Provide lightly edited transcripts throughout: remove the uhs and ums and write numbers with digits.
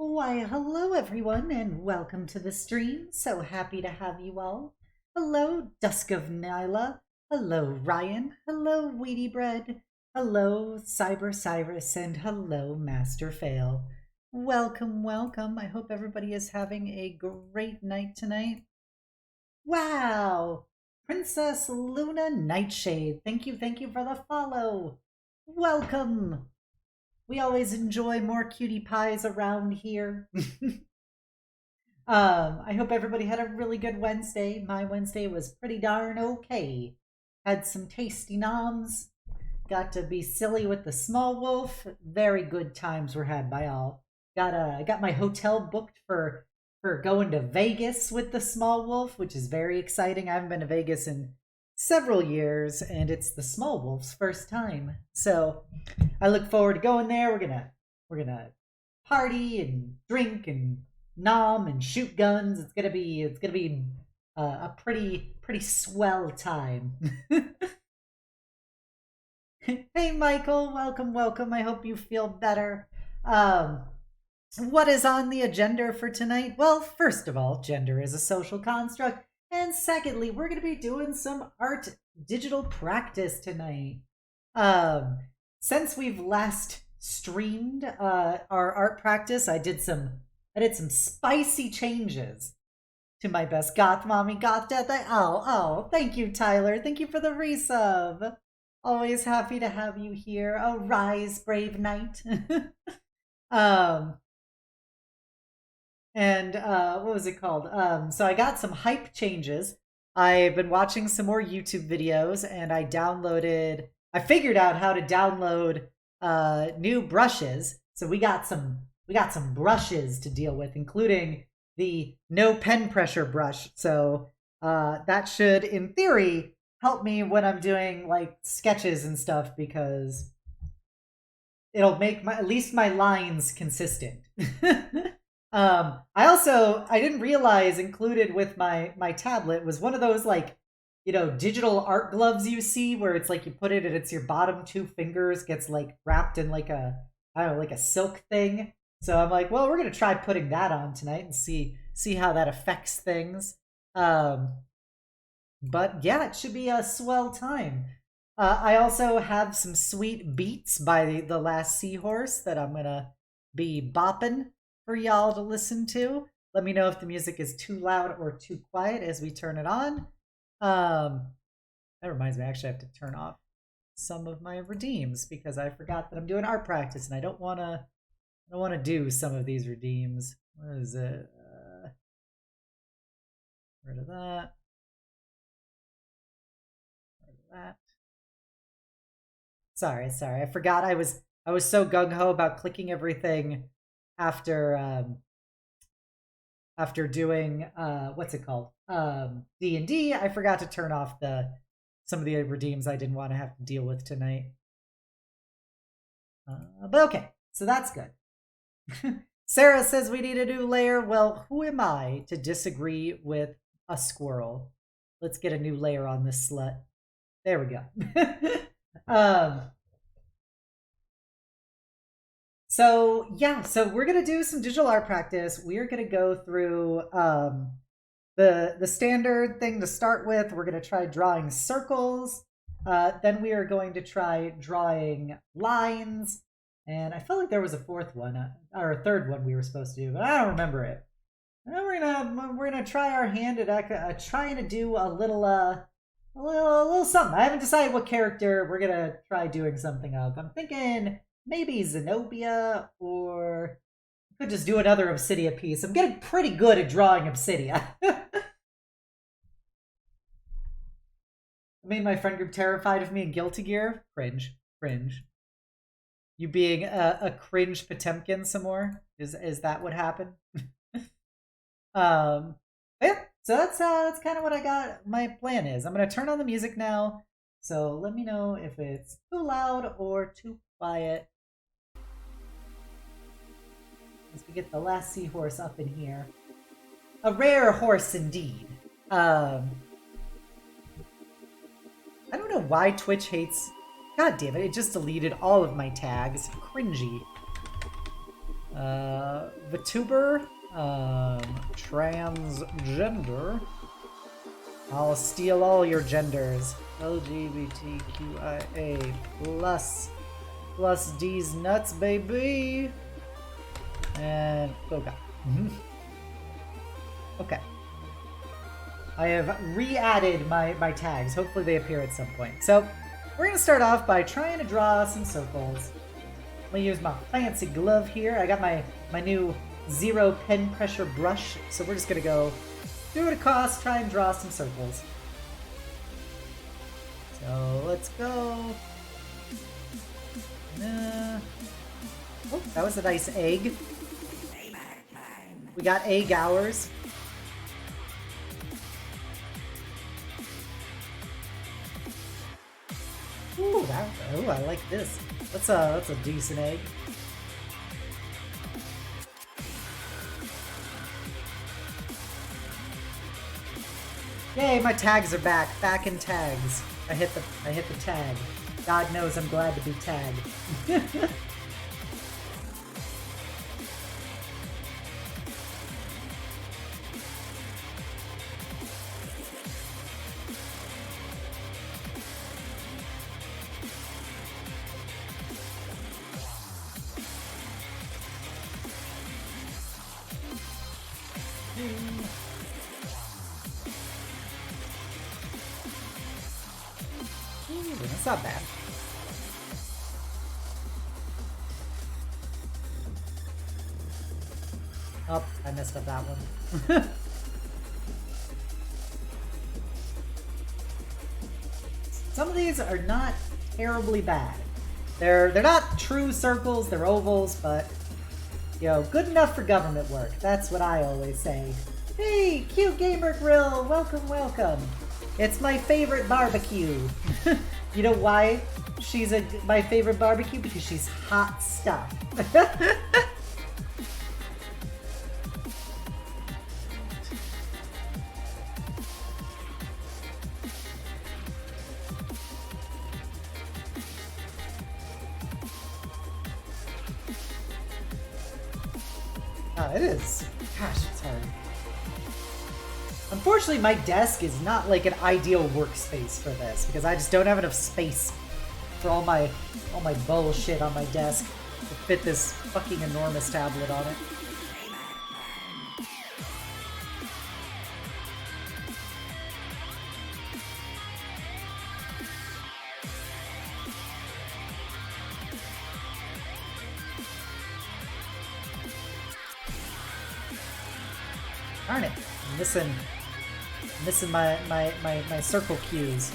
Why, hello everyone, and welcome to the stream. So happy to have you all. Hello, Dusk of Nyla. Hello, Ryan. Hello, Wheaty Bread. Hello, Cyber Cyrus, and hello, Master Fail. Welcome, welcome. I hope everybody is having a great night tonight. Wow! Princess Luna Nightshade. Thank you for the follow. Welcome. We always enjoy more cutie pies around here. I hope everybody had a really good Wednesday. My Wednesday was pretty darn okay. Had some tasty noms. Got to be silly with the small wolf. Very good times were had by all. Got my hotel booked for going to Vegas with the small wolf, which is very exciting. I haven't been to Vegas in several years, and it's the small wolf's first time. So I look forward to going there. We're gonna party and drink and nom and shoot guns. It's gonna be a pretty swell time. Hey Michael, welcome. I hope you feel better. What is on the agenda for tonight? Well, first of all, gender is a social construct. And secondly, we're going to be doing some art digital practice tonight. Since we've last streamed our art practice, I did some spicy changes to my best Goth Mommy Goth Death. Oh, thank you, Tyler. Thank you for the resub. Always happy to have you here. Oh, rise, brave knight. And what was it called? So I got some hype changes. I've been watching some more YouTube videos, and I figured out how to download new brushes. So we got some brushes to deal with, including the no pen pressure brush. So that should, in theory, help me when I'm doing like sketches and stuff, because it'll make at least my lines consistent. I didn't realize included with my tablet was one of those, like, digital art gloves you see where it's like you put it and it's your bottom two fingers gets like wrapped in like a, I don't know, like a silk thing. So I'm like, well, we're going to try putting that on tonight and see how that affects things. But yeah, it should be a swell time. I also have some sweet beats by the Last Seahorse that I'm going to be bopping for y'all to listen to. Let me know if the music is too loud or too quiet as we turn it on. That reminds me, I actually have to turn off some of my redeems because I forgot that I'm doing art practice and I don't want to do some of these redeems. What is it? Rid of that. Rid of that. Sorry. I forgot I was so gung-ho about clicking everything after doing what's it called, D&D. I forgot to turn off some of the redeems I didn't want to have to deal with tonight. But okay, so that's good. Sarah says we need a new layer. Well, who am I to disagree with a squirrel? Let's get a new layer on this slut. There we go. So yeah, so we're gonna do some digital art practice. We're gonna go through the standard thing to start with. We're gonna try drawing circles. Then we are going to try drawing lines. And I felt like there was a fourth one, or a third one we were supposed to do, but I don't remember it. And then we're gonna try our hand at trying to do a little something. I haven't decided what character we're gonna try doing something of. I'm thinking maybe Zenobia, or I could just do another Obsidia piece. I'm getting pretty good at drawing Obsidia. I made my friend group terrified of me in Guilty Gear. Cringe. You being a cringe Potemkin some more? Is that what happened? Yeah, so that's kind of what I got. My plan is I'm gonna turn on the music now. So let me know if it's too loud or too quiet. As we get the Last Seahorse up in here. A rare horse indeed. I don't know why Twitch hates... God damn it, it just deleted all of my tags. Cringy. VTuber, transgender. I'll steal all your genders. LGBTQIA plus D's nuts, baby. And oh god. Okay. I have re-added my tags. Hopefully they appear at some point. So we're gonna start off by trying to draw some circles. I'm gonna use my fancy glove here. I got my new zero pen pressure brush, so we're just gonna go do it across, try and draw some circles. So let's go. Oh, that was a nice egg. We got egg hours. Ooh, I like this. That's a decent egg. Yay, my tags are back. Back in tags. I hit the tag. God knows I'm glad to be tagged. That's not bad. Oh, I messed up that one. Some of these are not terribly bad. They're not true circles, they're ovals, but you know, good enough for government work. That's what I always say. Hey, Cute Gamer Grill, welcome, welcome. It's my favorite barbecue. You know why she's my favorite barbecue? Because she's hot stuff. It is. Gosh, it's hard. Unfortunately, my desk is not like an ideal workspace for this because I just don't have enough space for all my bullshit on my desk to fit this fucking enormous tablet on it. Darn it, I'm missing my circle cues.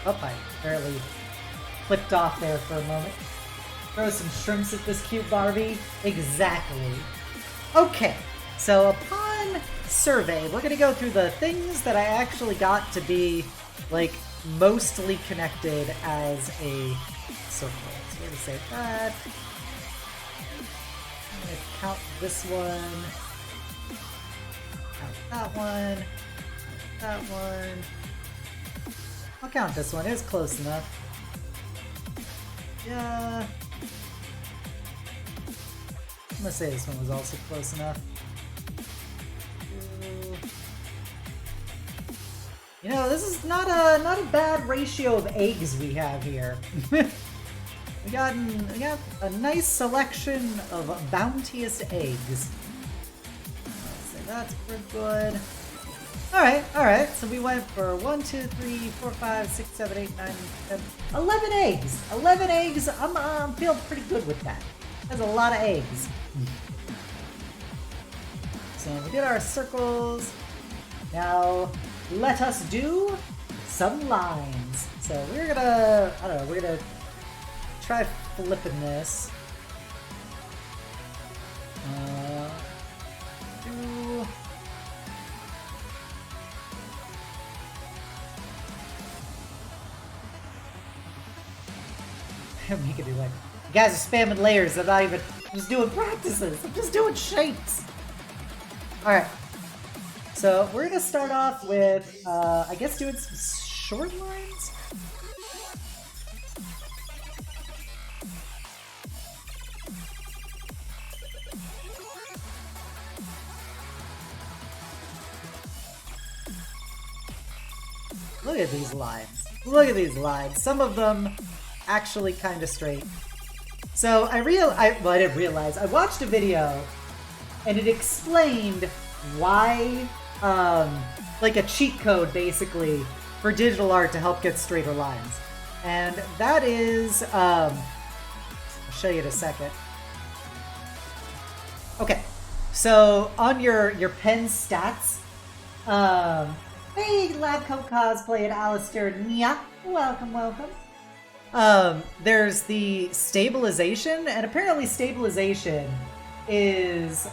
Oh, I barely flipped off there for a moment. Throw some shrimps at this cute Barbie. Exactly. Okay, so upon survey, we're gonna go through the things that I actually got to be, like, mostly connected as a circle. So we're gonna say that. I'm gonna count this one. Count that one. Count that one. I'll count this one. It was close enough. Yeah. I'm gonna say this one was also close enough. You know, this is not a bad ratio of eggs we have here. we got a nice selection of bounteous eggs. So that's pretty good. Alright, so we went for 1, 2, 3, 4, 5, 6, 7, 8, 9, 10, 11 eggs! 11 eggs, I'm feeling pretty good with that. That's a lot of eggs. So we did our circles. Now, let us do some lines. So we're gonna, I don't know, we're gonna try flipping this. We could be like, you guys are spamming layers. I'm not even just doing practices. I'm just doing shapes. Alright. So we're gonna start off with, I guess doing some short lines? Look at these lines. Look at these lines. Some of them actually kind of straight. So I didn't realize. I watched a video and it explained why, like a cheat code basically for digital art to help get straighter lines. And that is, I'll show you in a second. Okay, so on your pen stats, hey, Lab Coat Cosplay and Alistair Nya, welcome, welcome. There's the stabilization, and apparently stabilization is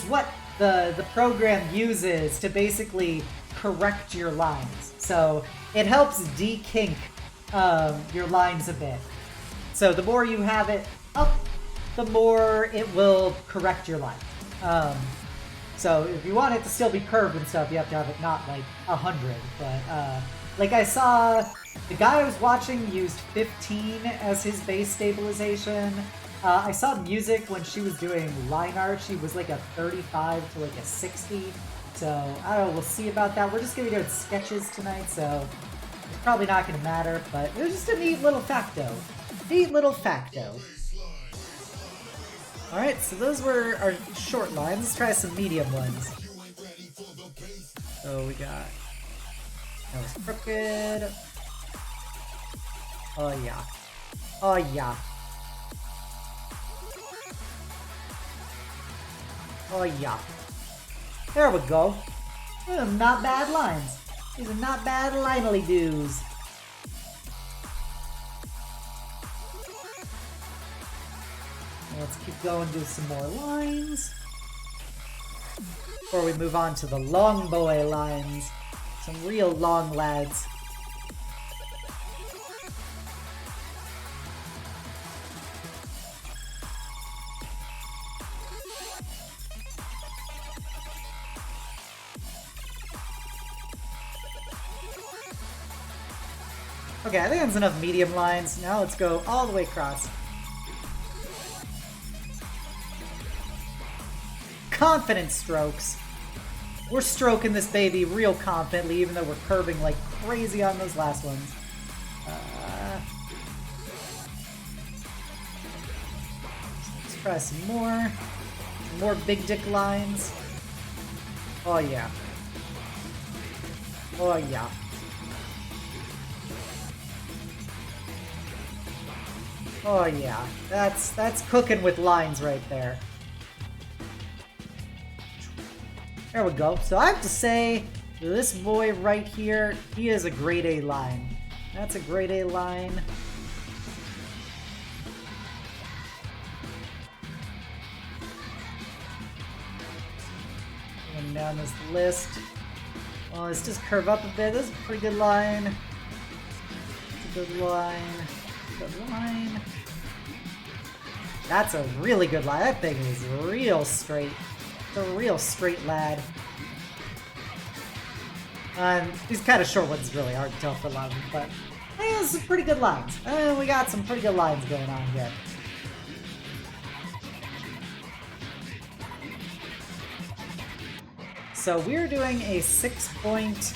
what the program uses to basically correct your lines. So it helps de-kink your lines a bit. So the more you have it up, the more it will correct your line. So if you want it to still be curved and stuff, you have to have it not like 100. But like I saw, the guy I was watching used 15 as his base stabilization. I saw Music when she was doing line art. She was like a 35 to like a 60. So I don't know. We'll see about that. We're just gonna be doing sketches tonight, so it's probably not gonna matter. But it was just a neat little facto. Neat little facto. Alright, so those were our short lines. Let's try some medium ones. So we got... That was crooked. Oh yeah. Oh yeah. Oh yeah. There we go. These are not bad lines. These are not bad linely-doos. Let's keep going, do some more lines. Before we move on to the long boy lines. Some real long lads. Okay, I think that's enough medium lines. Now let's go all the way across. Confident strokes. We're stroking this baby real confidently, even though we're curving like crazy on those last ones. Let's try some more. More big dick lines. Oh yeah. Oh yeah. Oh yeah. That's cooking with lines right there. There we go. So I have to say, this boy right here, he is a grade A line. That's a grade A line. Going down this list. Well, let's just curve up a bit. This is a pretty good line. It's a good line. Good line. That's a really good line. That thing is real straight. A real straight lad. These kind of short ones really hard to tell for a lot of them, but yeah, some pretty good lines. We got some pretty good lines going on here. So we're doing a 6-point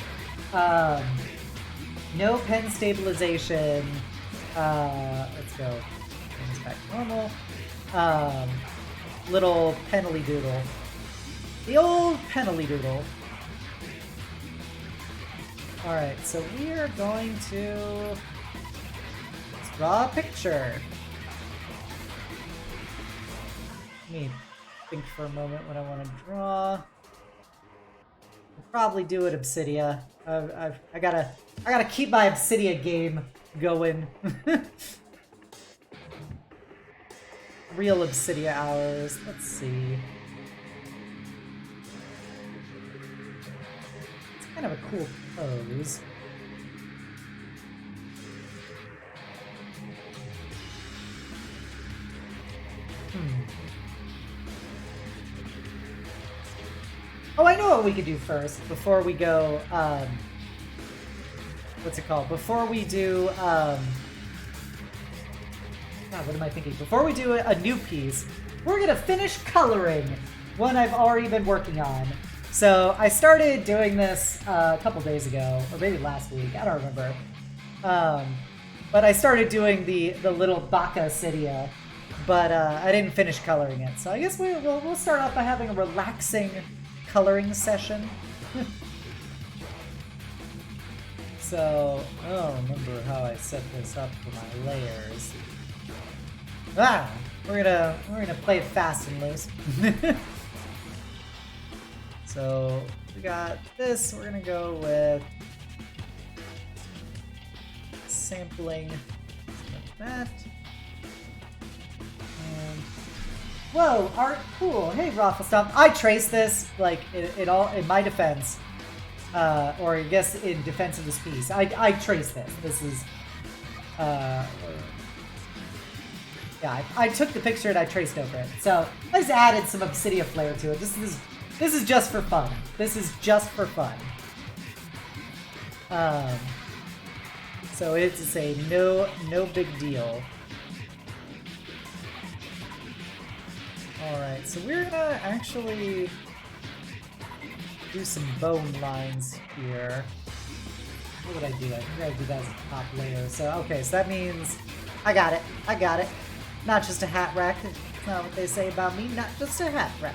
no pen stabilization. Let's go. Bring this back to normal. Little penalty doodle. The old penalty doodle. Alright, so we are going to... Let's draw a picture. Let me think for a moment what I want to draw. I'll probably do it Obsidia. I gotta keep my Obsidia game going. Real Obsidia hours. Let's see. Kind of a cool pose. Oh what we could do first before we go, what's it called? Before we do, God, what am I thinking? Before we do a new piece, we're gonna finish coloring one I've already been working on. So I started doing this a couple days ago, or maybe last week, I don't remember. But I started doing the little Baka Obsidia, but I didn't finish coloring it. So I guess we'll start off by having a relaxing coloring session. So, I don't remember how I set this up for my layers. We're gonna play it fast and loose. So we got this. We're gonna go with sampling like that. And whoa, art, cool. Hey, Rafflestomp. I traced this like it all in my defense, or I guess in defense of this piece. I traced this. This is yeah. I took the picture and I traced over it. So I just added some Obsidia flair to it. This is just for fun. This is just for fun. So it's a no big deal. Alright, so we're gonna actually do some bone lines here. What would I do? I think I would do that as a top layer. So, okay, so that means I got it. Not just a hat rack. That's not what they say about me. Not just a hat rack.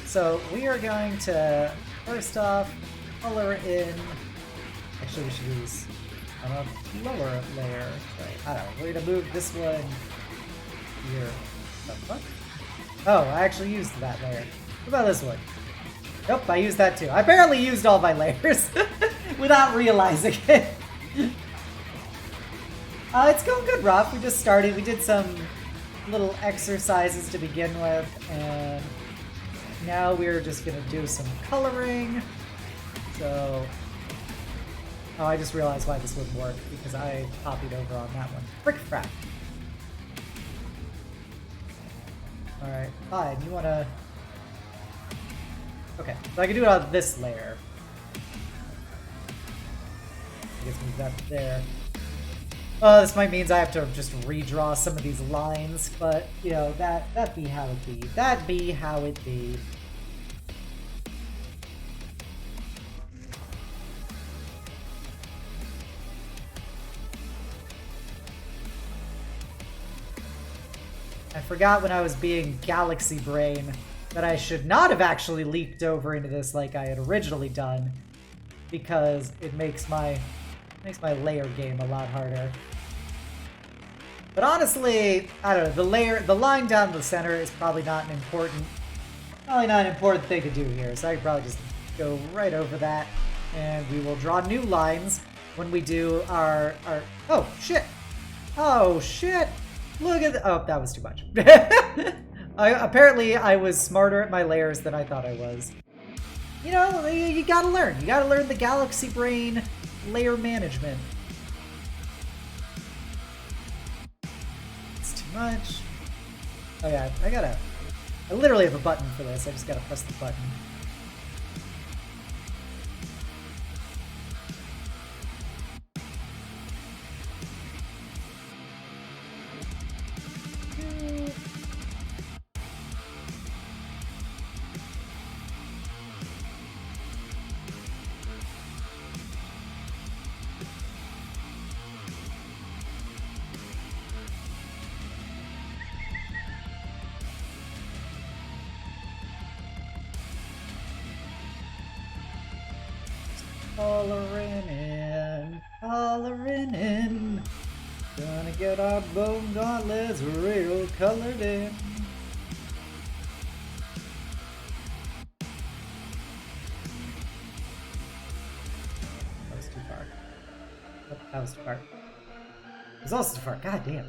So we are going to, first off, color in, actually we should use on a lower layer. So, I don't know, we're going to move this one here. What? Oh, I actually used that layer. What about this one? Nope, I used that too. I barely used all my layers without realizing it. It's going good, Rob. We just started. We did some little exercises to begin with, and now we're just gonna do some coloring. So, oh, I just realized why this wouldn't work, because I copied over on that one. Frick frack. Alright, fine, you wanna... Okay, so I can do it on this layer. I guess move that there. This might means I have to just redraw some of these lines, but, you know, that be how it be. That be how it be. I forgot when I was being Galaxy Brain that I should not have actually leaked over into this like I had originally done, because it makes my layer game a lot harder. But honestly, I don't know, the line down the center is probably not an important thing to do here, so I could probably just go right over that, and we will draw new lines when we do our oh shit! Oh shit! Look at oh, that was too much. Apparently I was smarter at my layers than I thought I was. You know, you gotta learn. You gotta learn the Galaxy Brain layer management. It's too much. Oh yeah, I literally have a button for this. I just gotta press the button. Coloring in. Gonna get our bone gauntlets real colored in. That was too far. Oh, that was too far. It was also too far. God damn.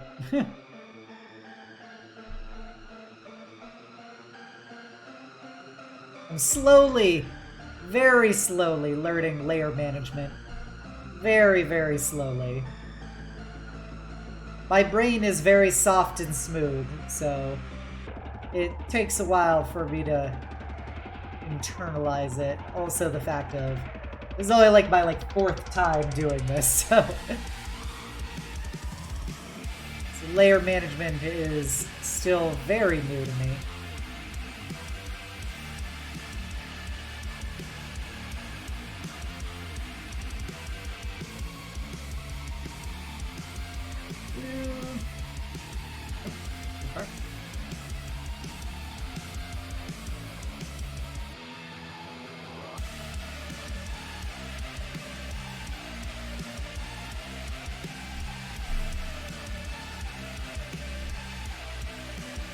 I'm slowly, very slowly learning layer management. Very, very slowly. My brain is very soft and smooth, so it takes a while for me to internalize it. Also the fact of, this is only like my like 4th time doing this, so. So layer management is still very new to me.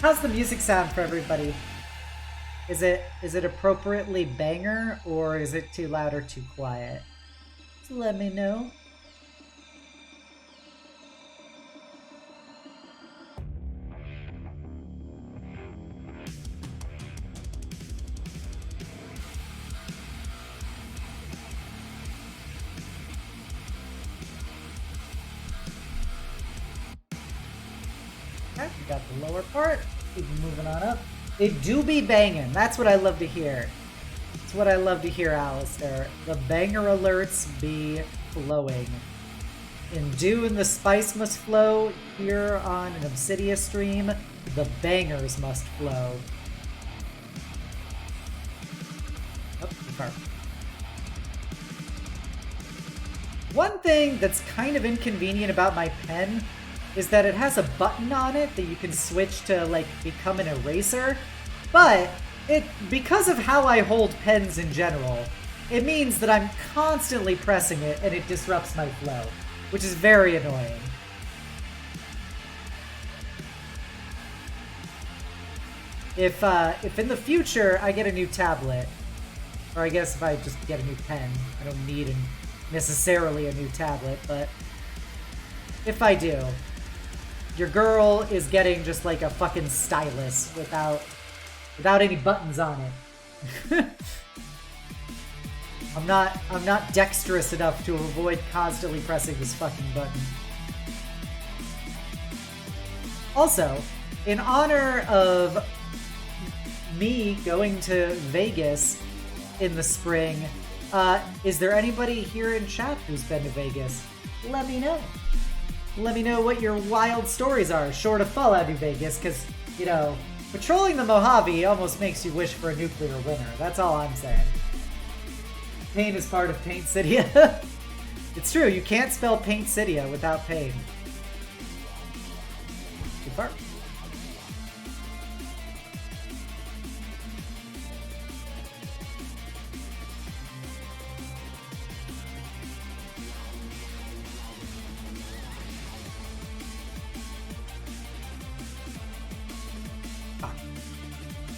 How's the music sound for everybody? Is it appropriately banger, or is it too loud or too quiet? So let me know. Okay, we got the lower part. Keep moving on up. It do be banging. That's what I love to hear. That's what I love to hear, Alistair. The banger alerts be flowing. In Dew and the Spice must flow. Here on an Obsidia stream, the bangers must flow. Oh, too far. One thing that's kind of inconvenient about my pen is that it has a button on it that you can switch to, like, become an eraser. But because of how I hold pens in general, it means that I'm constantly pressing it and it disrupts my flow, which is very annoying. If in the future I get a new tablet, or I guess if I just get a new pen, I don't need necessarily a new tablet, but if I do, your girl is getting just like a fucking stylus without any buttons on it. I'm not dexterous enough to avoid constantly pressing this fucking button. Also, in honor of me going to Vegas in the spring, is there anybody here in chat who's been to Vegas? Let me know. Let me know what your wild stories are, short of Fallout New Vegas, because, you know, patrolling the Mojave almost makes you wish for a nuclear winter. That's all I'm saying. Pain is part of Paint Cydia. It's true, you can't spell Paint Cydia without pain. Too far.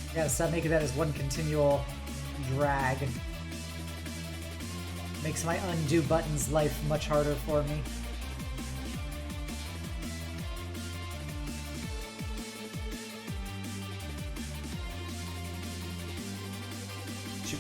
I gotta stop making that as one continual drag. Makes my undo button's life much harder for me. Shoot.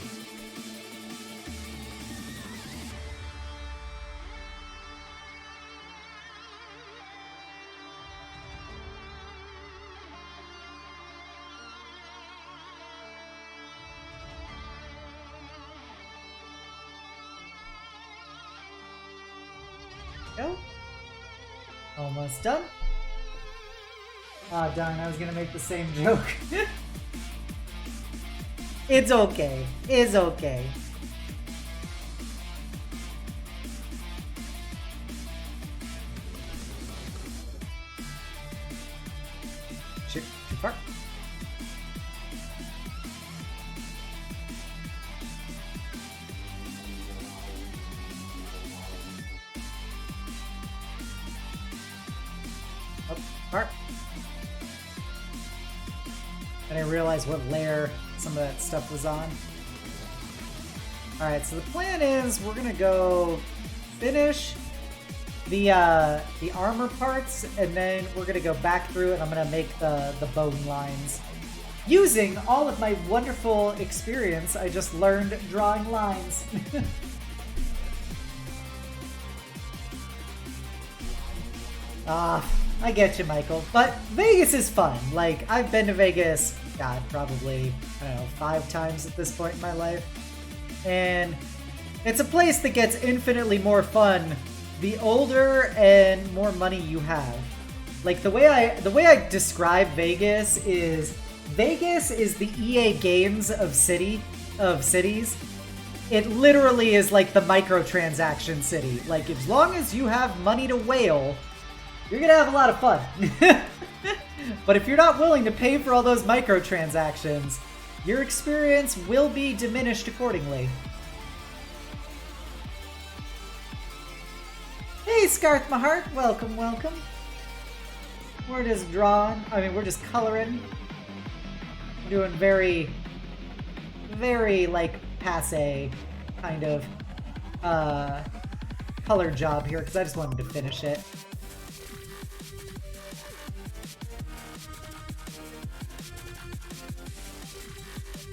Go. Almost done. Ah, oh, darn, I was gonna make the same joke. It's okay. It's okay. Shoot, too far. Part. I didn't realize what layer some of that stuff was on. Alright, so the plan is we're gonna go finish the armor parts, and then we're gonna go back through and I'm gonna make the bone lines. Using all of my wonderful experience I just learned drawing lines. I get you, Michael. But Vegas is fun. Like, I've been to Vegas God, probably, I don't know, 5 times at this point in my life. And it's a place that gets infinitely more fun the older and more money you have. Like, the way I describe Vegas is the EA Games of cities. It literally is like the microtransaction city. Like, as long as you have money to whale, you're gonna have a lot of fun. But if you're not willing to pay for all those microtransactions, your experience will be diminished accordingly. Hey, Scarth, my heart. Welcome, welcome. We're just drawing. I mean, we're just coloring. We're doing very, very, like, passe kind of color job here, because I just wanted to finish it.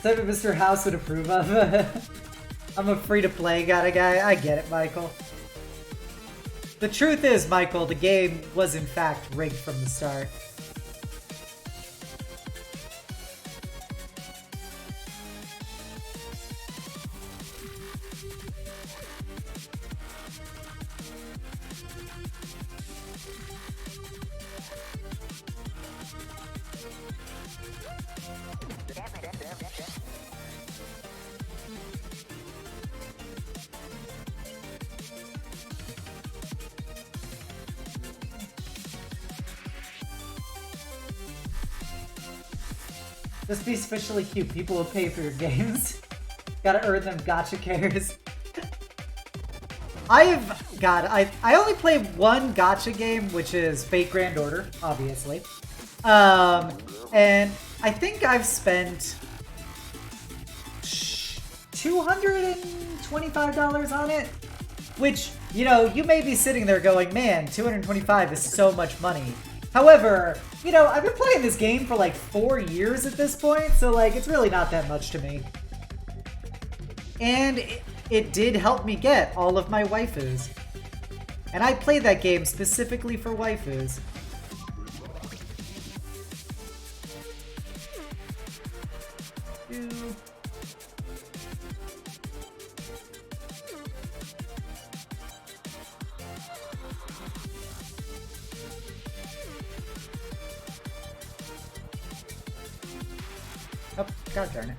Something Mr. House would approve of. I'm a free-to-play kind of guy. I get it, Michael. The truth is, Michael, the game was in fact rigged from the start. This be sufficiently cute. People will pay for your games. Gotta earn them gacha cares. I only played one gacha game, which is Fate Grand Order, obviously. And I think I've spent $225 on it, which, you know, you may be sitting there going, man, $225 is so much money. However, you know, I've been playing this game for like 4 years at this point, so like, it's really not that much to me. And it did help me get all of my waifus. And I played that game specifically for waifus. Oh, god darn it.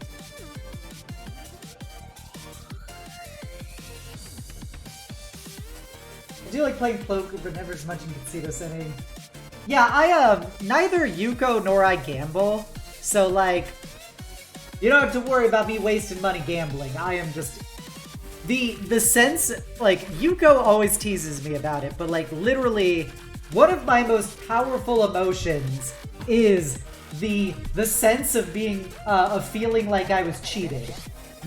I do like playing Cloak, but never as much in Casino setting. Yeah, neither Yuko nor I gamble, so like, you don't have to worry about me wasting money gambling. I am just... The sense, like, Yuko always teases me about it, but like, literally, one of my most powerful emotions is the sense of being, of feeling like I was cheated.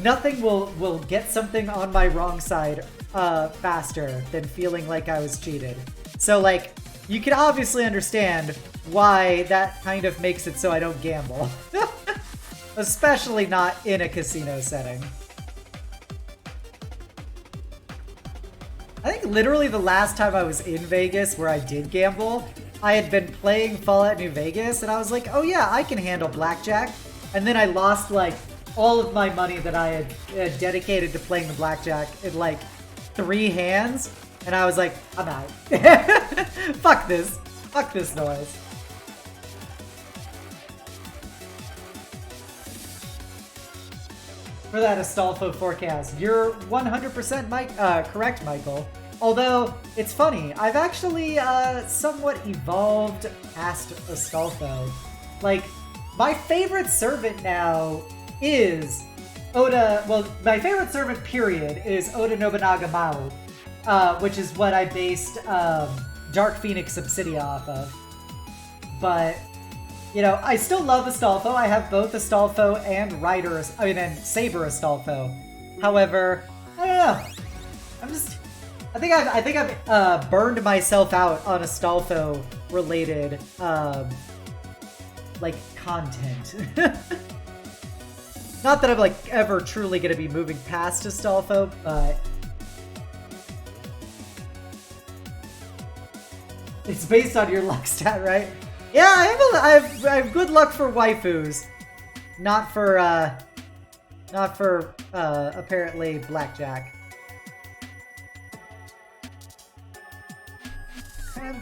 Nothing will get something on my wrong side faster than feeling like I was cheated. So like, you can obviously understand why that kind of makes it so I don't gamble. Especially not in a casino setting. I think literally the last time I was in Vegas where I did gamble, I had been playing Fallout New Vegas, and I was like, oh yeah, I can handle blackjack. And then I lost like all of my money that I had dedicated to playing the blackjack in like 3 hands, and I was like, I'm out. Fuck this. Fuck this noise. For that Astolfo forecast, you're 100% correct, Michael. Although, it's funny, I've actually somewhat evolved past Astolfo. Like, my favorite servant now is Oda, well, my favorite servant, period, is Oda Nobunaga Mao, which is what I based Dark Phoenix Obsidia off of. But, you know, I still love Astolfo. I have both Astolfo and and Saber Astolfo. However, I don't know. I think I've burned myself out on Astolfo related like content. Not that I'm like ever truly gonna be moving past Astolfo, but it's based on your luck stat, right? Yeah, I have good luck for waifus. Not for apparently blackjack. Okay.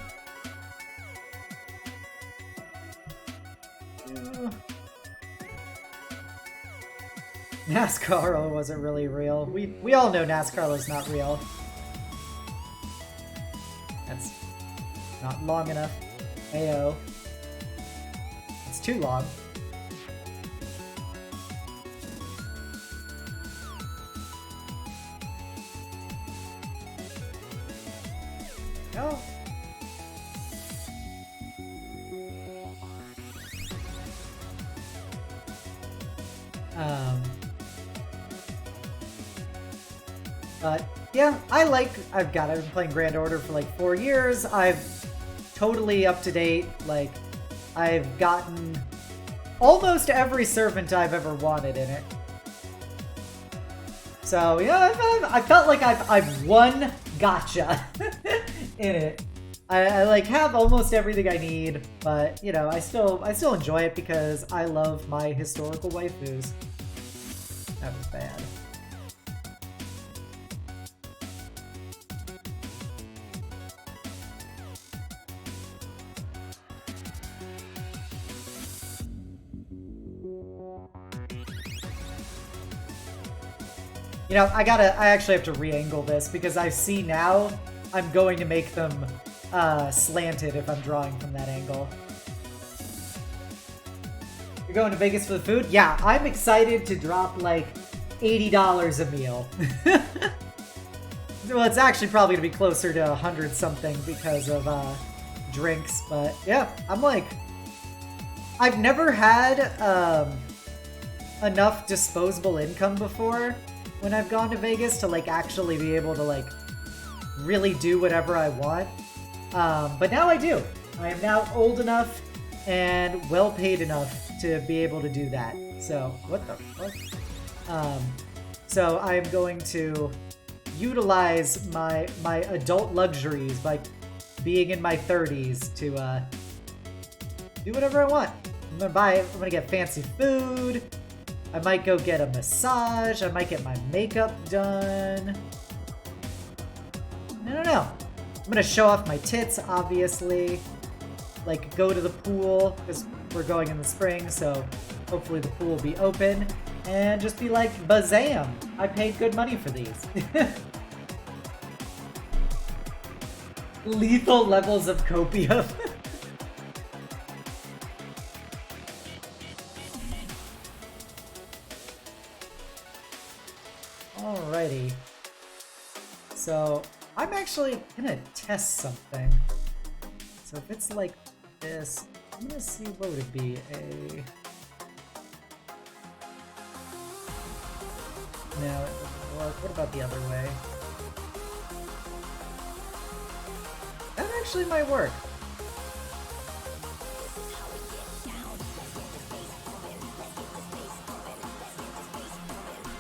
NASCAR wasn't really real. We all know NASCAR is not real. That's not long enough. Ayo. It's too long. No. But yeah, I've been playing Grand Order for like 4 years. I've totally up to date. Like, I've gotten almost every servant I've ever wanted in it. So yeah, I felt like I've won gotcha in it. I like have almost everything I need, but you know, I still enjoy it because I love my historical waifus. That was bad. You know, I actually have to re-angle this because I see now I'm going to make them slanted if I'm drawing from that angle. You're going to Vegas for the food? Yeah, I'm excited to drop like $80 a meal. Well, it's actually probably going to be closer to 100 something because of drinks, but yeah, I'm like, I've never had enough disposable income before when I've gone to Vegas to like actually be able to like really do whatever I want. But now I do. I am now old enough and well paid enough to be able to do that. So, what the fuck? So I'm going to utilize my adult luxuries by being in my 30s to do whatever I want. I'm gonna get fancy food. I might go get a massage. I might get my makeup done. I don't know. I'm gonna show off my tits, obviously. Like, go to the pool, because we're going in the spring, so hopefully the pool will be open. And just be like, bazam! I paid good money for these. Lethal levels of copium. Alrighty. So, I'm actually gonna test something. So if it's like this, I'm gonna see what would it be, No, it doesn't work. What about the other way? That actually might work.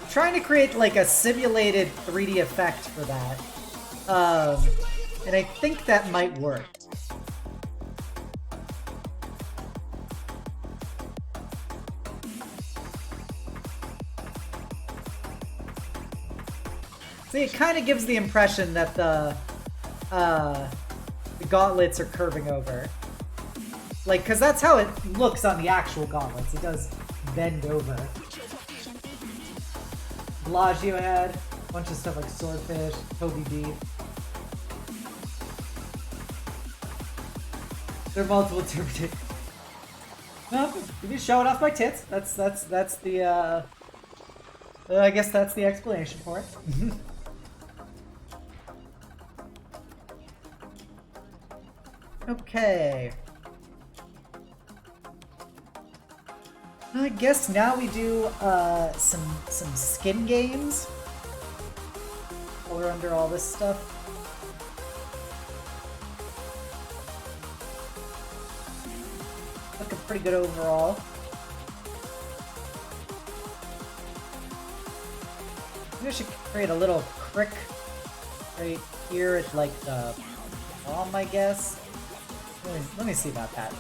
I'm trying to create like a simulated 3D effect for that. And I think that might work. See, it kind of gives the impression that the gauntlets are curving over. Like, because that's how it looks on the actual gauntlets. It does bend over. Bellagio had a bunch of stuff like swordfish, Kobe beef. There are multiple interpretations. No, you just showing off my tits. That's the I guess that's the explanation for it. Okay. I guess now we do some skin games. Color under all this stuff. Looking pretty good overall. Maybe I should create a little crick right here at like the palm, I guess. Let me see about that.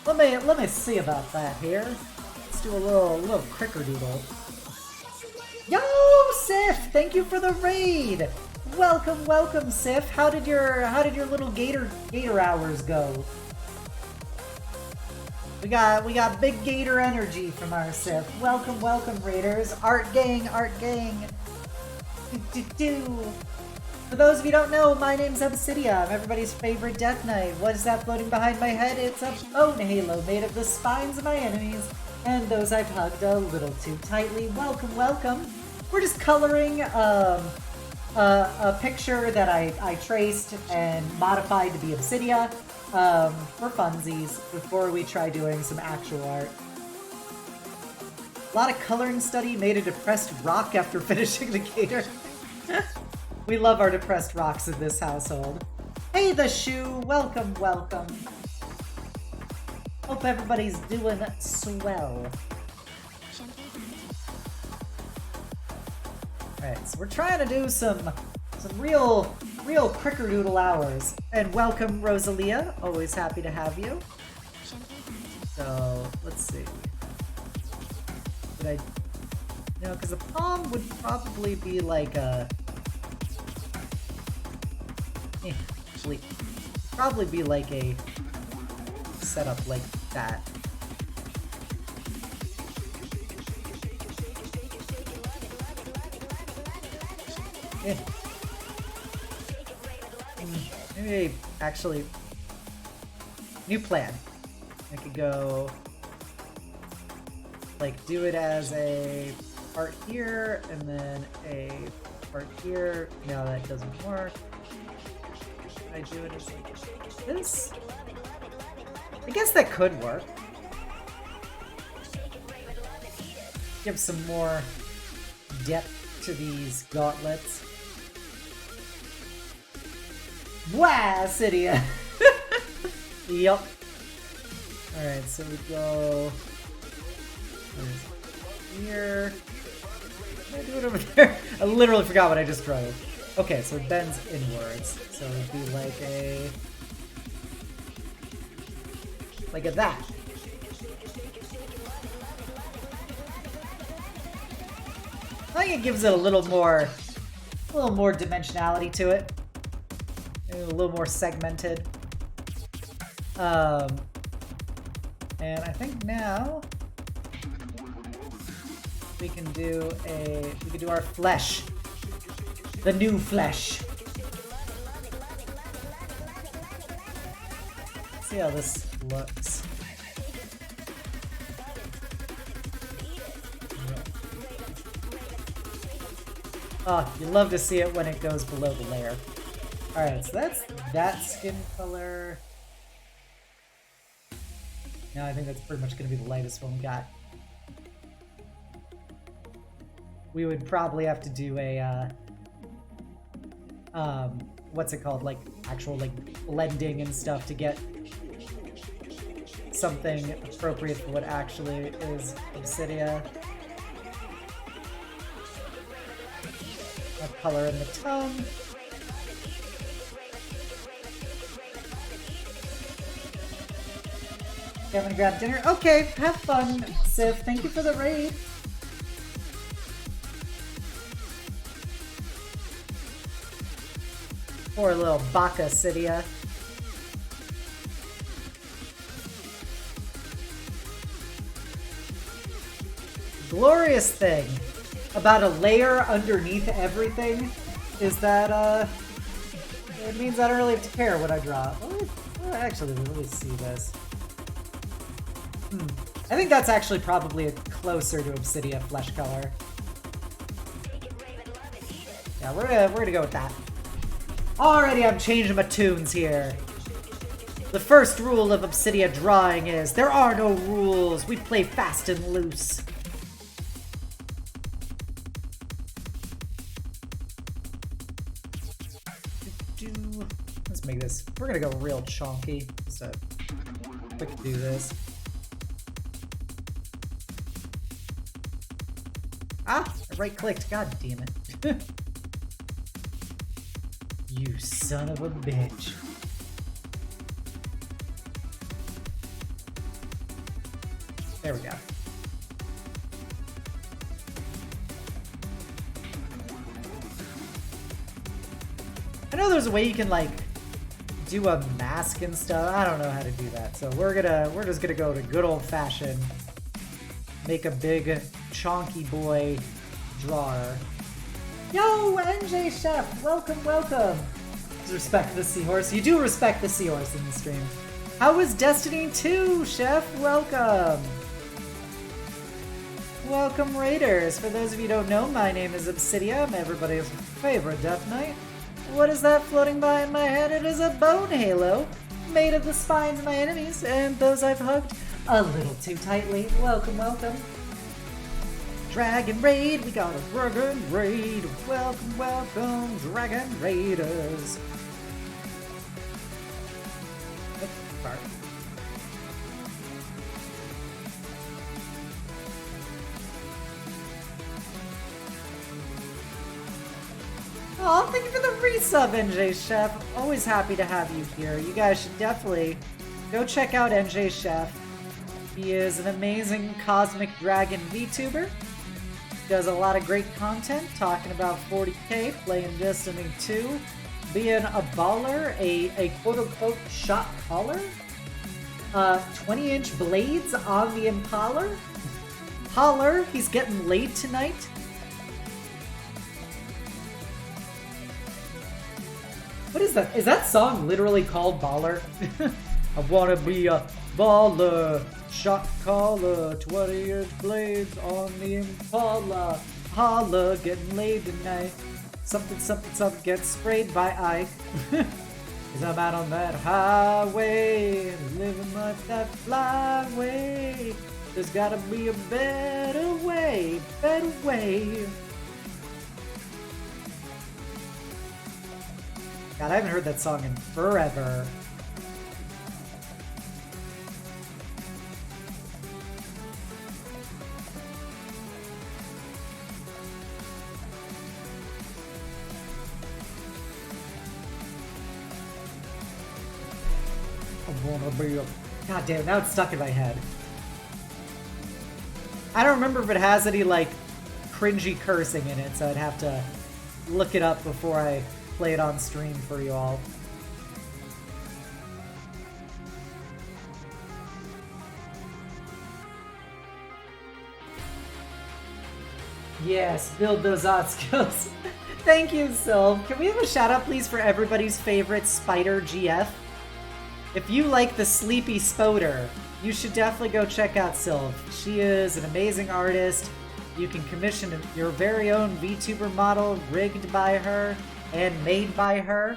Let me see about that here. Let's do a little crickerdoodle. Yo, Sif! Thank you for the raid! Welcome, welcome, Sif. How did your little gator hours go? We got big gator energy from our Sif. Welcome, welcome, raiders. Art gang, art gang. For those of you who don't know, my name's Obsidia. I'm everybody's favorite Death Knight. What is that floating behind my head? It's a bone halo made of the spines of my enemies and those I've hugged a little too tightly. Welcome, welcome. We're just coloring a picture that I traced and modified to be Obsidia for funsies before we try doing some actual art. A lot of coloring study made a depressed rock after finishing the gator. We love our depressed rocks in this household. Hey, the shoe! Welcome, welcome. Hope everybody's doing swell. Alright, so we're trying to do some real crickerdoodle hours. And welcome, Rosalia. Always happy to have you. So, let's see. Did I... You know, because a palm would probably be like a... Actually, probably be like a setup like that. Maybe actually, new plan. I could go like do it as a part here and then a part here. No, that doesn't work. I do it as like this? I guess that could work. Give some more depth to these gauntlets. Wow, Obsidia! Yup. Alright, so we go here. Can I do it over there? I literally forgot what I just drew. Okay, so it bends inwards. So it'd be like a that. I think it gives it a little more dimensionality to it. Maybe a little more segmented. And I think now we can do our flesh. The new flesh. Let's see how this looks. Oh, you love to see it when it goes below the layer. Alright, so that's that skin color. No, I think that's pretty much going to be the lightest one we got. We would probably have to do a, what's it called? Like, actual, like, blending and stuff to get something appropriate for what actually is Obsidia. A color in the tongue. You haven't grabbed dinner? Okay, have fun, Sif. Thank you for the raid. Poor little Baka Obsidia. Glorious thing about a layer underneath everything is that, it means I don't really have to care what I draw. Actually, let me see this. I think that's actually probably closer to Obsidia flesh color. Yeah, we're gonna go with that. Already I'm changing my tunes here. The first rule of Obsidia drawing is there are no rules. We play fast and loose. Let's make this. We're gonna go real chonky. So quick to do this. Ah! I right-clicked. God damn it. You son of a bitch. There we go. I know there's a way you can like do a mask and stuff. I don't know how to do that. So we're just gonna go to good old fashioned. Make a big chonky boy drawer. Yo, NJ Chef, welcome, welcome. Respect the seahorse. You do respect the seahorse in the stream. How was Destiny 2, Chef? Welcome. Welcome, Raiders. For those of you who don't know, my name is Obsidia. I'm everybody's favorite Death Knight. What is that floating by in my head? It is a bone halo made of the spines of my enemies and those I've hugged a little too tightly. Welcome, welcome. Dragon Raid, we got a Dragon Raid. Welcome, welcome, Dragon Raiders. Oops, sorry. Oh, thank you for the resub, NJ Chef. Always happy to have you here. You guys should definitely go check out NJ Chef. He is an amazing Cosmic Dragon VTuber. Does a lot of great content, talking about 40k, playing Destiny 2, being a baller, a quote-unquote shot caller, 20-inch blades on the Impaler. Holler, he's getting laid tonight. What is that? Is that song literally called Baller? I wanna be a baller, shot caller, 20-inch blades on the Impala. Holla, getting laid tonight. Something, something, something gets sprayed by Ike. Cause I'm out on that highway, living life that flyway. There's gotta be a better way, better way. God, I haven't heard that song in forever. I wanna be a... God damn, now it's stuck in my head. I don't remember if it has any, like, cringy cursing in it, so I'd have to look it up before I play it on stream for you all. Yes, build those art skills. Thank you, Sylv. Can we have a shout out, please, for everybody's favorite Spider GF? If you like the Sleepy Spoder, you should definitely go check out Sylv. She is an amazing artist. You can commission your very own VTuber model rigged by her and made by her.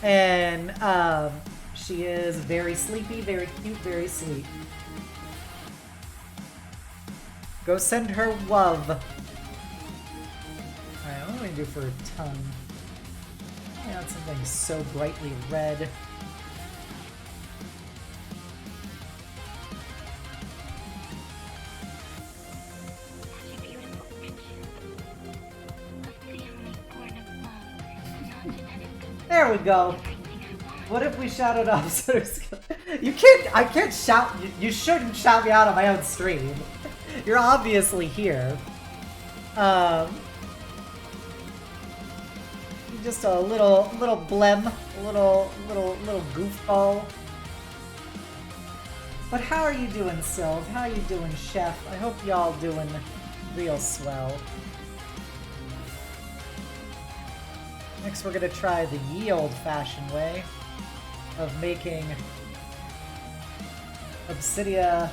And she is very sleepy, very cute, very sweet. Go send her love. Alright, what do we do for a tongue? I want something so brightly red. There we go. What if we shouted off You can't, I can't shout, you shouldn't shout me out on my own stream. You're obviously here. Just a little blem, a little goofball. But how are you doing, Sylv? How are you doing, Chef? I hope y'all doing real swell. Next we're gonna try the ye old-fashioned way of making Obsidia.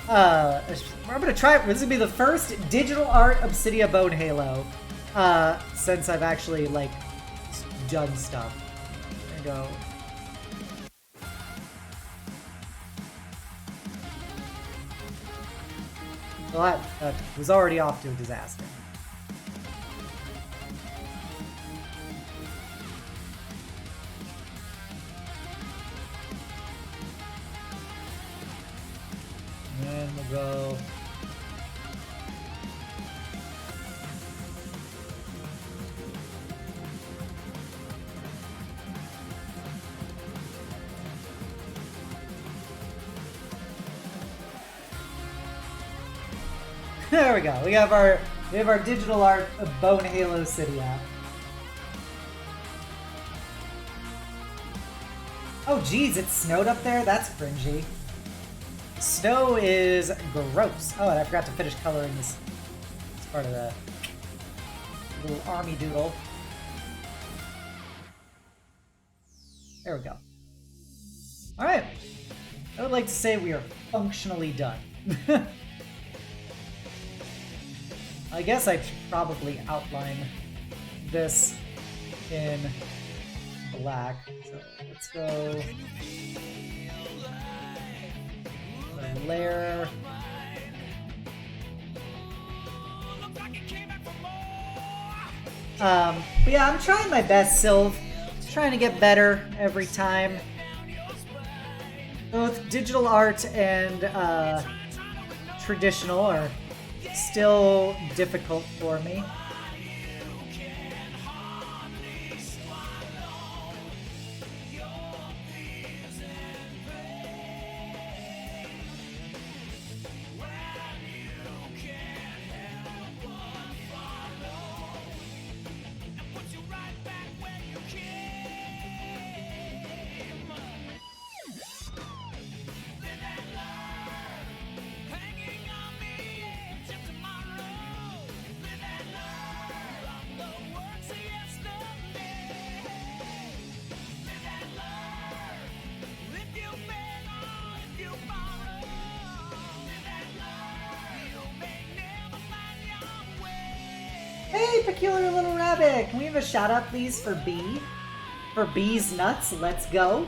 We're gonna try. This is gonna be the first digital art Obsidia Bone Halo since I've actually like done stuff. There we go. Well, that was already off to a disaster. And we'll go. There we go. We have our digital art of Bone Halo Cydia. Oh geez, it snowed up there? That's cringy. Snow is gross. Oh, and I forgot to finish coloring this part of the little army doodle. There we go. Alright. I would like to say we are functionally done. I guess I should probably outline this in black. So let's go layer. But yeah, I'm trying my best, Sylv. Trying to get better every time. Both digital art and traditional are still difficult for me. Hey, Peculiar Little Rabbit! Can we have a shout out, please, for B? For B's Nuts? Let's go.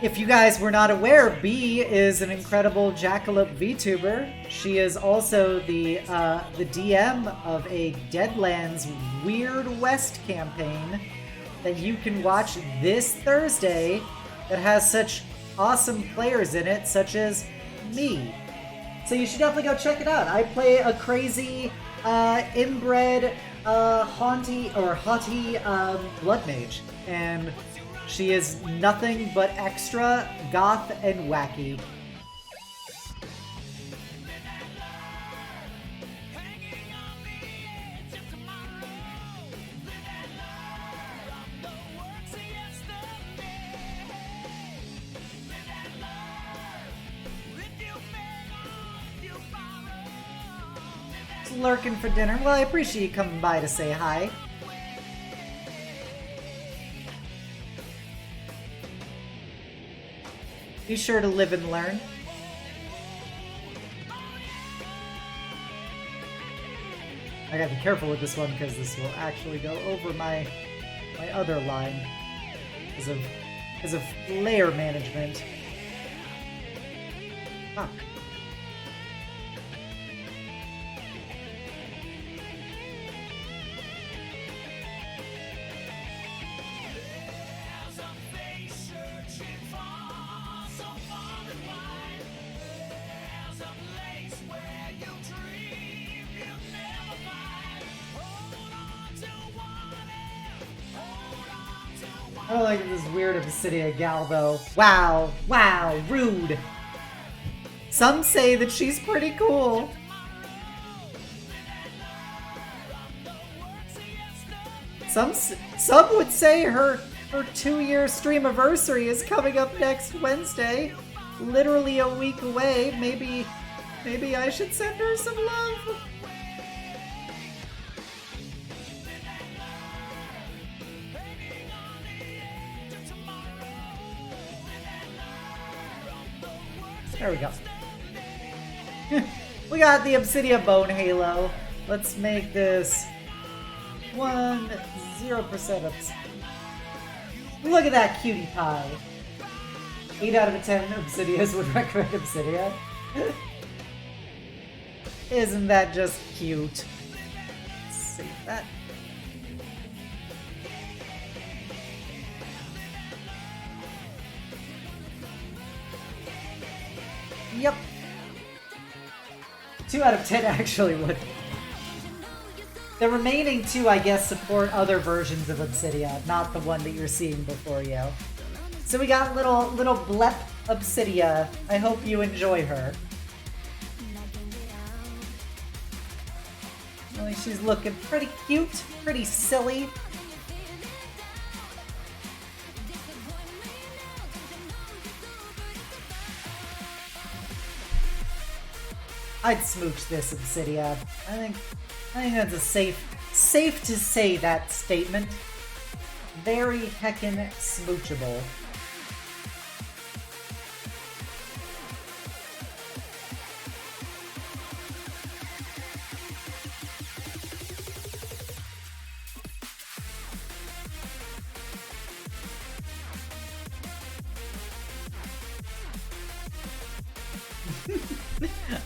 If you guys were not aware, B is an incredible Jackalope VTuber. She is also the DM of a Deadlands Weird West campaign that you can watch this Thursday that has such awesome players in it, such as me. So you should definitely go check it out. I play a crazy, inbred, haughty blood mage, and she is nothing but extra, goth, and wacky. Lurking for dinner. Well, I appreciate you coming by to say hi. Be sure to live and learn. I gotta be careful with this one because this will actually go over my other line because of layer management. Fuck. I don't like this weird Obsidia gal, though. Wow, wow, rude. Some say that she's pretty cool. Some would say her 2-year streamiversary is coming up next Wednesday. Literally a week away. Maybe I should send her some love. There we go. We got the Obsidia Bone Halo. Let's make this 0% Look at that cutie pie. 8 out of 10 Obsidias would recommend Obsidia. Isn't that just cute? Let's save that. Yep. 2 out of 10 actually would. The remaining 2, I guess, support other versions of Obsidia, not the one that you're seeing before you. So we got little blep Obsidia. I hope you enjoy her. Well, she's looking pretty cute, pretty silly. I'd smooch this Obsidia. I think that's a safe to say that statement. Very heckin' smoochable.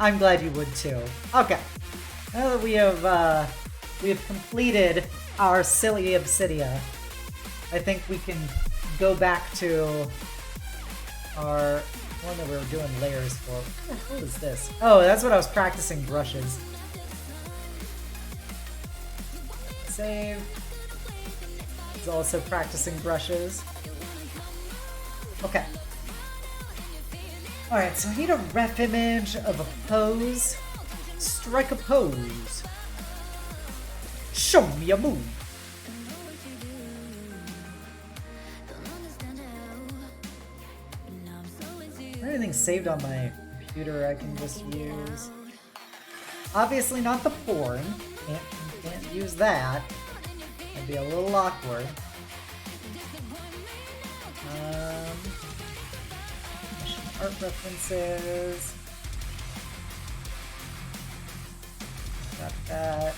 I'm glad you would too. Okay. Now that we have completed our silly Obsidia, I think we can go back to our one that we were doing layers for. What is this? Oh, that's what I was practicing brushes. Save. It's also practicing brushes. Okay. Alright, so I need a ref image of a pose. Strike a pose. Show me a move. Anything saved on my computer I can just use. Obviously not the porn. Can't use that. That'd be a little awkward. Art references. Got that.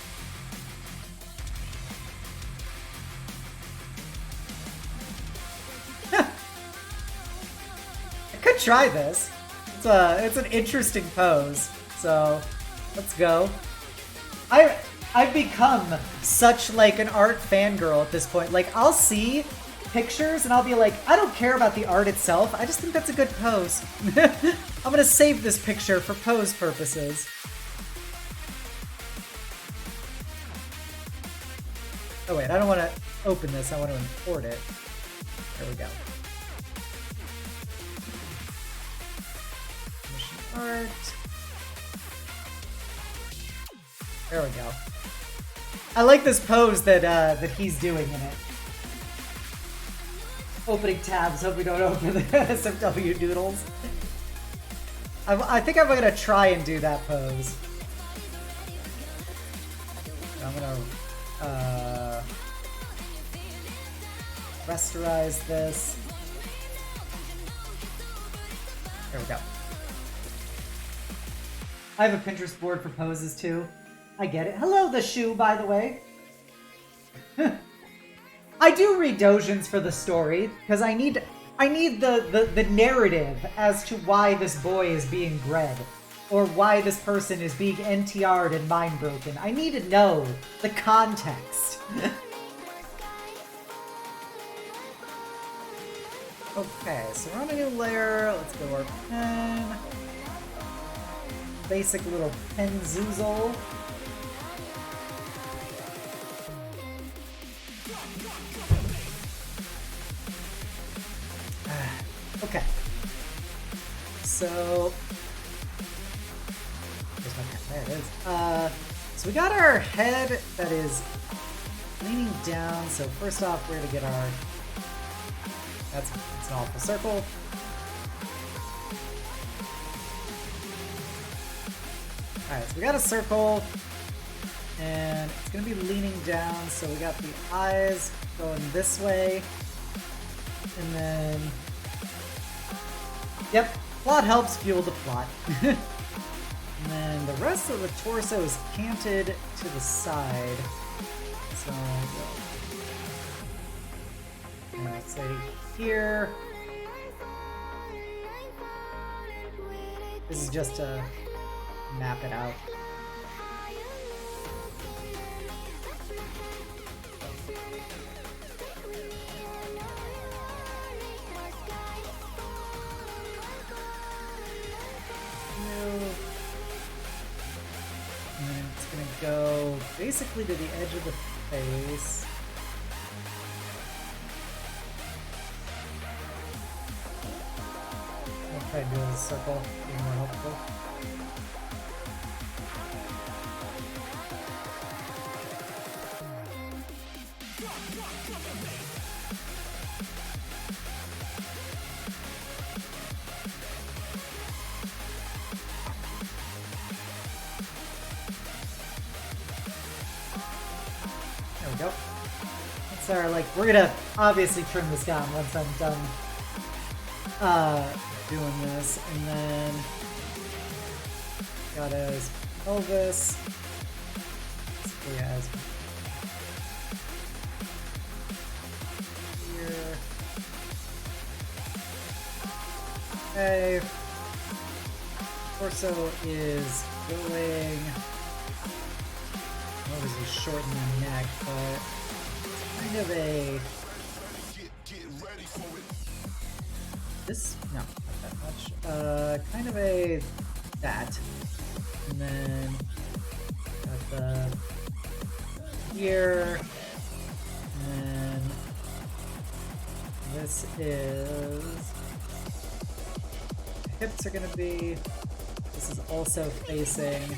I could try this. It's an interesting pose. So let's go. I've become such like an art fangirl at this point. Like I'll see pictures and I'll be like, I don't care about the art itself. I just think that's a good pose. I'm gonna save this picture for pose purposes. Oh wait, I don't want to open this. I want to import it. There we go. Mission art. There we go. I like this pose that he's doing in it. Opening tabs, hope we don't open the SFW doodles. I think I'm gonna try and do that pose. I'm gonna rasterize this. There we go. I have a Pinterest board for poses too. I get it. Hello, the shoe, by the way. I do read dojins for the story because I need the narrative as to why this boy is being bred or why this person is being NTR'd and mind broken. I need to know the context. Okay, so we're on a new layer. Let's go to our pen. Basic little pen zoozle. Okay. So there's my pen. There it is. So we got our head that is leaning down. So first off, we're gonna get our it's an awful circle. Alright, so we got a circle and it's gonna be leaning down, so we got the eyes going this way. And then yep, plot helps fuel the plot. And then the rest of the torso is canted to the side. So let's say here. This is just to map it out. And then it's gonna go basically to the edge of the face. I'll try doing a circle, be more helpful. go. That's our, like, we're gonna obviously trim this down once I'm done doing this. And then got his pelvis. He has here. Okay. Torso is going. Obviously shorten the neck, but kind of a. This no, not that much. Kind of a that, and then got the here, and then this is. Hips are gonna be. This is also facing.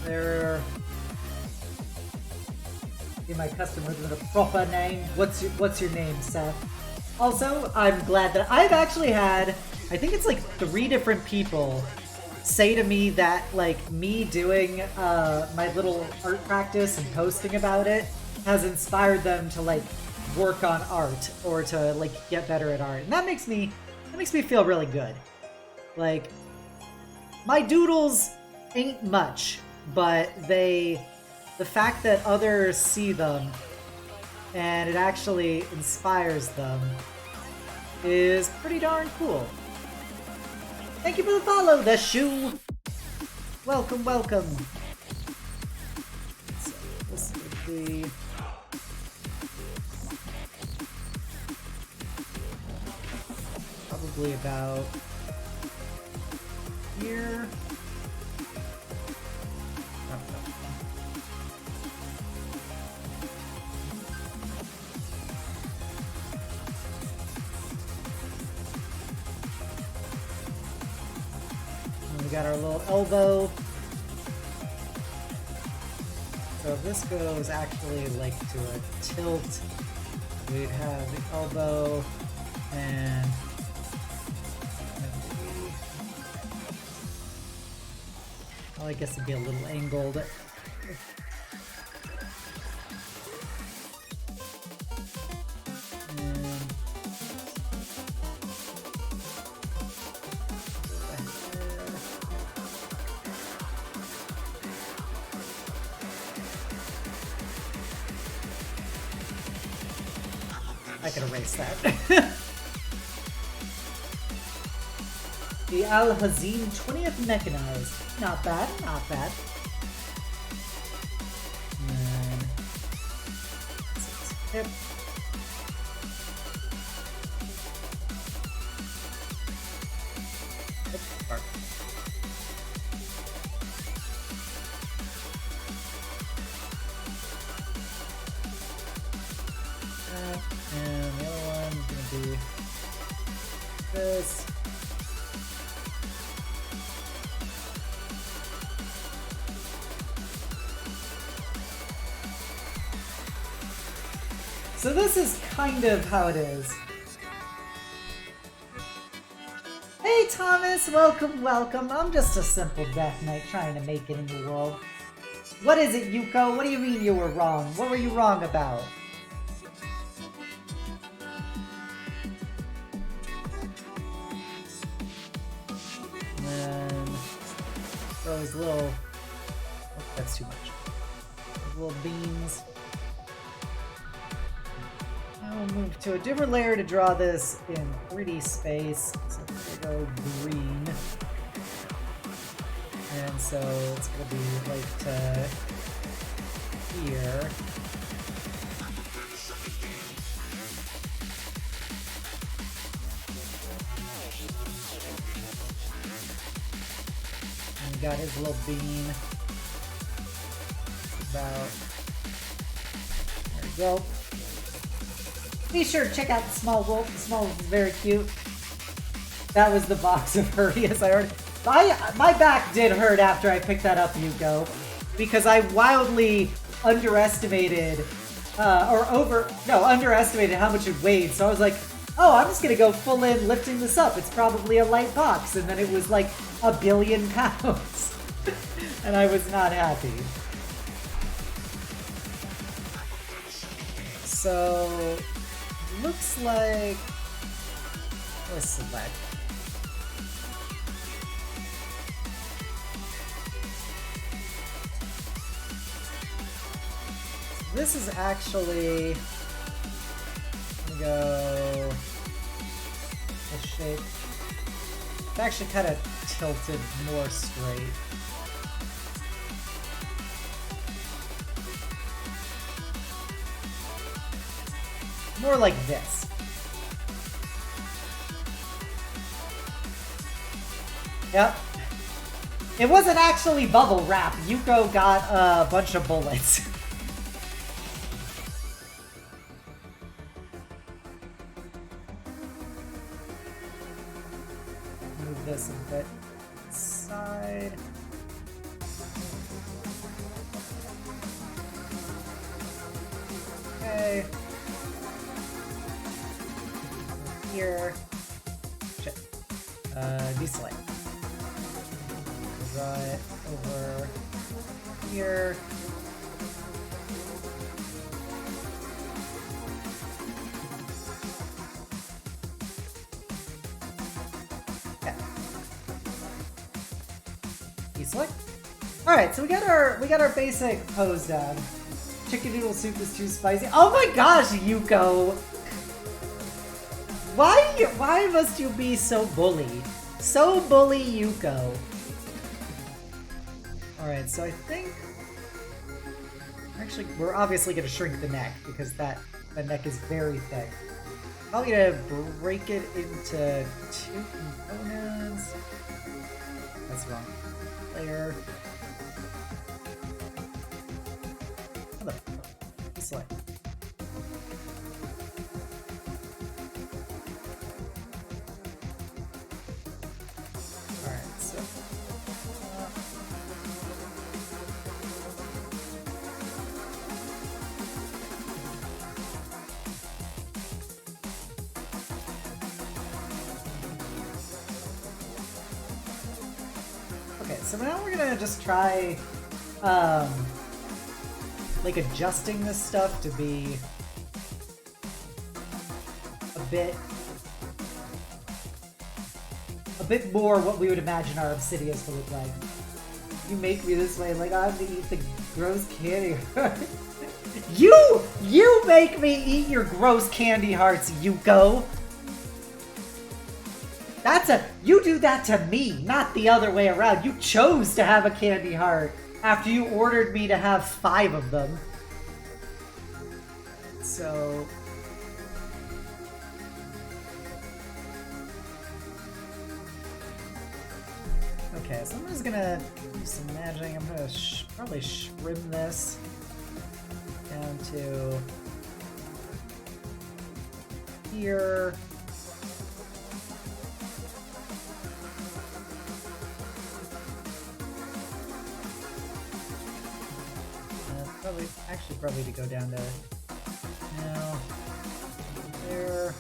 There. Be my customer with a proper name. What's your name, Seth? Also, I'm glad that I've actually had. I think it's like 3 different people say to me that like me doing my little art practice and posting about it has inspired them to like work on art or to like get better at art, and that makes me feel really good. Like, my doodles ain't much, but the fact that others see them and it actually inspires them is pretty darn cool. Thank you for the follow, the shoe. Welcome, welcome. So this would be. Probably about here. And we got our little elbow. So if this goes actually like to a tilt, we'd have the elbow and well, I guess it'd be a little angled. And I can erase that. The Al Hazim 20th Mechanized. Not bad, not bad. And then hip. And the other one's gonna be this. So this is kind of how it is. Hey Thomas, welcome, welcome. I'm just a simple Death Knight trying to make it in the world. What is it, Yuko? What do you mean you were wrong? What were you wrong about? And then those little... Oh, that's too much. Those little beams. I'll move to a different layer to draw this in 3D space. So we'll go green. And so it's going to be like to here. And we got his little beam. About... There we go. Be sure to check out the Small Wolf. The Small Wolf is very cute. That was the box of Hurrius I already... My back did hurt after I picked that up, Yuko. Because I wildly underestimated... underestimated how much it weighed. So I was like, oh, I'm just gonna go full in lifting this up. It's probably a light box. And then it was like 1 billion pounds. And I was not happy. So looks like let's select. This is actually go this shape. It's actually kind of tilted more straight. More like this. Yep. It wasn't actually bubble wrap. Yuko got a bunch of bullets. Move this a bit side. Okay. Here. Shit. Deselect. Draw it over here. Yeah. Deselect. Alright, so we got our basic pose down. Chicken noodle soup is too spicy. Oh my gosh, Yuko! Why must you be so bully? So bully Yuko. Alright, so I think... Actually, we're obviously going to shrink the neck, because the neck is very thick. Probably going to break it into 2 components. That's wrong. Layer. How the fuck? Select. So now we're gonna just try, like adjusting this stuff to be a bit more what we would imagine our Obsidias to look like. You make me this way, like I have to eat the gross candy heart. You make me eat your gross candy hearts, Yuko! You do that to me, not the other way around. You chose to have a candy heart after you ordered me to have 5 of them. So... Okay, so I'm just gonna do some magic. I'm gonna probably trim this down to here. Probably to go down to now, there.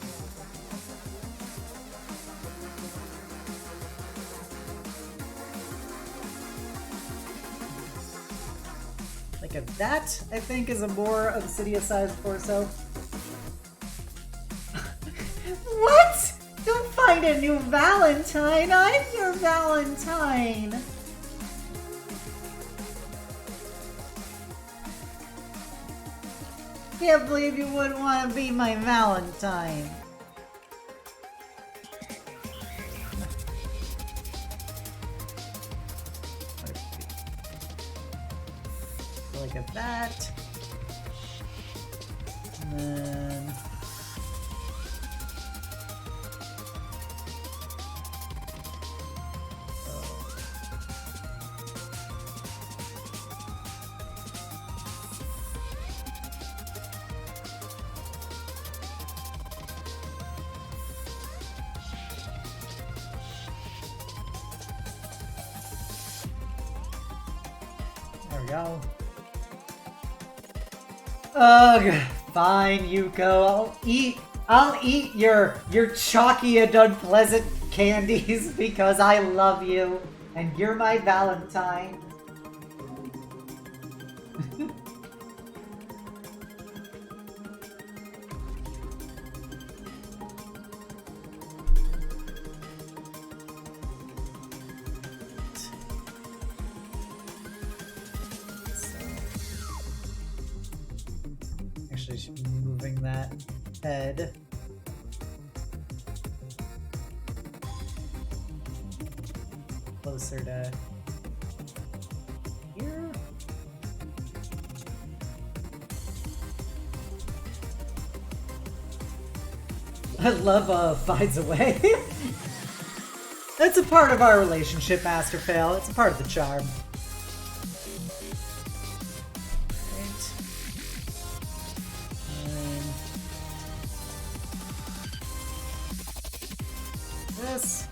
Like that, I think, is a more Obsidia-sized torso. What? Don't find a new Valentine. I'm your Valentine. Can't believe you wouldn't want to be my Valentine. Like a that. And then... Go. Ugh, fine, Yuko. I'll eat your chalky and unpleasant candies because I love you and you're my Valentine. Actually, I should be moving that head. Closer to here. I love finds a way. That's a part of our relationship, Master Fail. It's a part of the charm. Right. And this.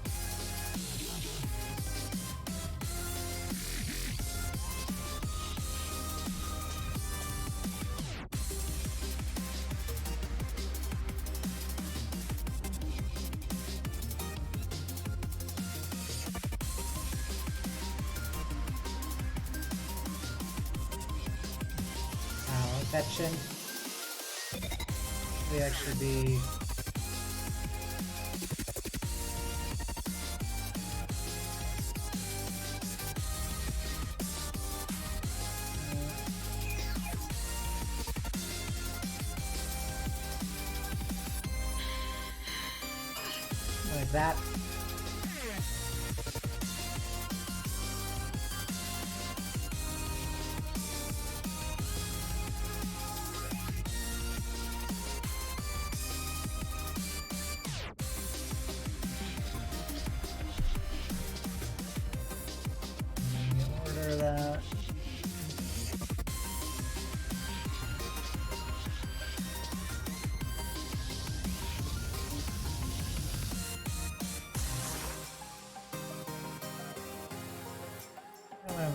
Fetching. We actually be like that.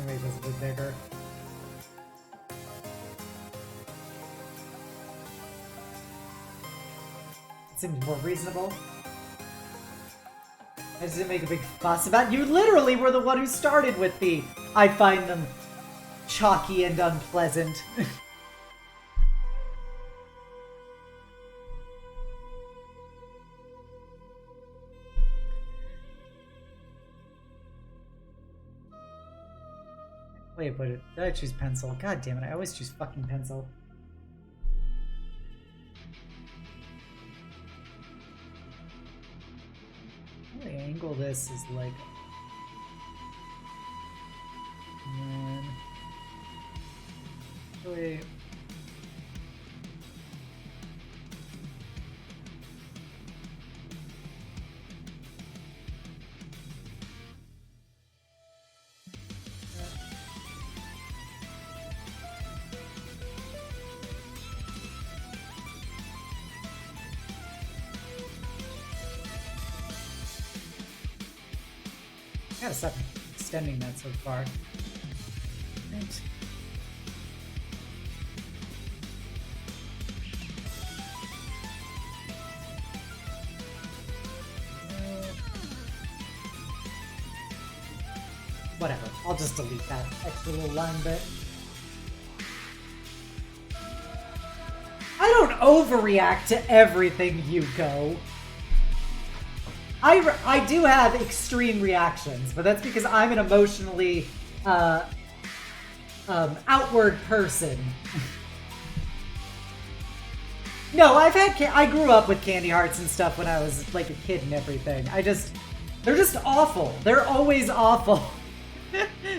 Make this a bit bigger. It seems more reasonable. I just didn't make a big fuss about it. You literally were the one who started with the I find them chalky and unpleasant. Wait, but did I choose pencil? God damn it, I always choose fucking pencil. The angle this is like... And then... Wait... I gotta stop extending that so far. Right. Whatever, I'll just delete that extra little line bit. I don't overreact to everything, Yuko. I do have extreme reactions, but that's because I'm an emotionally outward person. No, I grew up with candy hearts and stuff when I was like a kid and everything. They're just awful. They're always awful.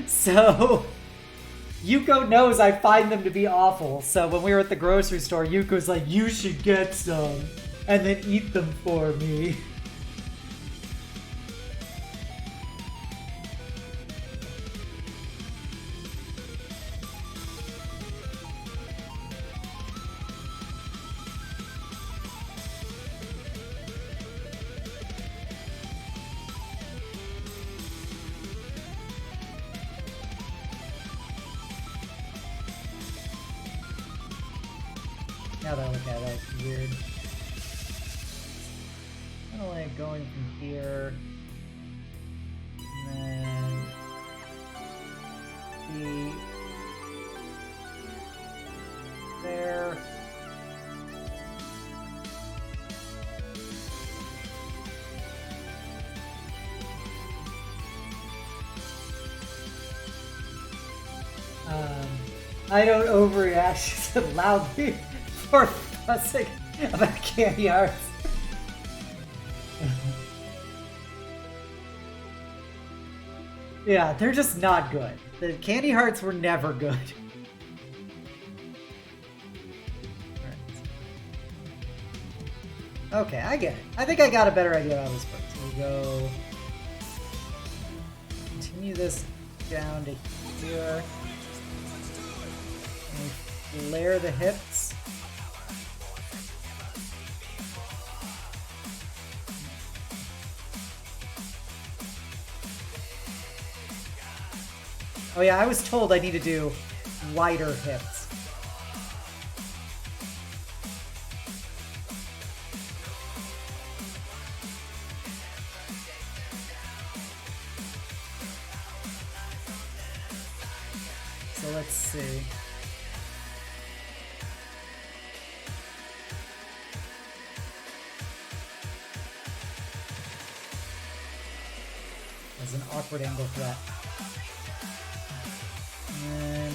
So Yuko knows I find them to be awful. So when we were at the grocery store, Yuko's like, "You should get some and then eat them for me." Now that I look at it, that's weird. Kind of like going from here, and then there. I don't overreact. She said loudly. for fussing about candy hearts. Yeah, they're just not good. The candy hearts were never good. Okay, I get it. I think I got a better idea how this works. We'll go... Continue this down to here. And flare the hips. Oh yeah, I was told I need to do wider hips. So let's see. There's an awkward angle for that. And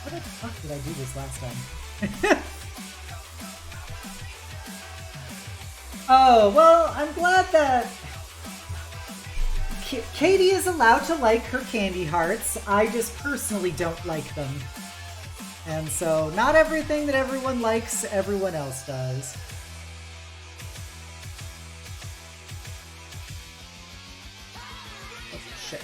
how the fuck did I do this last time? Oh, well, I'm glad that Katie is allowed to like her candy hearts. I just personally don't like them. And so, not everything that everyone likes, everyone else does. Oh, shit.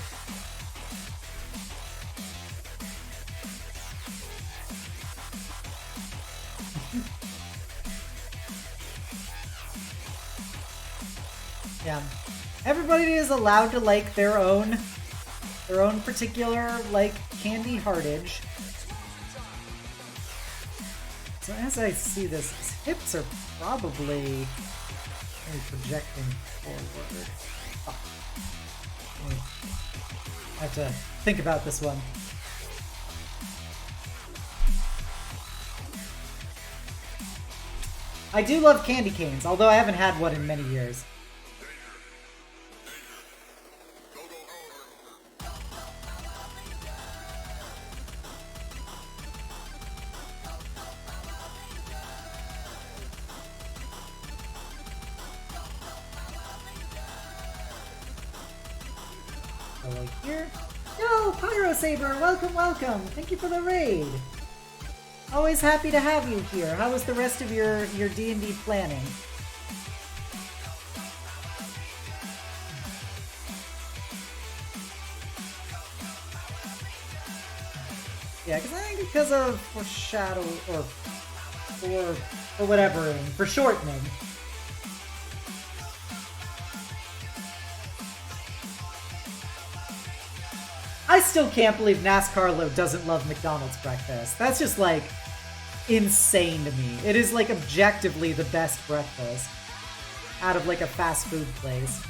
Yeah. Everybody is allowed to like their own particular, like, candy heartage. So as I see this, his hips are probably maybe projecting forward. Oh. I have to think about this one. I do love candy canes, although I haven't had one in many years. Here. Yo, Pyro Saber, welcome, welcome. Thank you for the raid. Always happy to have you here. How was the rest of your D&D planning? Yeah, because I think because of foreshadow or whatever, for shortening. I still can't believe NASCAR doesn't love McDonald's breakfast. That's just, like, insane to me. It is, like, objectively the best breakfast out of, like, a fast food place.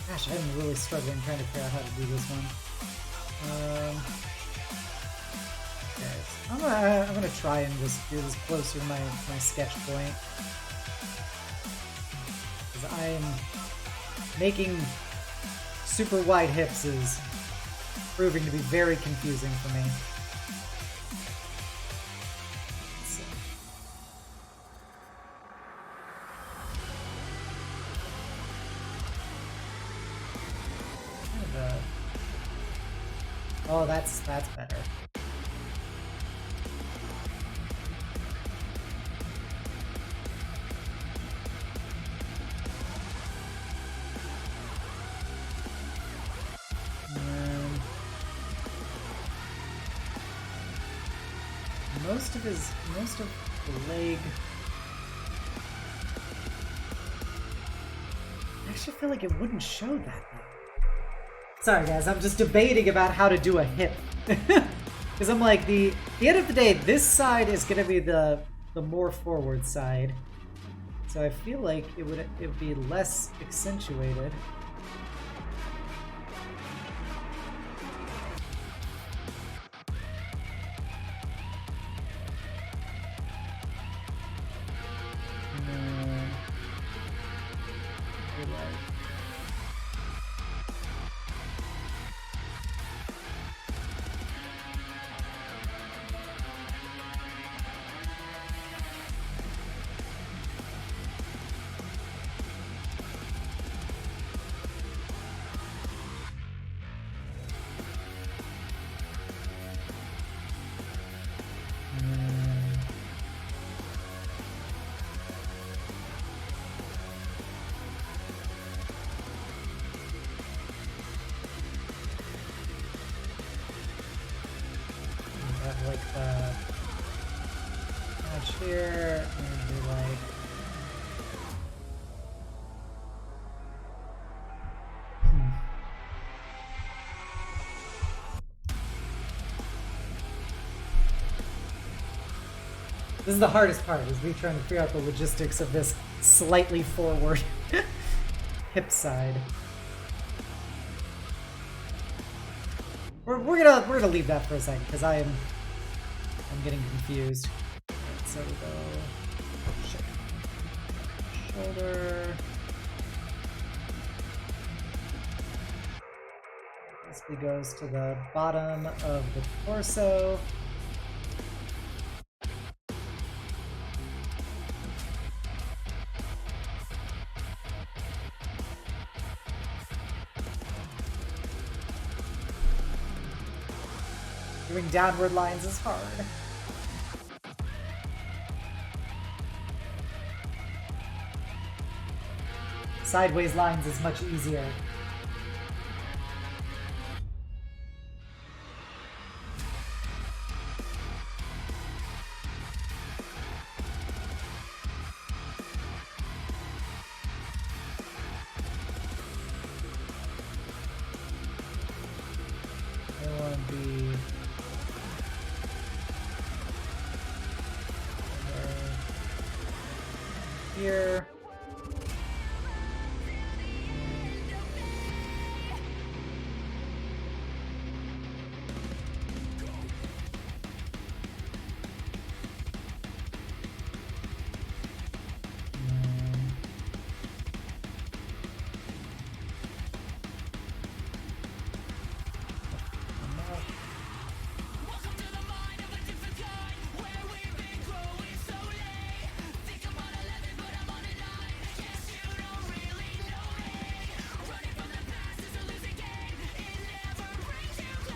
Gosh, I'm really struggling trying to figure out how to do this one. Guys, I'm gonna try and just do this closer to my sketch point, because I'm making super wide hips is proving to be very confusing for me. Oh, that's better. Most of the leg. I actually feel like it wouldn't show that though. Sorry guys, I'm just debating about how to do a hip. Because I'm like, the end of the day, this side is gonna be the more forward side. So I feel like it would be less accentuated. Like the match here, and be like This is the hardest part, is me trying to figure out the logistics of this slightly forward hip side. We're gonna leave that for a second, because I'm getting confused. Right, so we go shoulder. Basically goes to the bottom of the torso. Doing downward lines is hard. Sideways lines is much easier. I want to be here.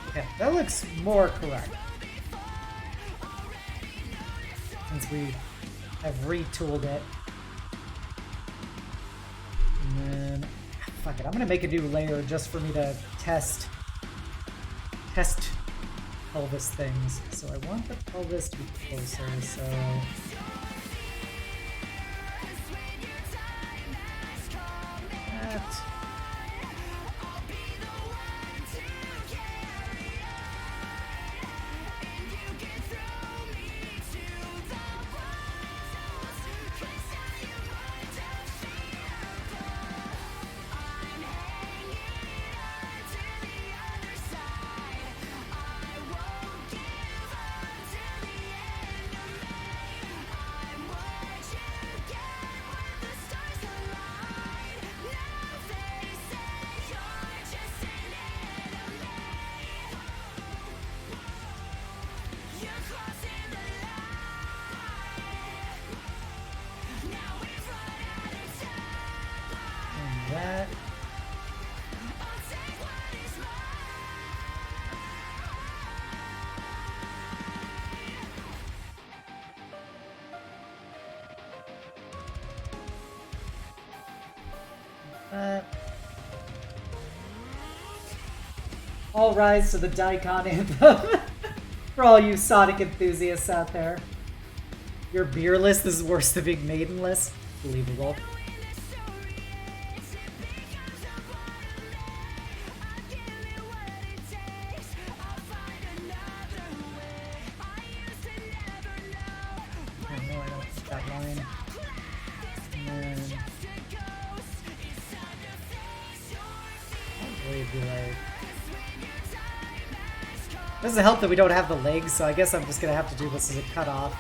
Okay, that looks more correct. Since we have retooled it. And then, fuck it, I'm gonna make a new layer just for me to test pelvis things. So I want the pelvis to be closer, so... that. That. All rise to the Daikon anthem. For all you Sonic enthusiasts out there. You're beerless, this is worse than being maidenless. Believable. be like... Doesn't help that we don't have the legs, so I guess I'm just gonna have to do this as a cutoff.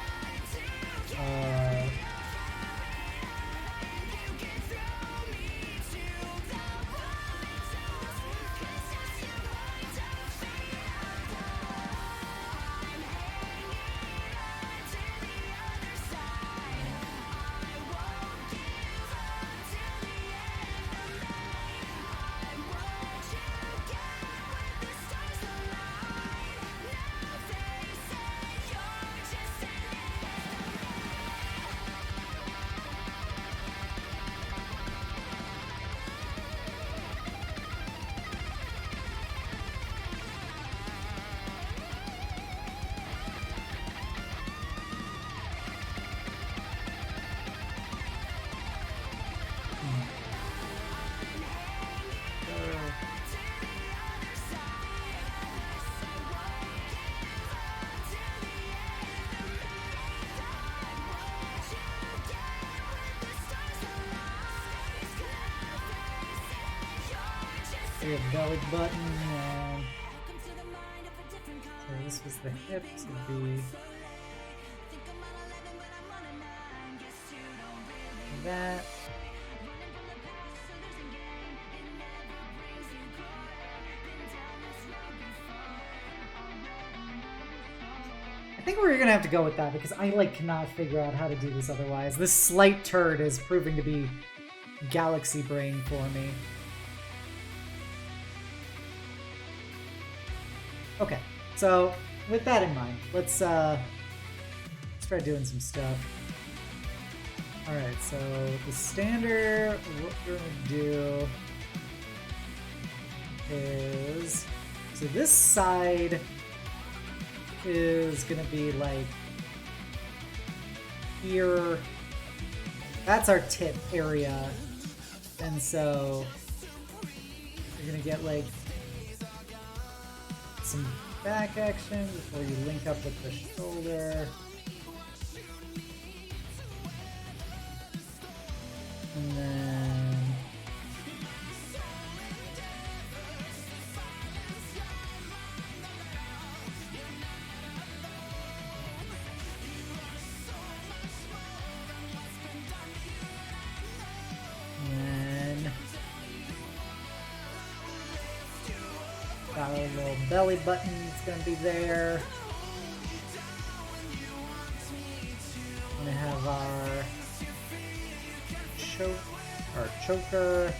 We have belly button, and so this was the hips, would be that. I think we're gonna have to go with that because I like cannot figure out how to do this otherwise. This slight turd is proving to be galaxy brain for me. Okay, so with that in mind, let's try doing some stuff. Alright, so the standard, what we're gonna do is, so this side is gonna be like here, that's our tip area, and so you're gonna get like some back action before you link up with the shoulder. And then got a little belly button, it's gonna be there. We're gonna have our choker.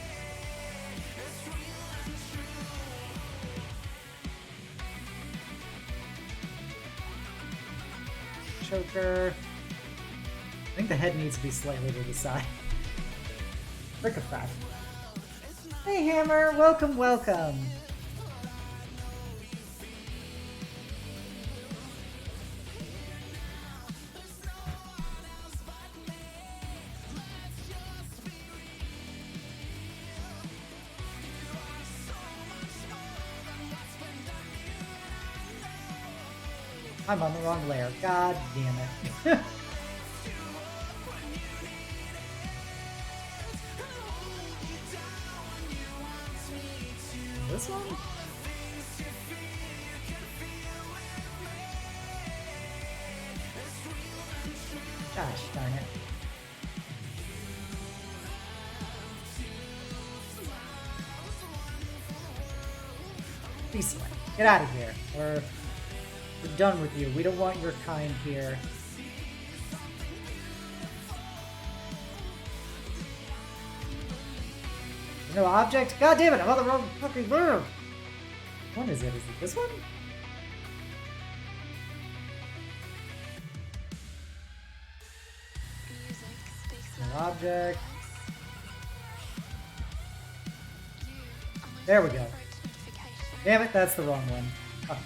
Choker. I think the head needs to be slightly to the side. Frick-a-frack. Hey Hammer, welcome, welcome. I'm on the wrong layer. God damn it. This one? Gosh darn it. Peace away. Get out of here. We're done with you. We don't want your kind here. No object? God damn it, I'm on the wrong fucking room! What is it? Is it this one? No object. There we go. Damn it, that's the wrong one. Fuck me.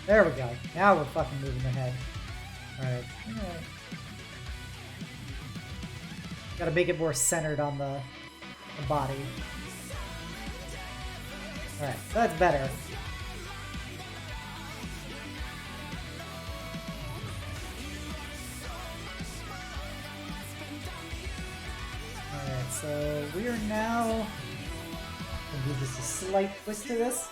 There we go. Now we're fucking moving ahead. Alright. Alright. Gotta make it more centered on the body. Alright, so that's better. we are now gonna do just a slight twist to this.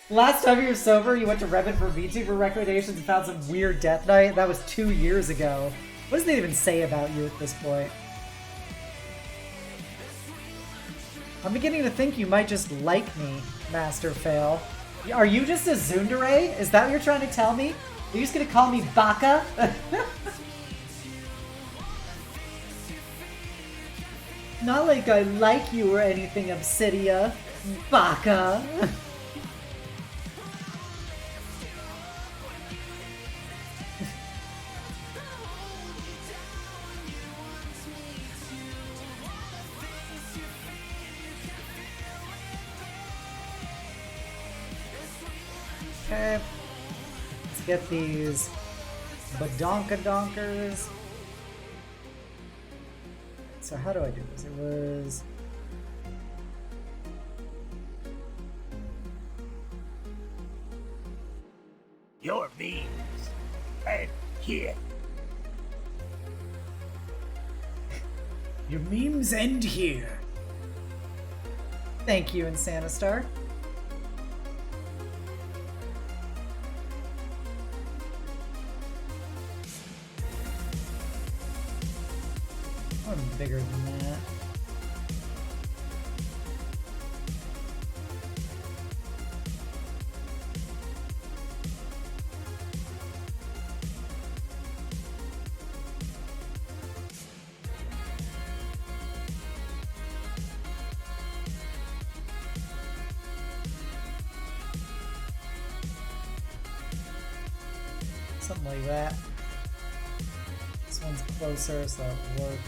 Last time you were sober, you went to Reddit for VTuber recommendations and found some weird Death Knight. That was 2 years ago. What does they even say about you at this point? I'm beginning to think you might just like me, Master Fail. Are you just a tsundere? Is that what you're trying to tell me? Are you just gonna call me Baka? Not like I like you or anything, Obsidia. Baka. Okay, let's get these badonka-donkers. So how do I do this? It was... Your memes end here. Your memes end here. Thank you, Insanistar. One bigger than that. Something like that. This one's closer, so it works.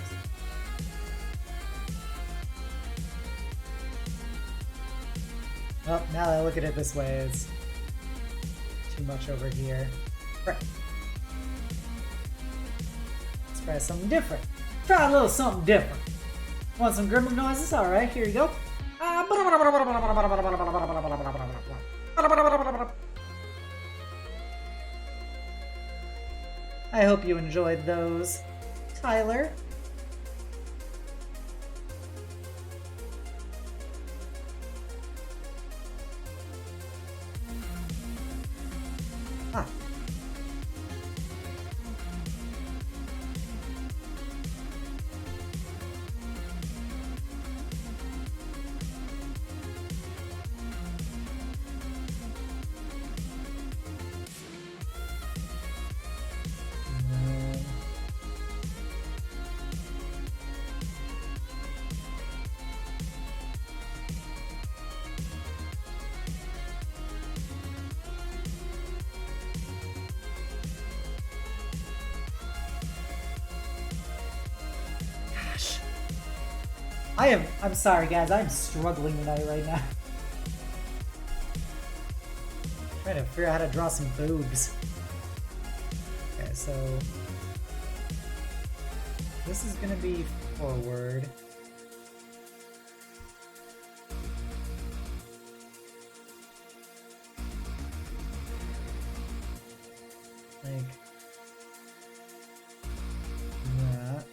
Oh, now that I look at it this way, it's too much over here. Right. Let's try something different. Try a little something different. Want some gremlin noises? Alright, here you go. I hope you enjoyed those, Tyler. Ah. I'm sorry guys, I'm struggling tonight right now. Trying to figure out how to draw some boobs. Okay, so this is gonna be forward. Like that.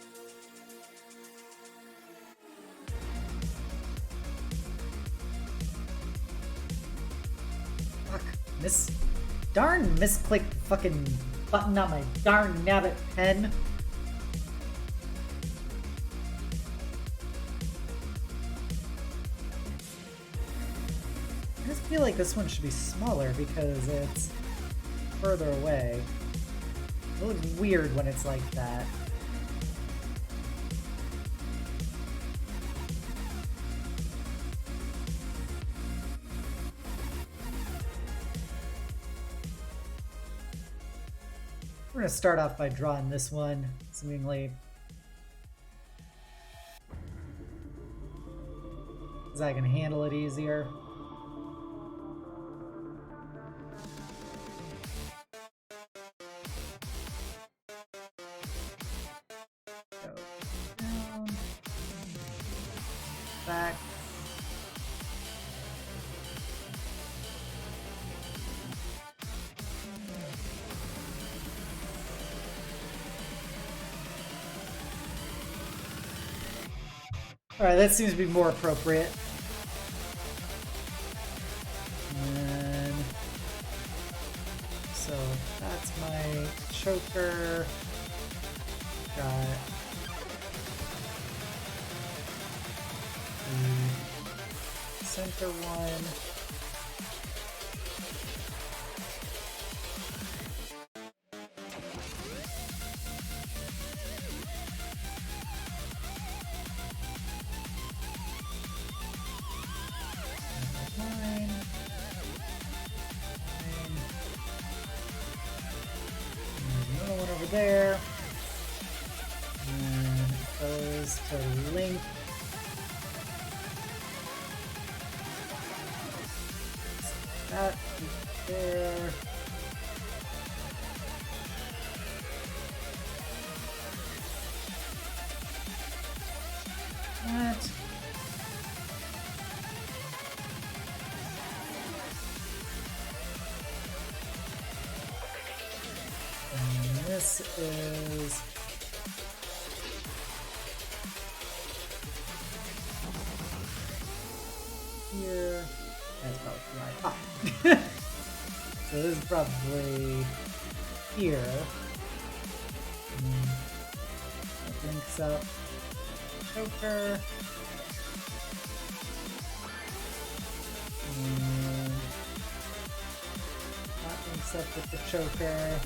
Darn misclicked fucking button on my darn nabbit pen. I just feel like this one should be smaller because it's further away. It looks weird when it's like that. We're gonna start off by drawing this one, seemingly. Because I can handle it easier. Go down, back. Alright, that seems to be more appropriate. And then, so that's my choker. Got the center one. Another one over there. And those to link. That there. That. And this is here. That's probably right. Ah. So this is probably here. That links up choker. And that links up with the choker.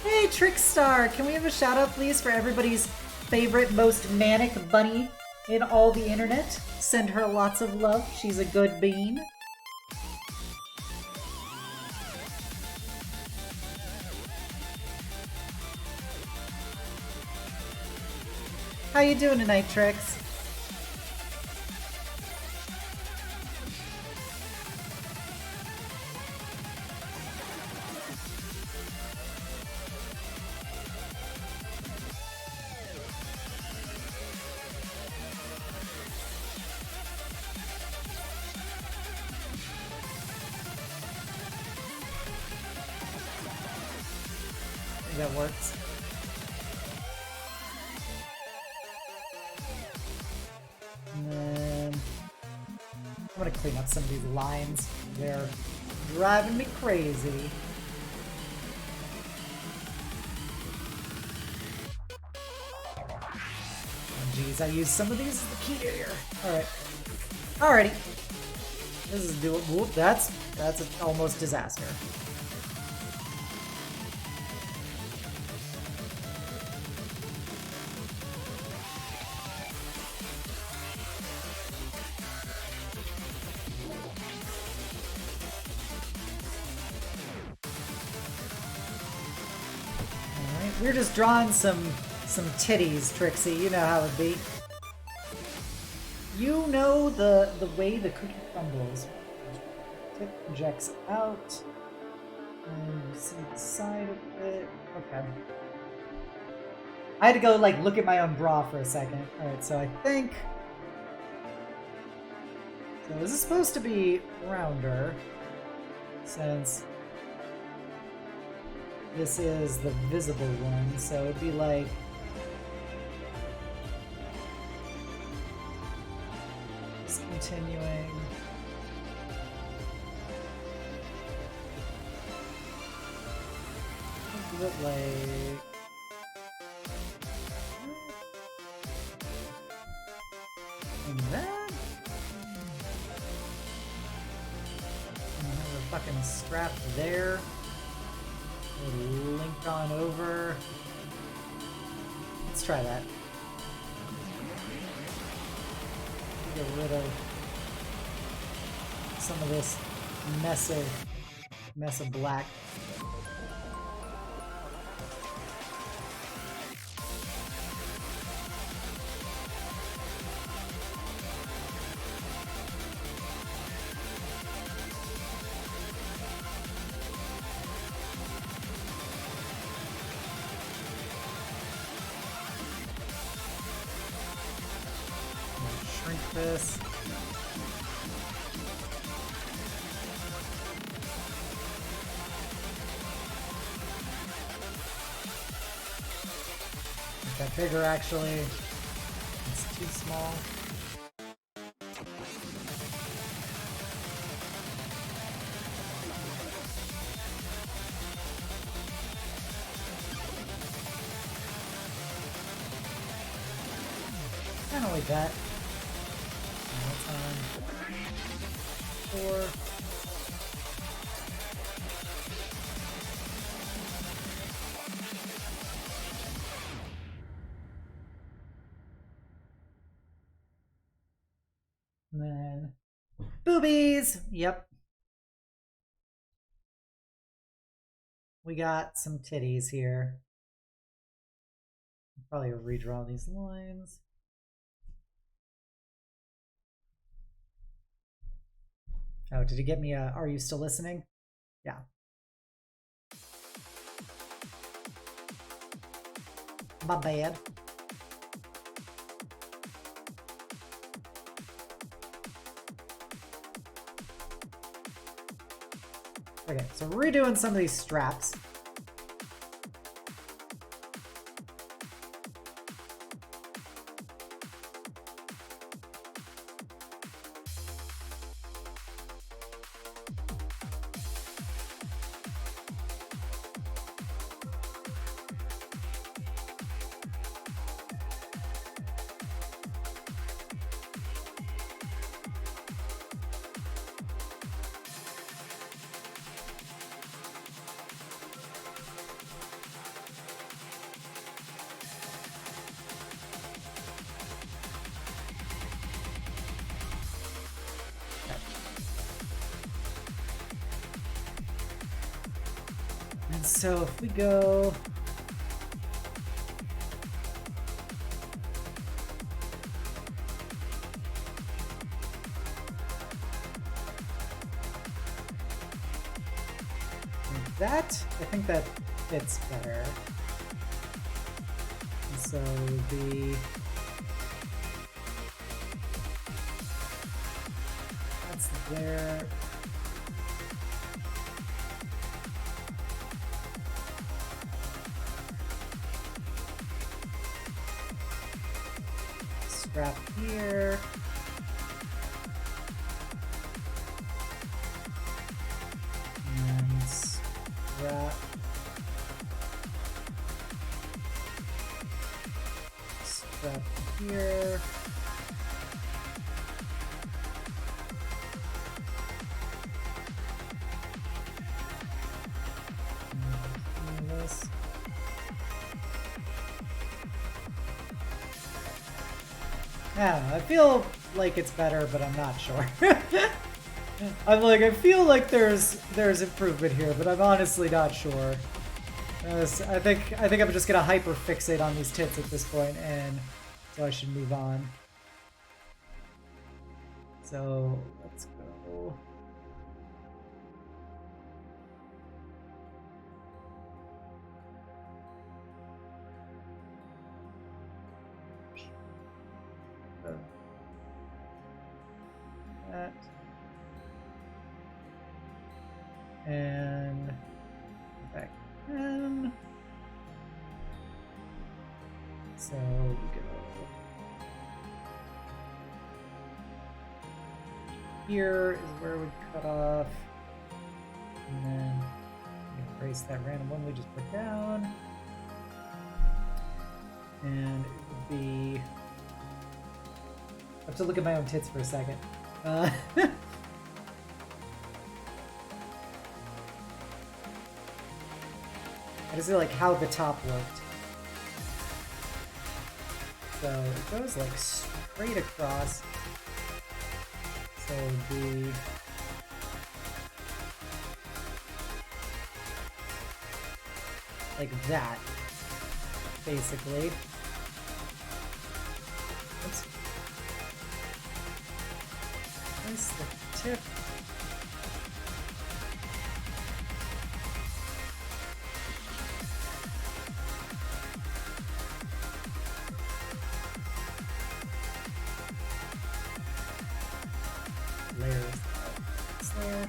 Hey Trickstar! Can we have a shout out please for everybody's favorite, most manic bunny in all the internet? Send her lots of love. She's a good bean. How you doing tonight, Trix? That works. And then I'm gonna clean up some of these lines. They're driving me crazy. Oh, geez, I used some of these as the key here. Alright. Alrighty. This is doable. That's almost disaster. We're just drawing some titties, Trixie. You know how it be. You know the way the cookie crumbles. Tip projects out. And you see the side of it. Okay. I had to go like look at my own bra for a second. Alright, so I think... So this is supposed to be rounder. Since... this is the visible one, so it'd be like... just continuing... a bit like... and that? And have a fucking strap there. Linked on over. Let's try that. Get rid of some of this mess of black. This. Make that bigger actually. Let's too small. Kind of like that. That's on 4. And then boobies. Yep. We got some titties here. Probably redraw these lines. Oh, did he get me a, are you still listening? Yeah. My bad. Okay, so redoing some of these straps. And so if we go like that, I think that fits better. And so that's there. Strap here. And strap. Strap here. And this. I don't know, I feel like it's better, but I'm not sure. I'm like, I feel like there's improvement here, but I'm honestly not sure. I think I'm just gonna hyper fixate on these tits at this point, and so I should move on. So let's go. That. And back in. So we go here is where we cut off, and then erase that random one we just put down, and it would be. I have to look at my own tits for a second. I just feel like how the top worked. So it goes like straight across. So the like that, basically. Let's place the tip. Layers this layer.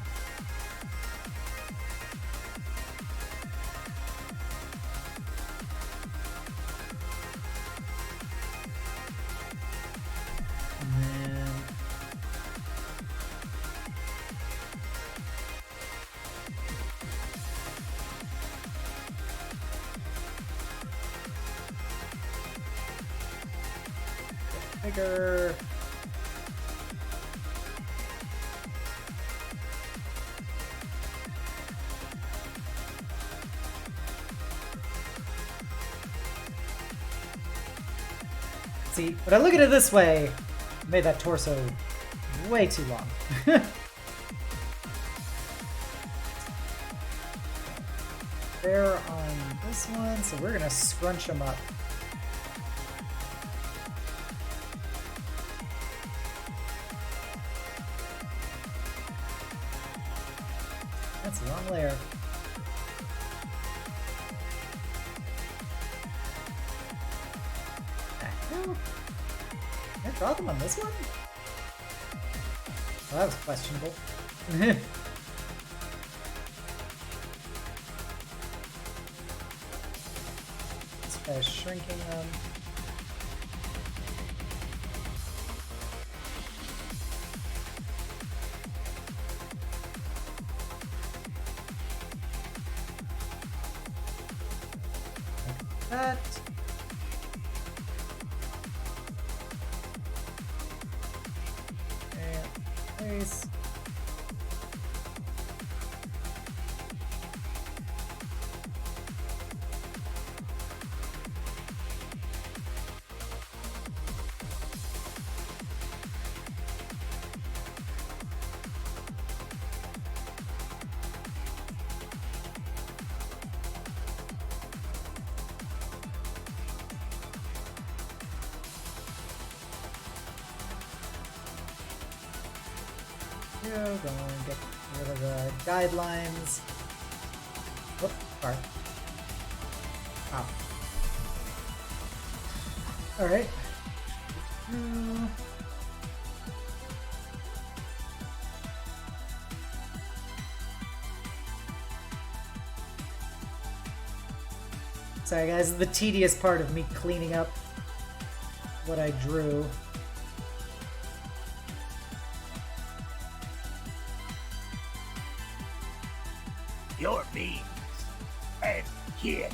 bigger. See, when I look at it this way, I made that torso way too long. They're on this one, so we're gonna scrunch them up. That's a long layer. Can I draw them on this one? Well, that was questionable. Let's try shrinking them. Like that. Face. Go and get rid of the guidelines. Whoop, sorry. Ow. Alright. Sorry guys, the tedious part of me cleaning up what I drew. Your means end here.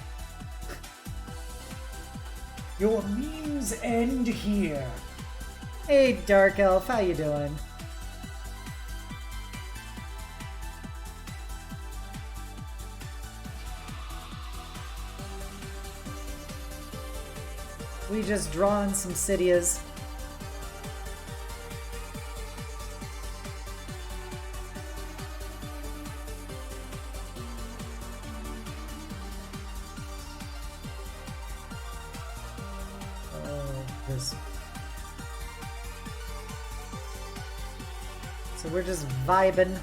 Your memes end here. Hey, Dark Elf, how you doing? We just drawn some Obsidias. So we're just vibing.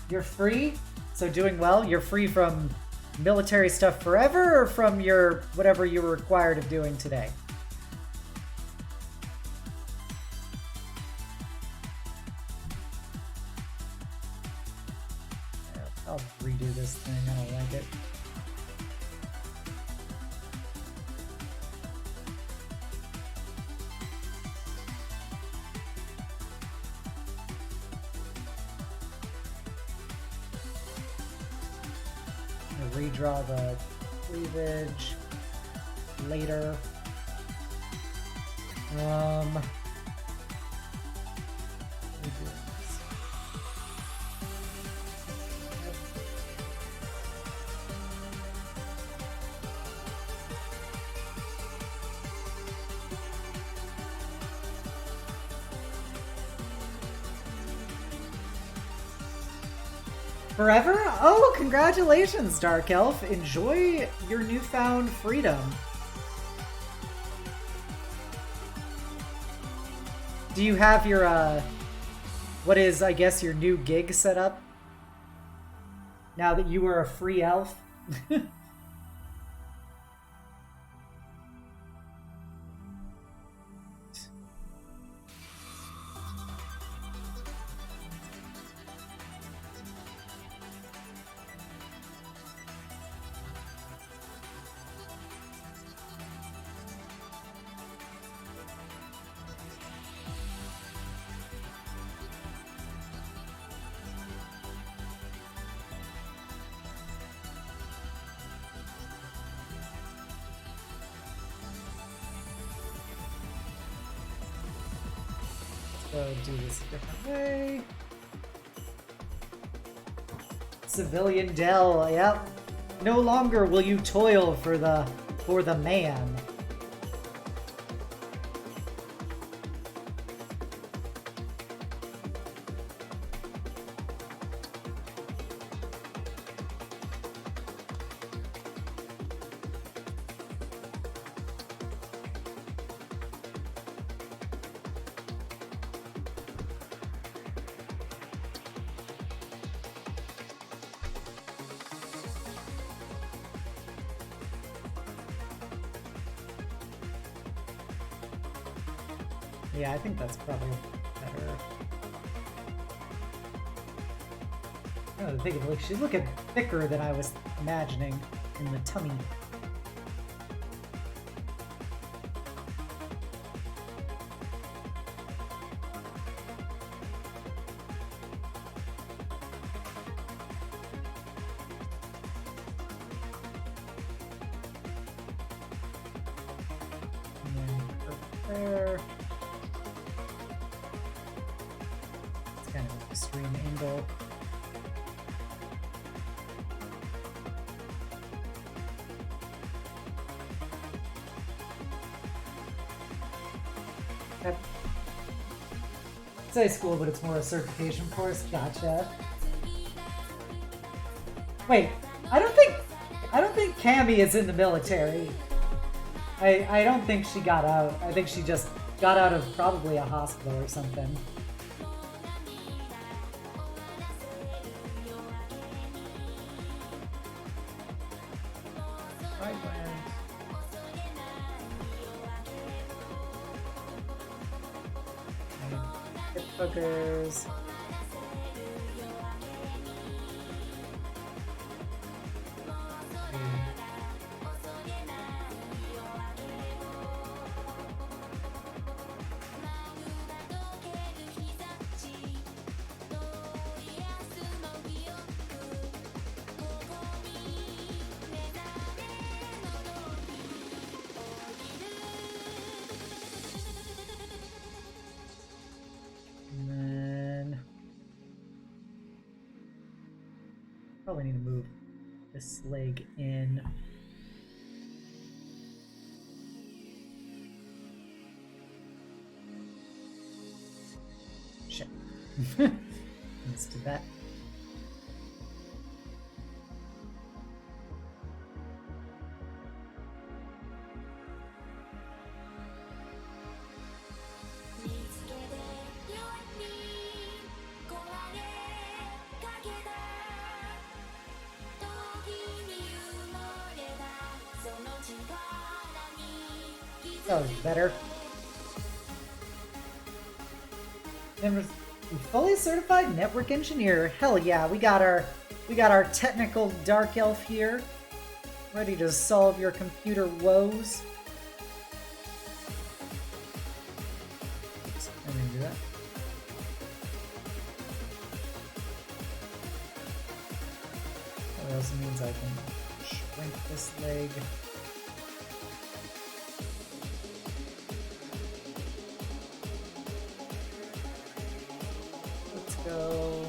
You're free? So doing well? You're free from military stuff forever or from your whatever you were required of doing today? I'll redo this thing, I don't like it. I'm gonna redraw the cleavage later. Forever? Oh, congratulations, Dark Elf. Enjoy your newfound freedom. Do you have your, what is, I guess, your new gig set up? Now that you are a free elf? So do this a different way. Civilian Dell, yep. No longer will you toil for the man. Yeah, I think that's probably better. Oh, think of, like, she's looking thicker than I was imagining in the tummy. And then perfect there. Kind of an extreme angle. Okay. It's high school, but it's more a certification course. Gotcha. Wait, I don't think Cammy is in the military. I don't think she got out. I think she just got out of probably a hospital or something. Hookers. Probably need to move this leg in. Shit. Let's do that. That was better. And fully certified network engineer. Hell yeah, we got our technical dark elf here, ready to solve your computer woes. Oops, I'm gonna do that. That also means I can shrink this leg. Go.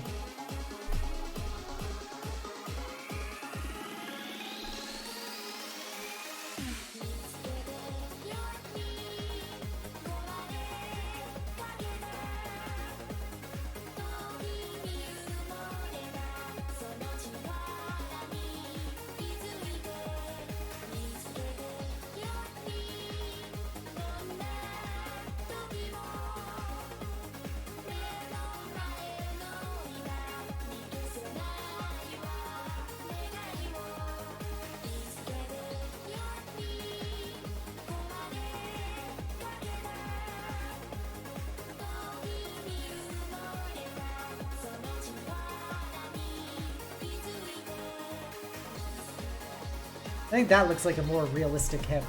I think that looks like a more realistic hip.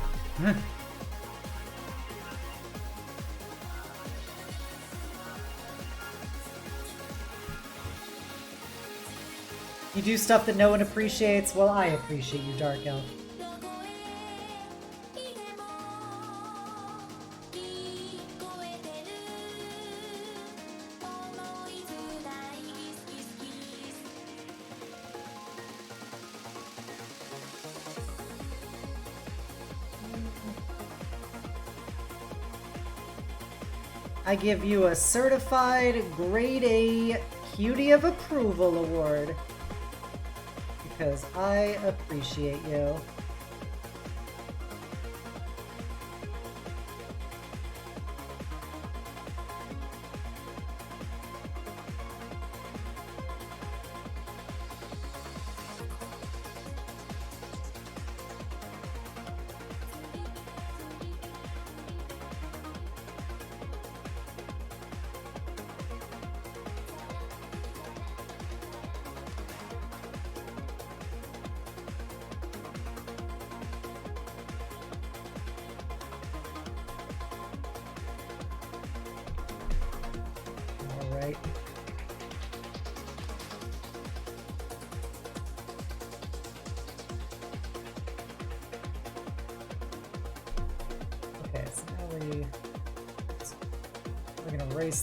You do stuff that no one appreciates? Well, I appreciate you, Dark Elf. I give you a certified grade A cutie of approval award. Because I appreciate you.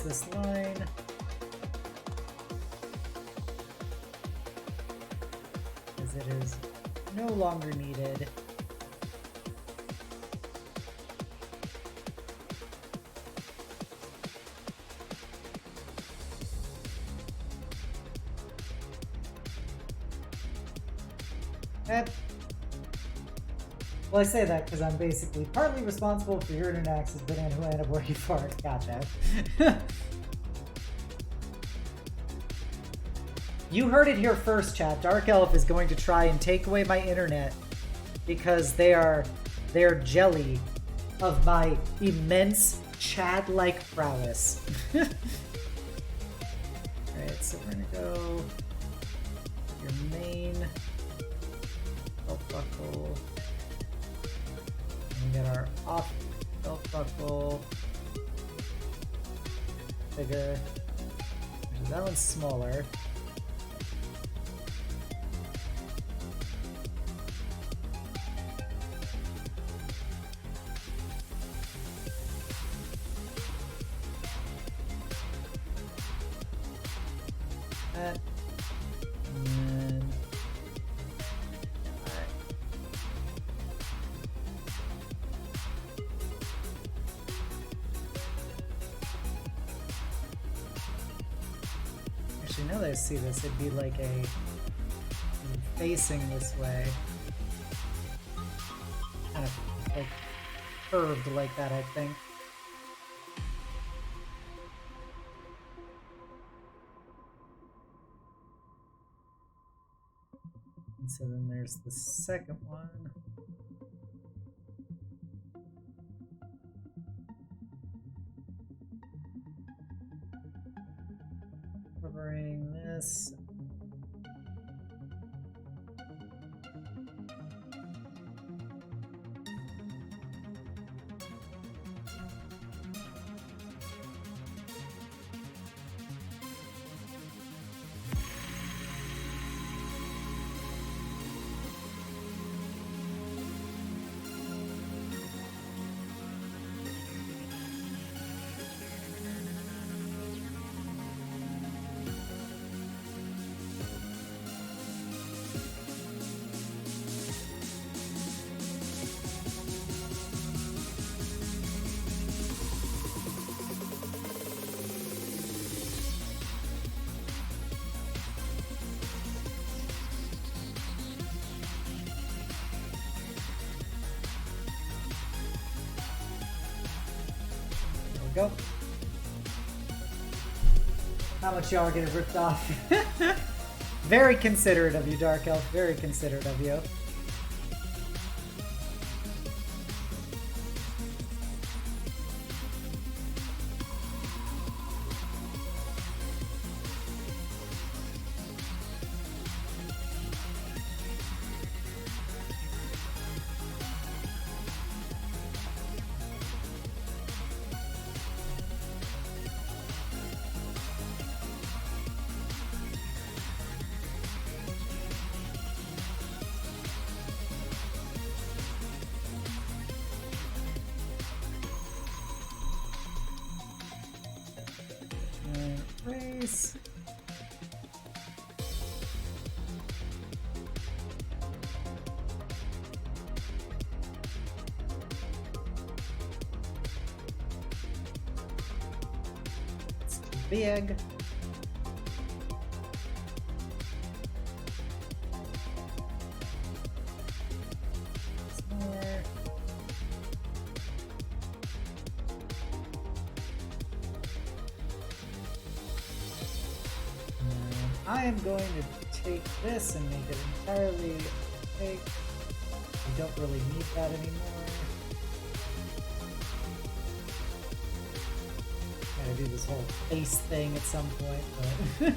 This line. Because it is no longer needed. Well, I say that because I'm basically partly responsible for your internet access, but and who I end up working for. Gotcha. You heard it here first, chat. Dark Elf is going to try and take away my internet because they're jelly of my immense Chad-like prowess. Alright, so we're gonna go your main belt buckle. We get our off belt buckle. Bigger. That one's smaller. That. And then actually, now that I see this, it'd be like a facing this way, kind of like curved like that, I think. And so then there's the second one. Covering this. Go. How much y'all are getting ripped off. Very considerate of you, Dark Elf. Very considerate of you. Race. big. More. I am going to take this and make it entirely opaque. I don't really need that anymore. Gotta do this whole face thing at some point, but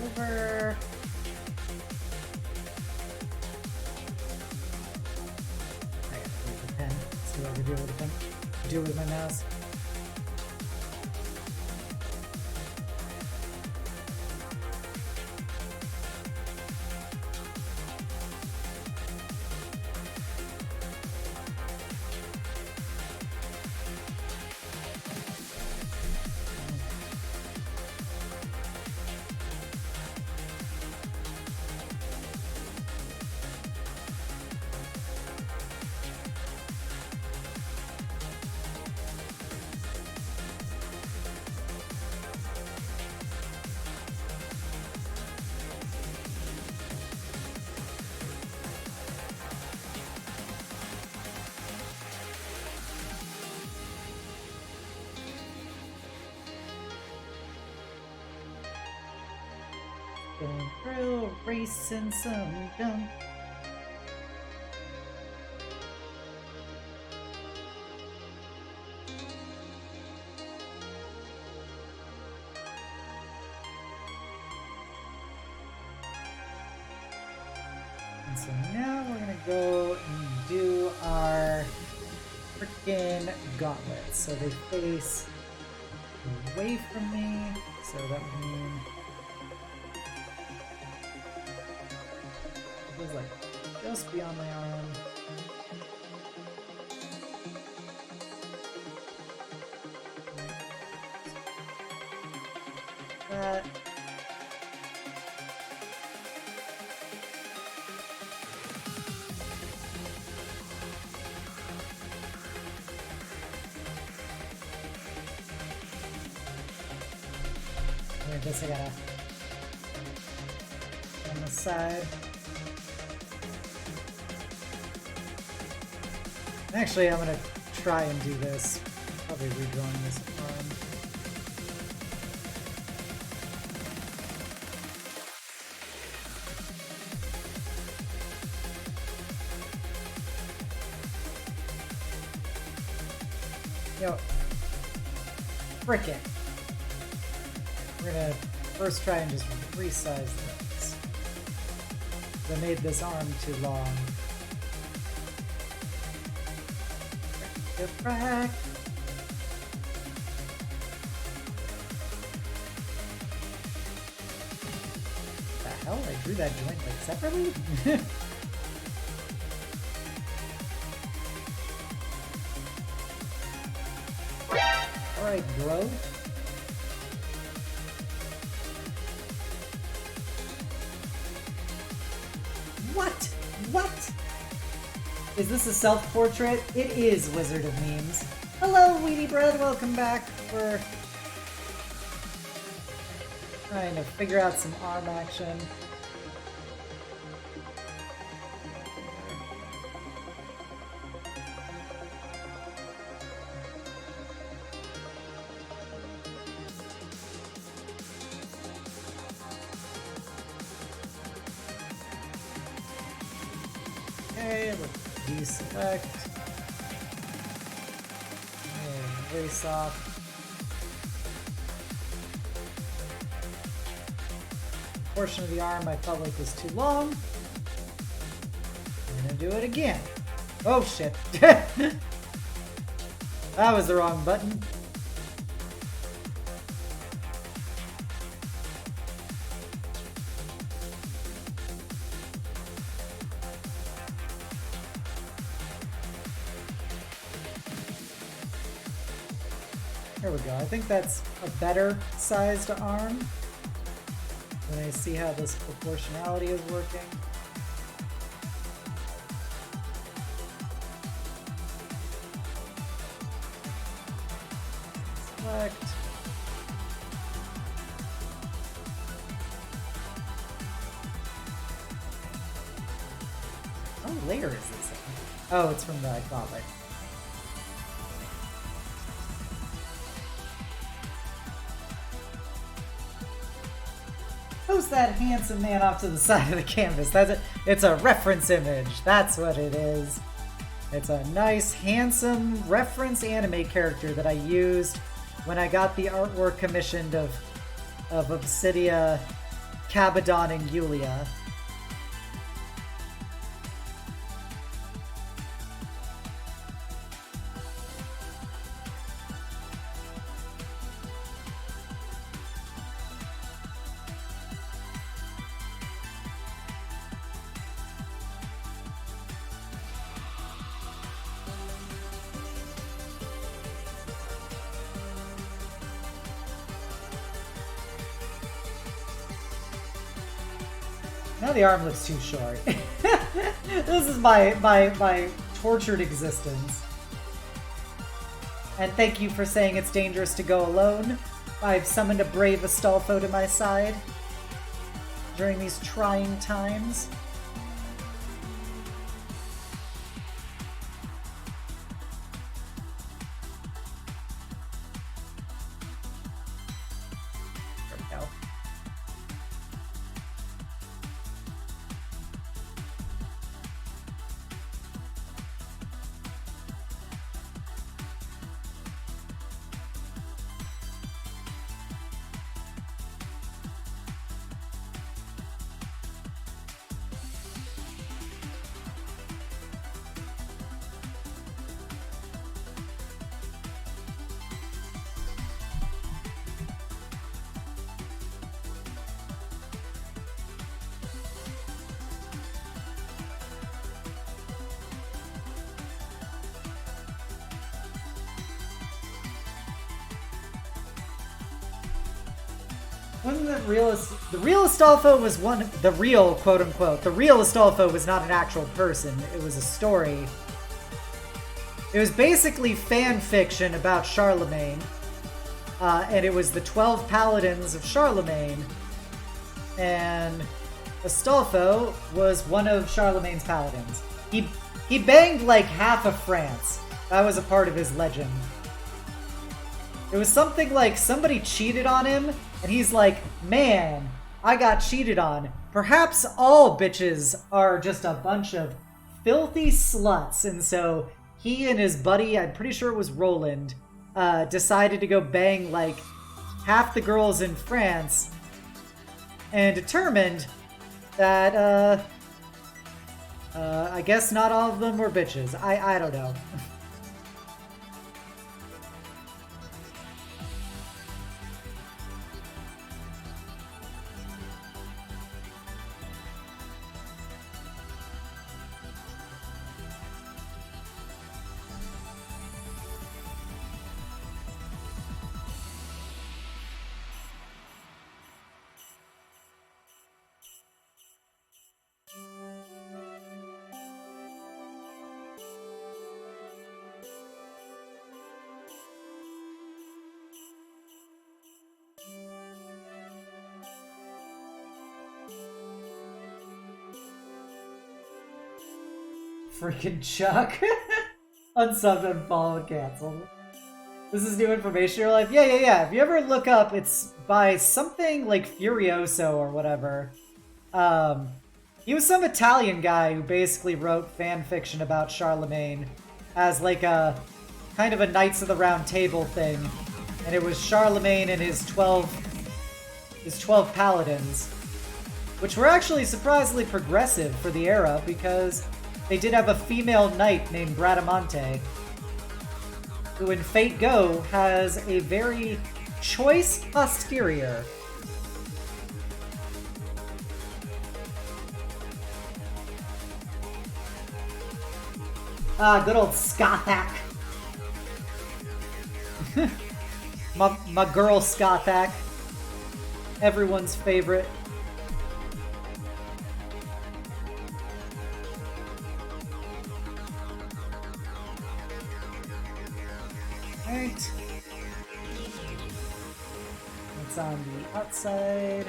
over. I gotta take the pen. See what I can do with the pen. Do with my mouse. Going through, racing some gunk. And so now we're gonna go and do our freaking gauntlets. So they face away from me, so that would mean it was like just beyond my arm. That. I guess I gotta on the side. Actually, I'm gonna try and do this. Probably redrawing this arm. Yo, frick it. We're gonna first try and just resize this. I made this arm too long. Frack. The hell? I drew that joint like separately? Alright, bro. What? What? Is this a self-portrait? It is, Wizard of Memes. Hello, Weedy Bread. Welcome back for Trying to figure out some arm action. Okay, let's deselect. And erase off. Portion of the arm I felt like was too long. I'm gonna do it again. Oh shit. That was the wrong button. There we go. I think that's a better sized arm. Then I see how this proportionality is working. Select. What layer is this in? Oh, it's from the gauntlet. Post that handsome man off to the side of the canvas. That's it. It's a reference image. That's what it is. It's a nice, handsome reference anime character that I used when I got the artwork commissioned of Obsidia, Kabedon, and Yulia. Now the arm looks too short. This is my tortured existence. And thank you for saying it's dangerous to go alone. I've summoned a brave Astolfo to my side during these trying times. There we go. Wasn't the real Astolfo was the real quote unquote, the real Astolfo was not an actual person, it was a story. It was basically fan fiction about Charlemagne, and it was the 12 paladins of Charlemagne, and Astolfo was one of Charlemagne's paladins. He banged like half of France. That was a part of his legend. It was something like somebody cheated on him, and he's like, man, I got cheated on. Perhaps all bitches are just a bunch of filthy sluts. And so he and his buddy, I'm pretty sure it was Roland, decided to go bang like half the girls in France and determined that, I guess not all of them were bitches. I don't know. Freaking Chuck. Unsubbed, unfollowed, canceled. This is new information in your life? Yeah. If you ever look up, it's by something like Furioso or whatever. He was some Italian guy who basically wrote fan fiction about Charlemagne as like a kind of a Knights of the Round Table thing. And it was Charlemagne and his 12 paladins, which were actually surprisingly progressive for the era because they did have a female knight named Bradamante, who in Fate Go has a very choice posterior. Ah, good old Skothak. my girl Skothak. Everyone's favorite. Alright. It's on the outside.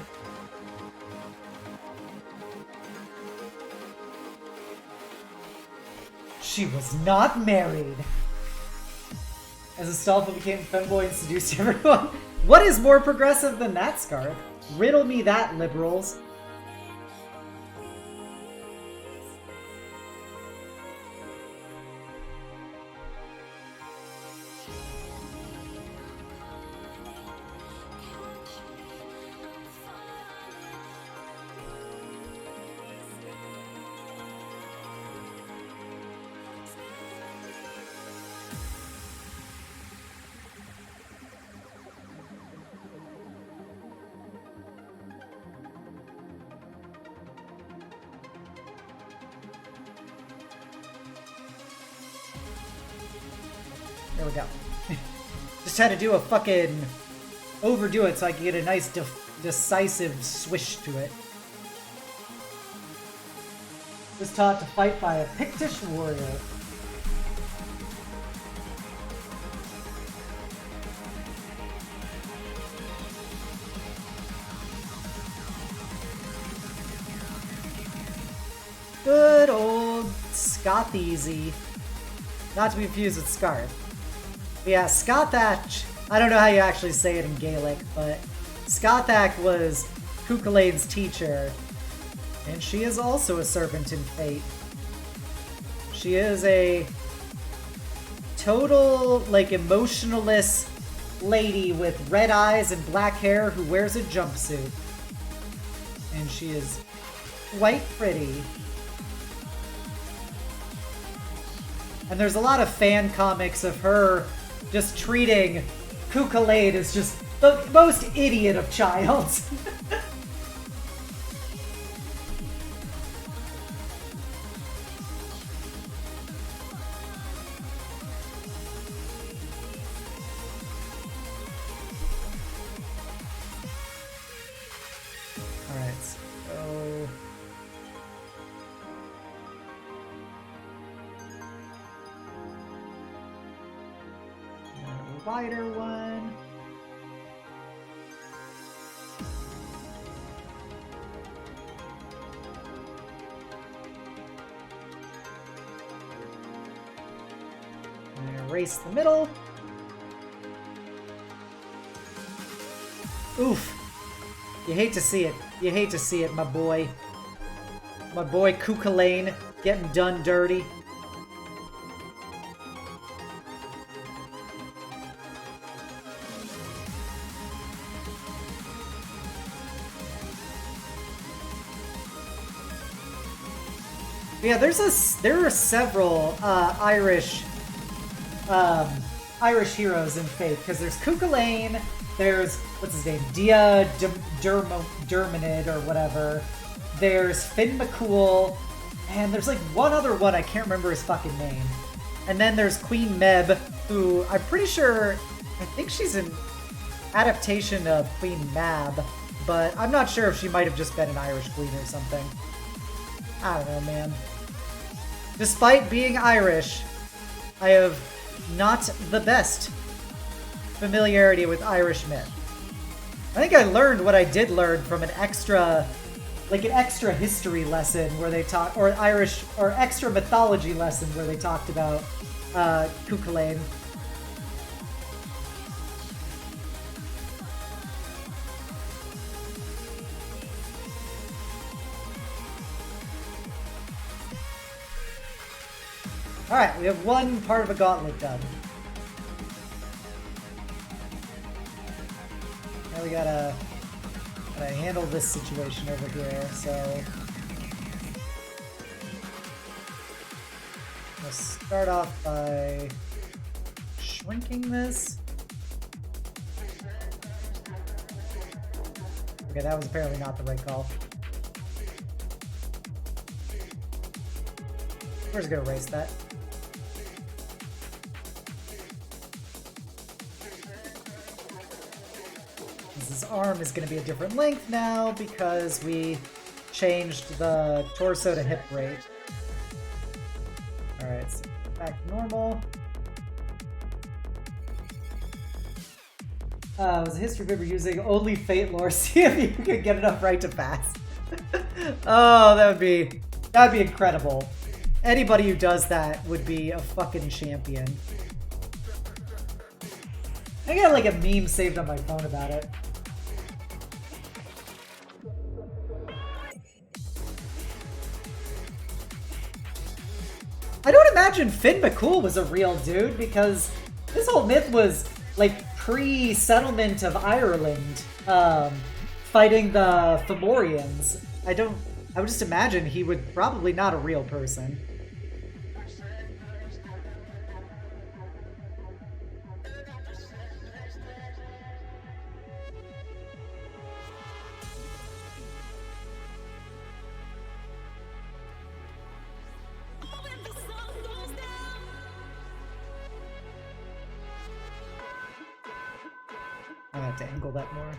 She was not married. As Astolfo became femboy and seduced everyone. What is more progressive than that, Scarf? Riddle me that, liberals. There we go. Just had to do a fucking overdo it so I could get a nice decisive swish to it. Was taught to fight by a Pictish warrior. Good old Scotheasy. Not to be confused with Scarf. But yeah, Skothak, I don't know how you actually say it in Gaelic, but Skothak was Cuchulaine's teacher, and she is also a servant in Fate. She is a total, like, emotionless lady with red eyes and black hair who wears a jumpsuit. And she is quite pretty. And there's a lot of fan comics of her just treating Cuchulainn as just the most idiot of childs. Alright, so... wider one. And erase the middle. Oof. You hate to see it. You hate to see it, my boy. My boy Cuchulainn getting done dirty. Yeah, there are several Irish heroes in Fate, because there's Cuchulainn, there's what's his name, Derminid or whatever. There's Finn McCool, and there's like one other one I can't remember his fucking name. And then there's Queen Meb, who I'm pretty sure I think she's an adaptation of Queen Mab, but I'm not sure if she might have just been an Irish queen or something. I don't know, man. Despite being Irish, I have not the best familiarity with Irish myth. I think I learned what I did learn from an extra like an extra history lesson where they talk, or Irish, or extra mythology lesson where they talked about Cuchulainn. Alright, we have one part of a gauntlet done. Now we gotta handle this situation over here, so... Let's start off by shrinking this. Okay, that was apparently not the right call. We're just gonna erase that. His arm is going to be a different length now because we changed the torso to hip rate. Alright, so back to normal. Was a history paper using only Fate lore? See if you can get enough right to pass. Oh, that'd be incredible. Anybody who does that would be a fucking champion. I got like a meme saved on my phone about it. I don't imagine Finn McCool was a real dude, because this whole myth was like pre-settlement of Ireland, fighting the Fomorians. I would just imagine he would probably not a real person. I have to angle that more.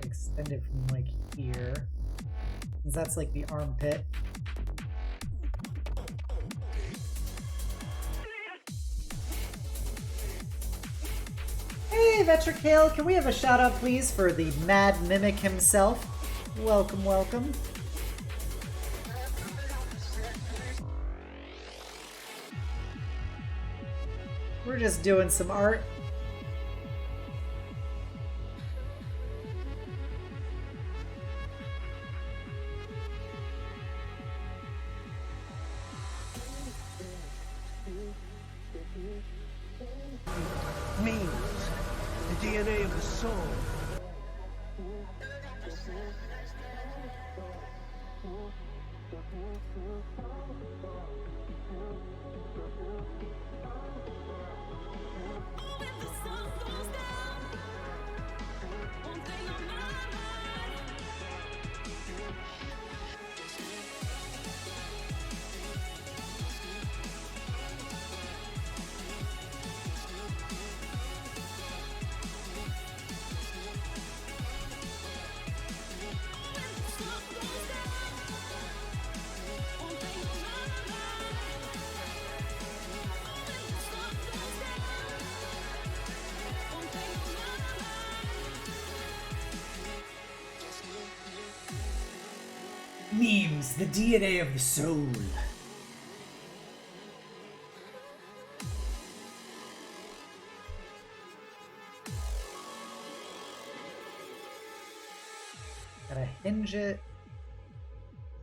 Extend it from like here, since that's like the armpit. Hey, Vetricale, can we have a shout out please for the Mad Mimic himself? Welcome, welcome. We're just doing some art. Memes, the DNA of the soul. Memes, the DNA of the soul. Gotta hinge it.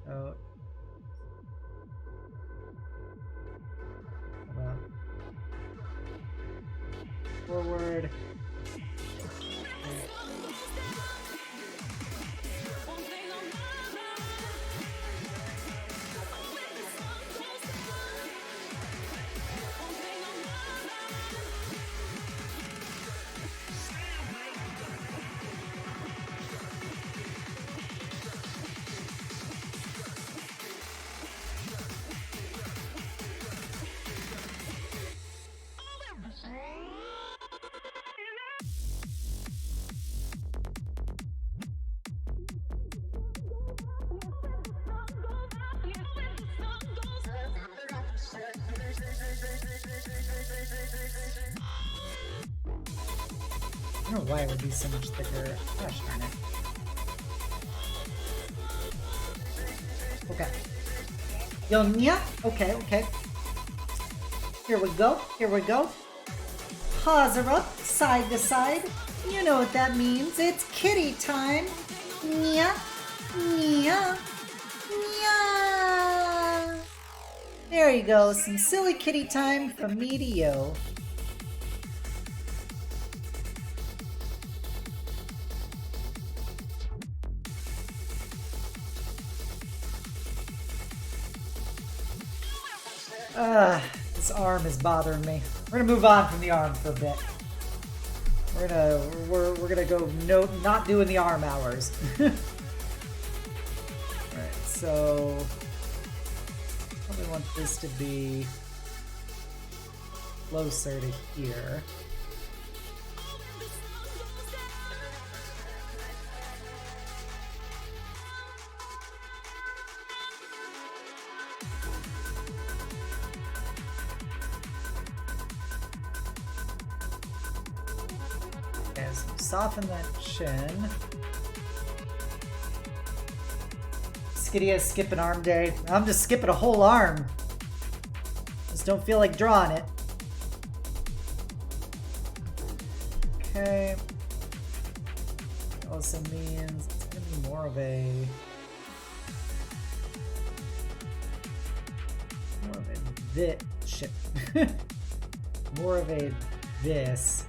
So, hold on. Forward. I don't know why it would be so much thicker. Gosh darn it. Okay. Yonya. Okay, okay. Here we go. Here we go. Paws are up, side to side. You know what that means. It's kitty time. Nya. Nya. Nya. There you go. Some silly kitty time from me to you. This arm is bothering me. We're gonna move on from the arm for a bit. We're gonna go not doing the arm hours. Alright, so probably want this to be closer to here. Soften that chin. Skiddy has skip an arm day. I'm just skipping a whole arm. Just don't feel like drawing it. Okay. Also means it's gonna be more of a this shit. More of a this.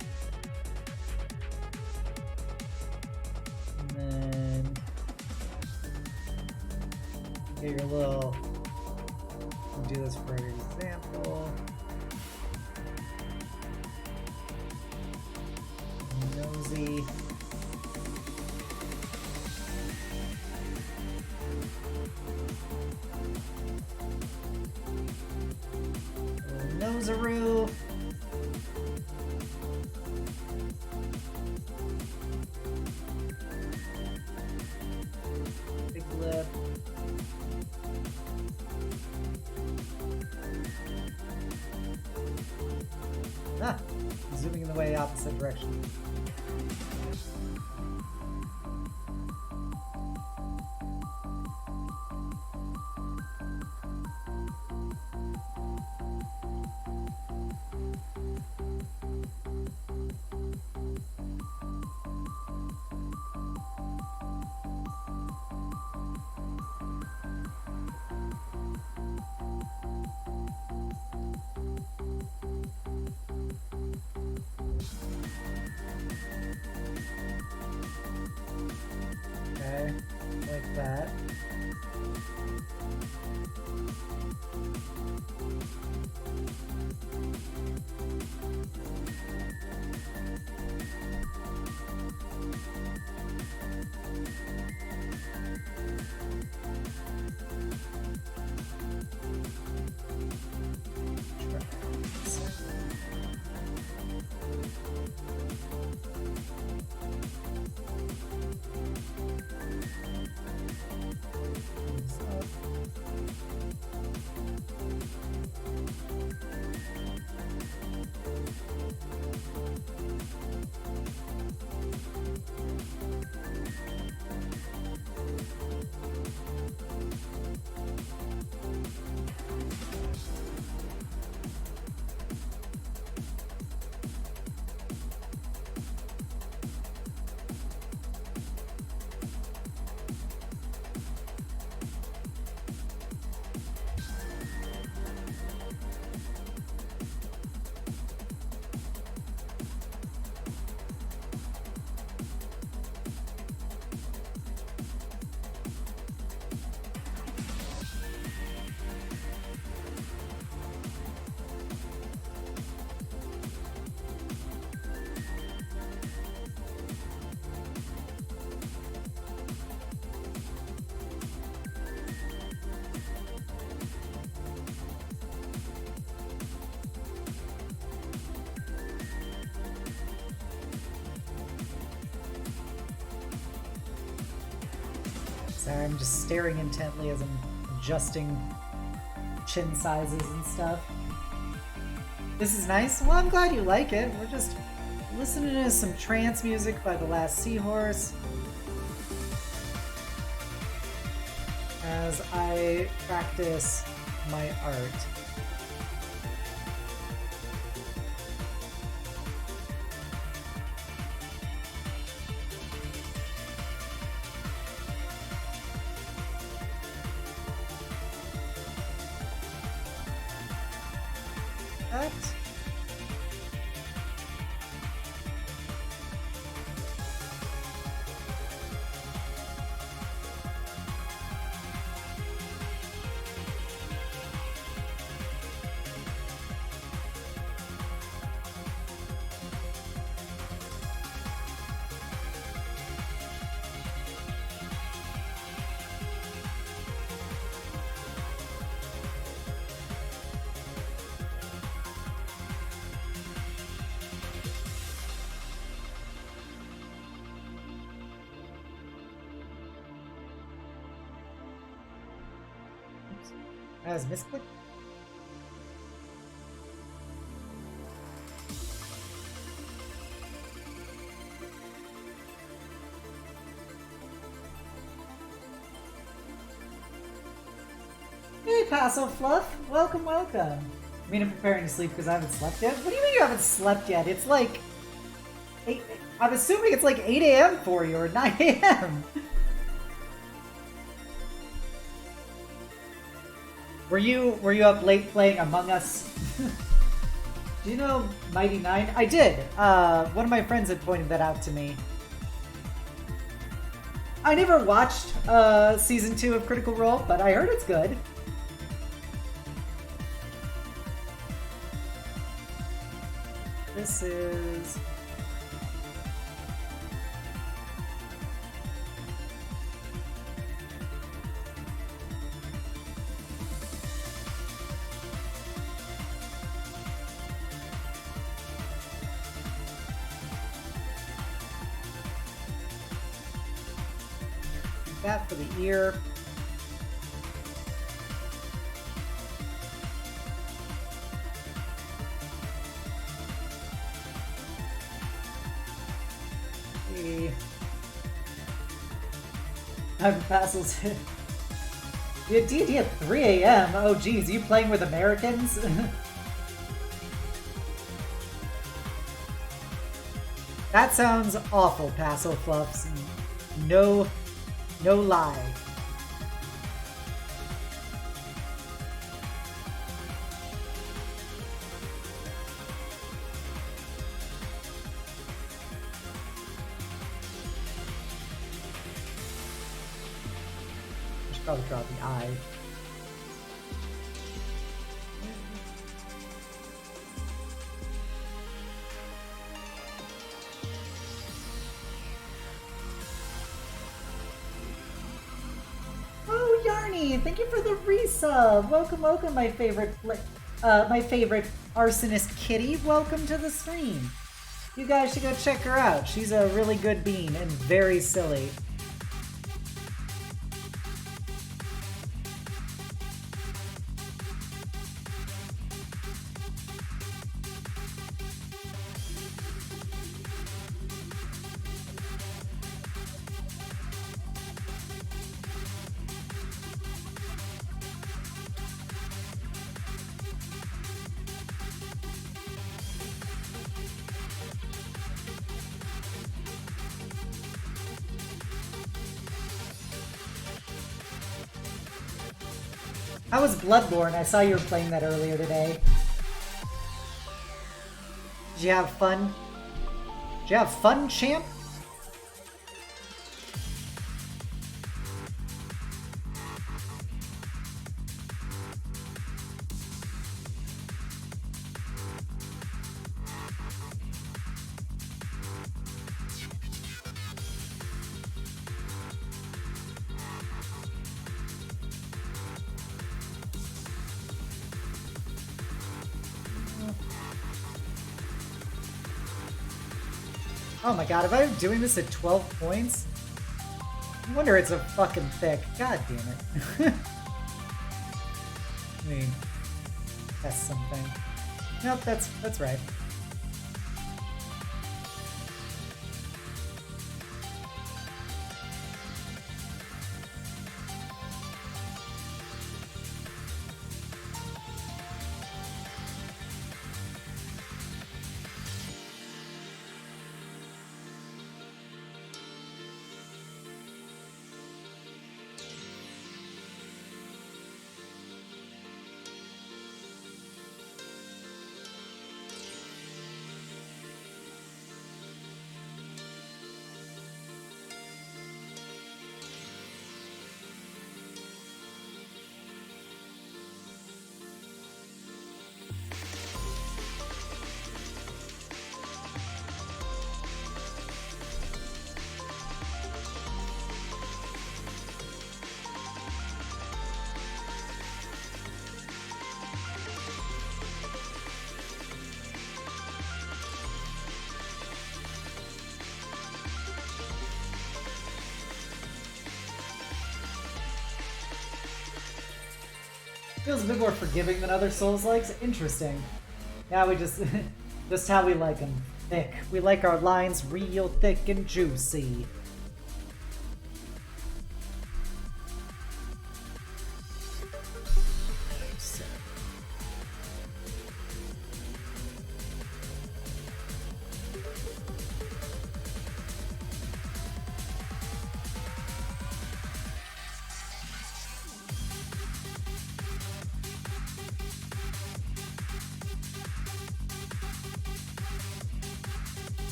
Get your little, we'll do this for an example. Nosy. Nosaroo. Big lip. Ah, zooming in the way opposite direction. Like that. Sorry, I'm just staring intently as I'm adjusting chin sizes and stuff. This is nice. Well, I'm glad you like it. We're just listening to some trance music by The Last Seahorse as I practice my art. That. That was misclick. Hey, Paso Fluff. Welcome, welcome. I mean, I'm preparing to sleep because I haven't slept yet. What do you mean you haven't slept yet? It's like 8, I'm assuming it's like 8 a.m. for you or 9 a.m. Were you up late playing Among Us? Do you know Mighty Nine? I did. One of my friends had pointed that out to me. I never watched season 2 of Critical Role, but I heard it's good. This is... that for the ear. I'm Basil's. You had D&D at 3 a.m. Oh geez, you playing with Americans? That sounds awful, Paso Fluffs. No lie. I should probably draw the eye. Thank you for the resub. Welcome, my favorite arsonist kitty. Welcome to the stream. You guys should go check her out. She's a really good bean and very silly. How was Bloodborne? I saw you were playing that earlier today. Did you have fun? Did you have fun, champ? Oh my god, if I was doing this at 12 points? No wonder it's a fucking thick. God damn it. Let me test something. Nope, that's right. Feels a bit more forgiving than other Souls-likes. Interesting. Now we just... just how we like them. Thick. We like our lines real thick and juicy.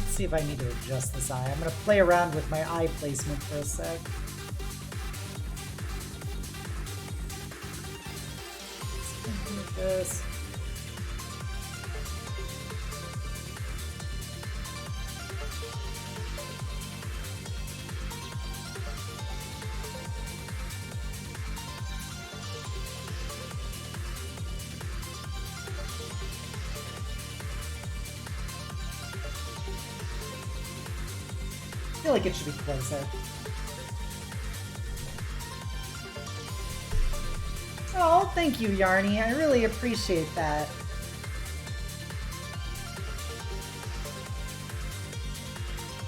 See if I need to adjust this eye. I'm gonna play around with my eye placement for a sec. Like this. I feel like it should be closer. Oh, thank you, Yarny. I really appreciate that.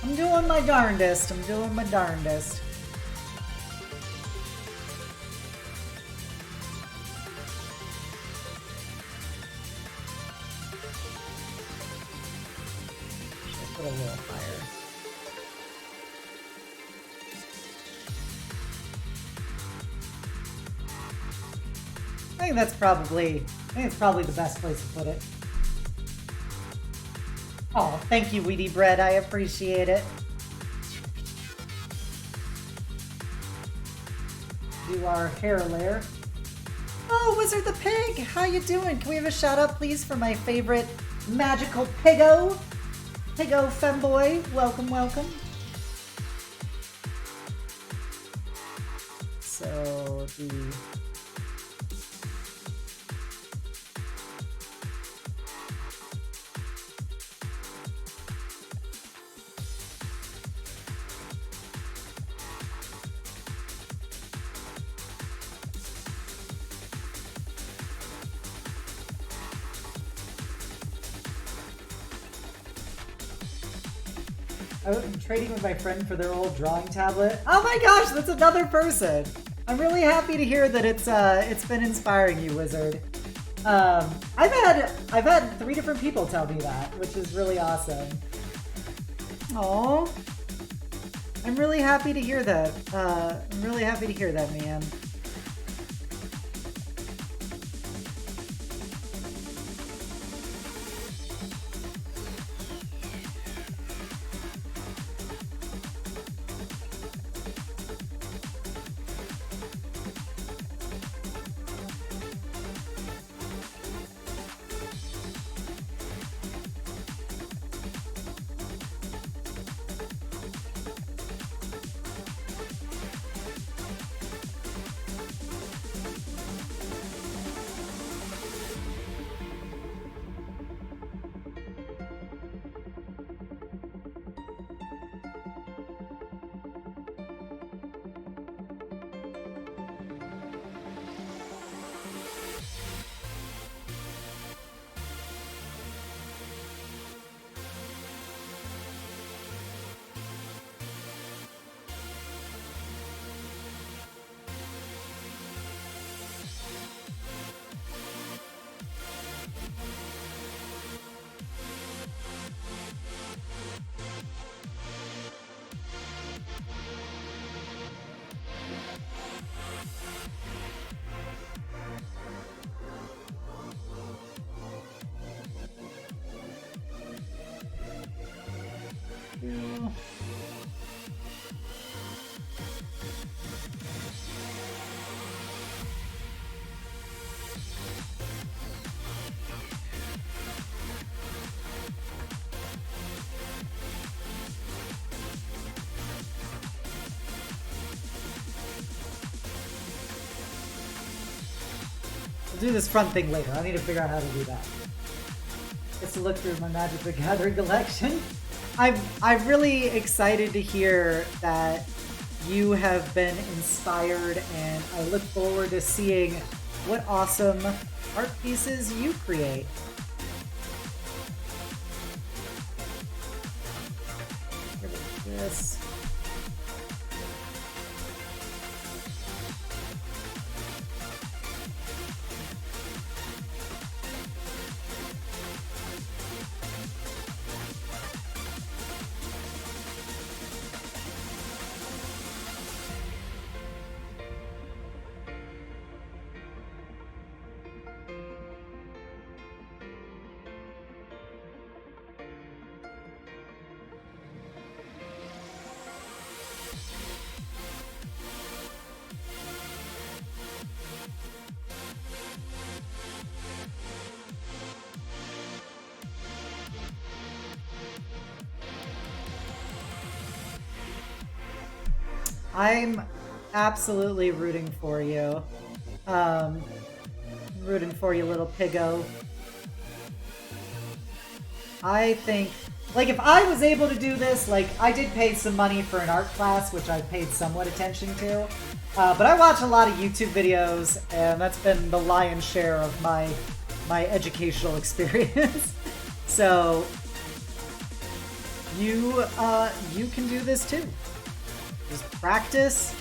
I'm doing my darndest. I'm doing my darndest. Should put a little higher. I think it's probably the best place to put it. Oh, thank you, Weedy Bread. I appreciate it. Do our hair layer. Oh, Wizard the Pig! How you doing? Can we have a shout out, please, for my favorite magical piggo? Piggo femboy. Welcome, welcome. So, the... I'm trading with my friend for their old drawing tablet. Oh my gosh, that's another person! I'm really happy to hear that it's been inspiring you, Wizard. I've had 3 different people tell me that, which is really awesome. Aww. I'm really happy to hear that. I'm really happy to hear that, man. We'll do this front thing later. I need to figure out how to do that. Just to look through my Magic the Gathering collection. I'm really excited to hear that you have been inspired, and I look forward to seeing what awesome art pieces you create. Get rid of this. I'm absolutely rooting for you. Rooting for you, little piggo. I think, like, if I was able to do this, like, I did pay some money for an art class, which I paid somewhat attention to. But I watch a lot of YouTube videos, and that's been the lion's share of my educational experience. So, you can do this too. Just practice,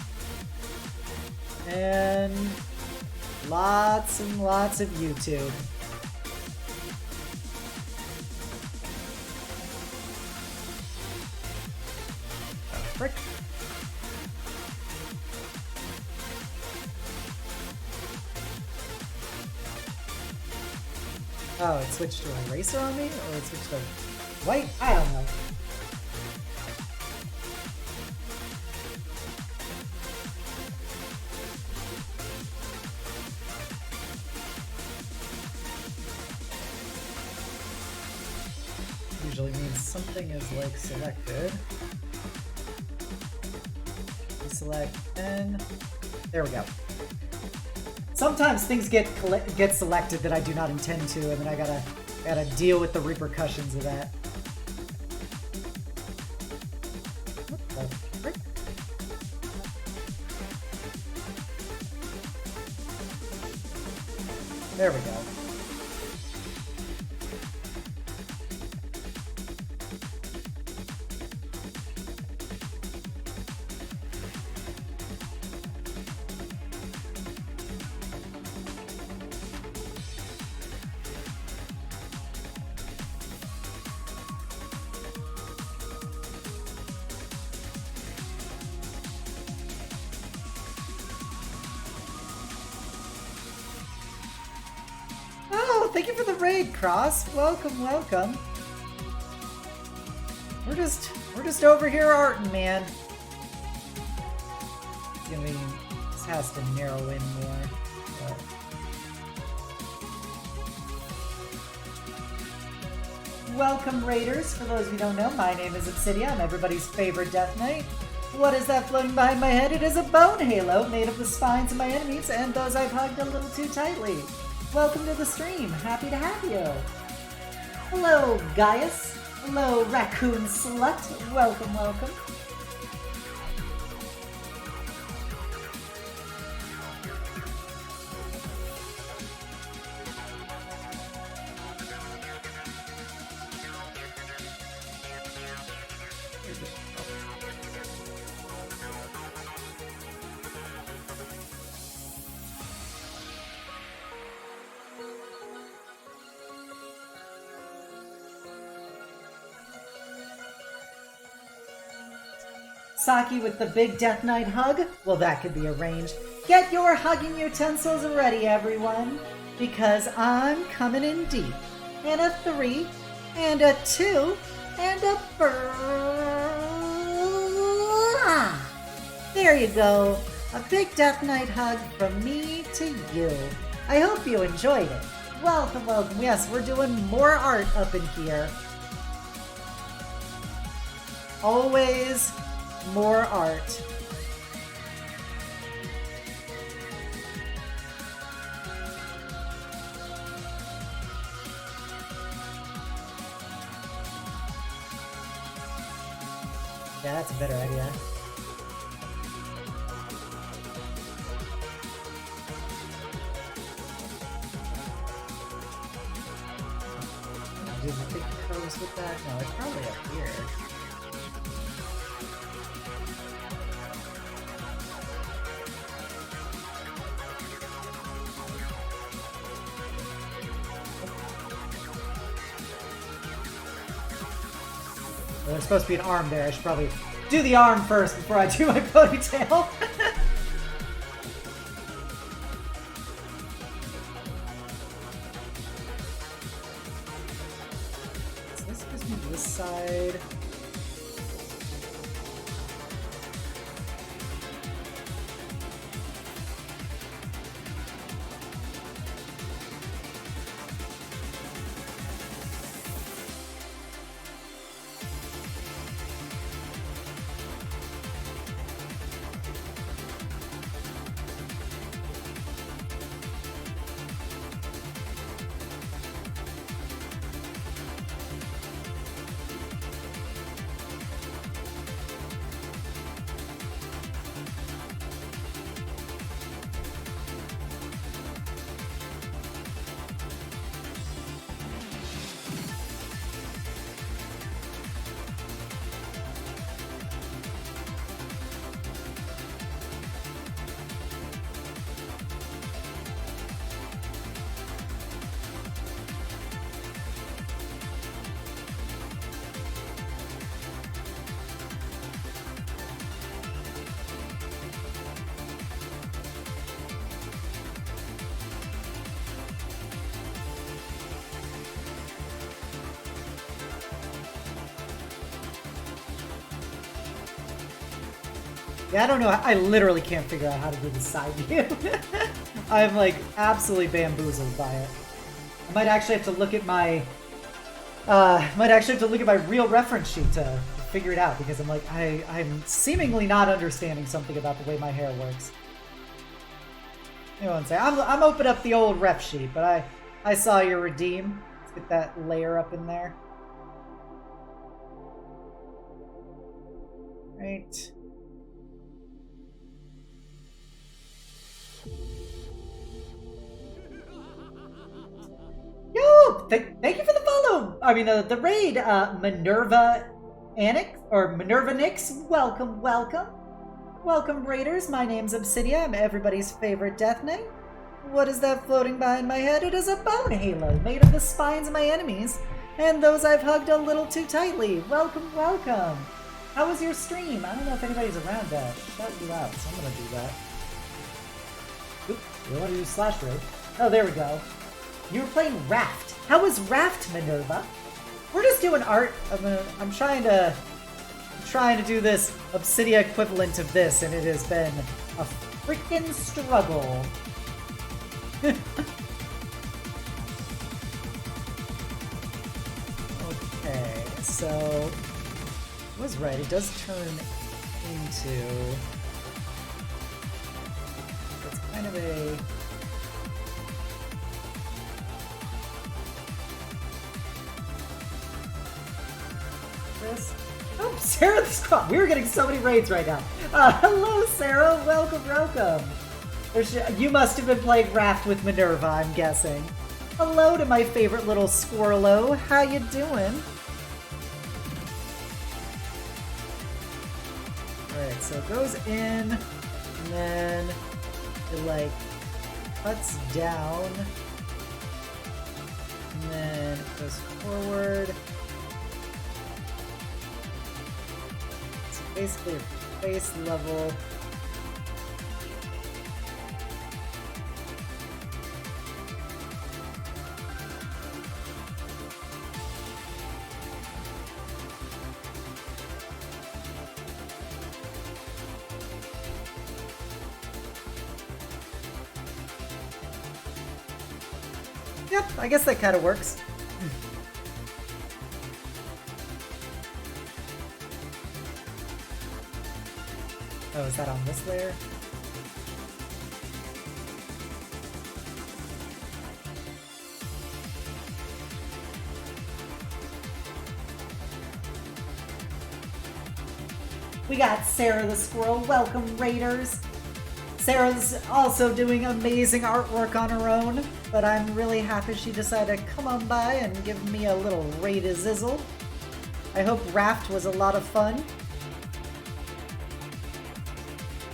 and lots and lots of YouTube. Oh, frick. Oh, it switched to a eraser on me? Or it switched to white? I don't know. Usually means something is like selected. Select pen. There we go. Sometimes things get selected that I do not intend to, and then I gotta deal with the repercussions of that. What the frick? There we go. Thank you for the raid, Cross. Welcome, welcome. We're just over here arting, man. It's gonna be, this has to narrow in more. But. Welcome, raiders. For those of you who don't know, my name is Obsidia. I'm everybody's favorite Death Knight. What is that floating behind my head? It is a bone halo made of the spines of my enemies and those I've hugged a little too tightly. Welcome to the stream. Happy to have you. Hello, Gaius. Hello, Raccoon Slut. Welcome, welcome. Saki with the big Death Knight hug? Well, that could be arranged. Get your hugging utensils ready, everyone, because I'm coming in deep. And a 3, and a 2, and a 4. There you go. A big Death Knight hug from me to you. I hope you enjoyed it. Welcome, welcome. Yes, we're doing more art up in here. Always more art. Yeah, that's a better idea. Do the big curves with that? No, it's probably up here. Well, there's supposed to be an arm there. I should probably do the arm first before I do my ponytail. So this gives me this side. Yeah, I don't know. I literally can't figure out how to do the side view. I'm like absolutely bamboozled by it. I might actually have to look at my real reference sheet to figure it out because I'm like I'm seemingly not understanding something about the way my hair works. You know what I'm saying? I'm open up the old ref sheet, but I saw your redeem. Let's get that layer up in there. Right. Yo! Thank you for the follow! I mean, the raid, Minerva Anix, or Minerva Nix. Welcome, welcome. Welcome, raiders. My name's Obsidia. I'm everybody's favorite death knight. What is that floating behind my head? It is a bone halo made of the spines of my enemies and those I've hugged a little too tightly. Welcome, welcome. How was your stream? I don't know if anybody's around to shout you out, so I'm gonna do that. Oop, we want to do slash raid. Oh, there we go. You were playing Raft. How was Raft, Minerva? We're just doing art. I'm trying to do this Obsidia equivalent of this, and it has been a freaking struggle. Okay, so I was right. It does turn into. It's kind of a. This. Oh, Sarah the Squad. We were getting so many raids right now. Hello, Sarah. Welcome, welcome. You must have been playing Raft with Minerva, I'm guessing. Hello to my favorite little squirrelo. How you doing? Alright, so it goes in, and then it, like, cuts down, and then it goes forward. It's basically a face level. Yep, I guess that kind of works. Oh, is that on this layer? We got Sarah the Squirrel. Welcome, Raiders. Sarah's also doing amazing artwork on her own, but I'm really happy she decided to come on by and give me a little raid-a-zizzle. I hope Raft was a lot of fun.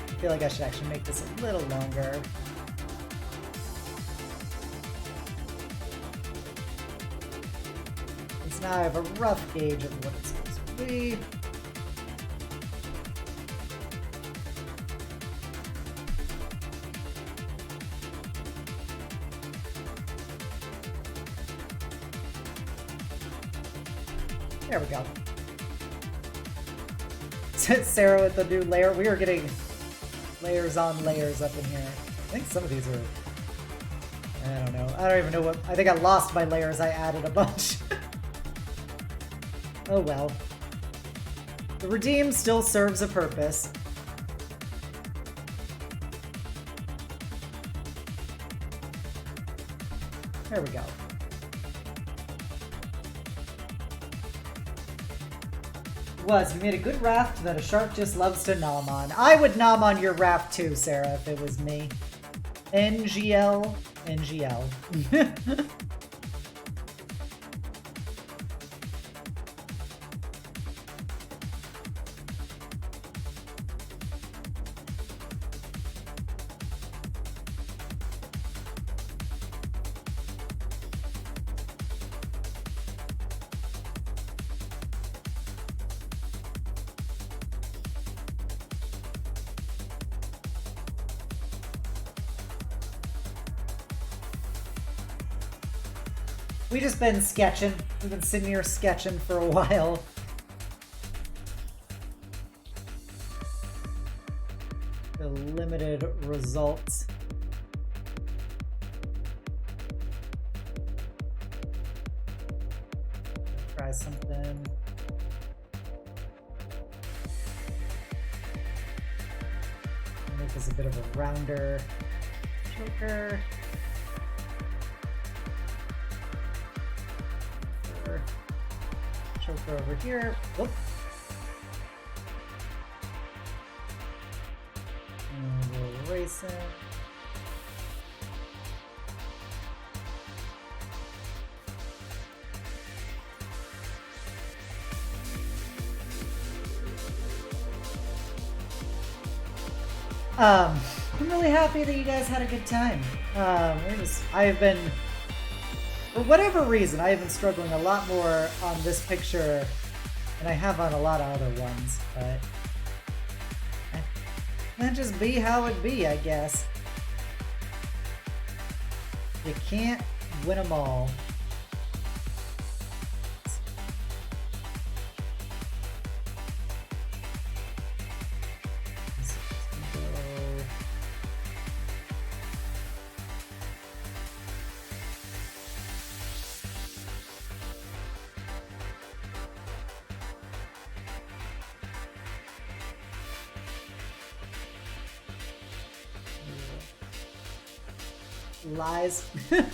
I feel like I should actually make this a little longer. Because now I have a rough gauge of what it's supposed to be. There we go. Sarah with the new layer. We are getting layers on layers up in here. I think some of these are... I don't know. I don't even know what... I think I lost my layers. I added a bunch. Oh well. The redeem still serves a purpose. There we go. You made a good raft that a shark just loves to nom on. I would nom on your raft too, Sarah, if it was me. NGL. NGL. We just been sketching. We've been sitting here sketching for a while. The limited results. Try something. Make this a bit of a rounder choker. Choker over here. Whoop. And we'll erase it. I'm really happy that you guys had a good time. I've been, for whatever reason, I have been struggling a lot more on this picture than I have on a lot of other ones, but that just be how it be, I guess. You can't win them all. Lies. And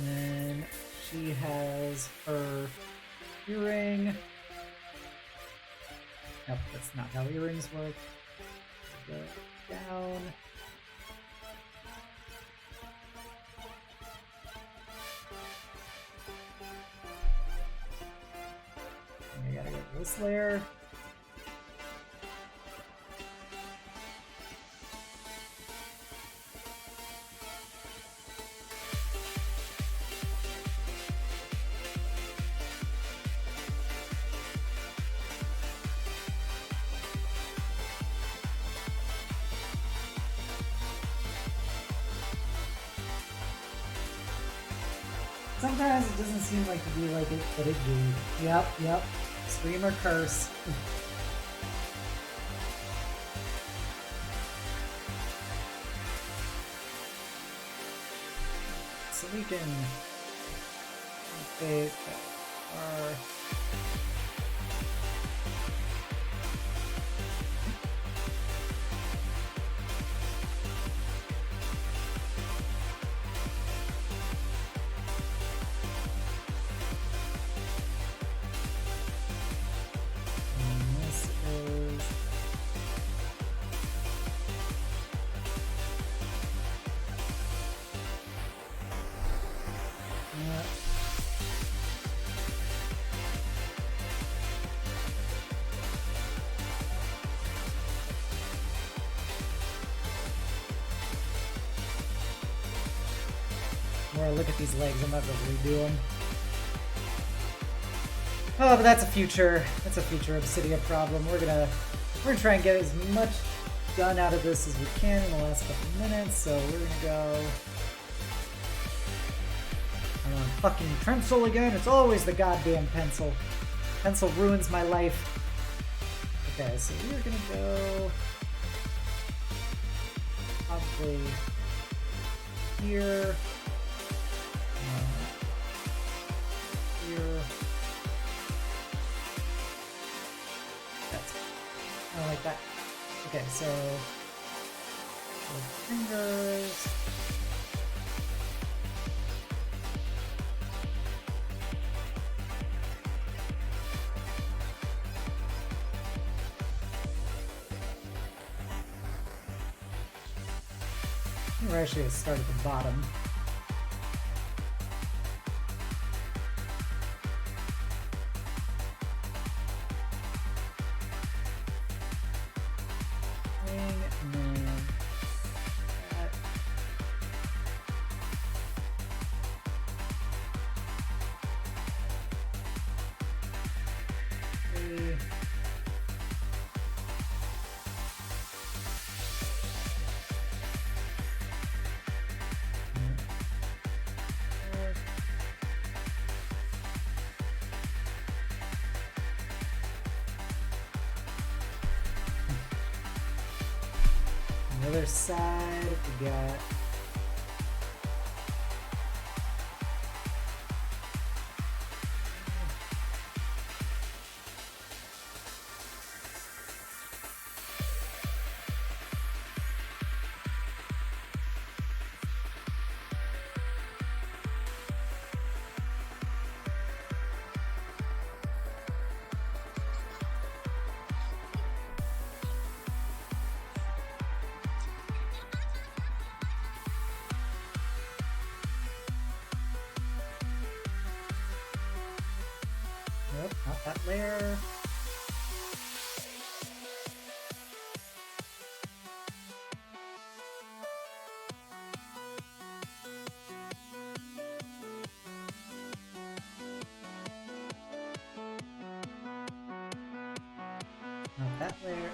then she has her earring. Nope, that's not how earrings work. Go down. I gotta get this layer. Sometimes it doesn't seem like to be like it, but it do. Yep. Scream or curse. So we can take our more look at these legs, I'm not gonna redo them. Oh, but that's a future Obsidia problem. We're gonna try and get as much done out of this as we can in the last couple minutes, so we're gonna go. I'm on fucking pencil again. It's always the goddamn pencil. Pencil ruins my life. Okay, so we're gonna go probably here, here. That's I like that. Okay, so fingers. We're actually going to start at the bottom. And then that. Three. Other side, we got nope, not that layer. Not that layer.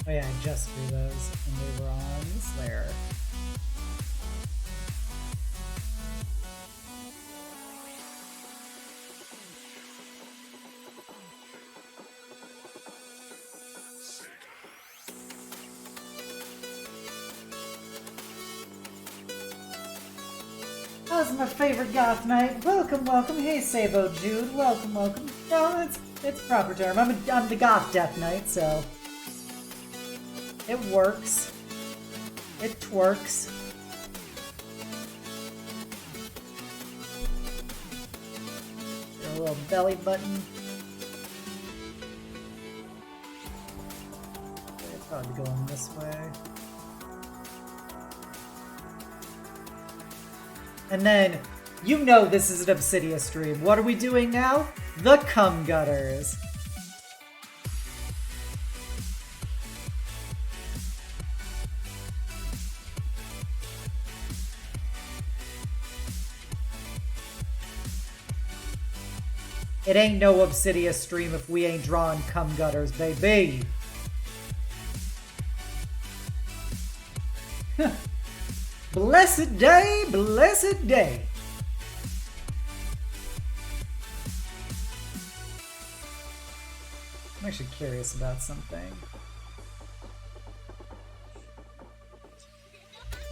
Oh yeah, I just drew those and they were on this layer. That was my favorite goth night. Welcome, welcome. Hey, Sabo Jude. Welcome, welcome. No, it's proper term. I'm the goth death knight, so it works. It twerks. A little belly button. It's probably going this way. And then, you know this is an Obsidia stream. What are we doing now? The cum gutters. It ain't no Obsidia stream if we ain't drawing cum gutters, baby. Blessed day, blessed day. I'm actually curious about something.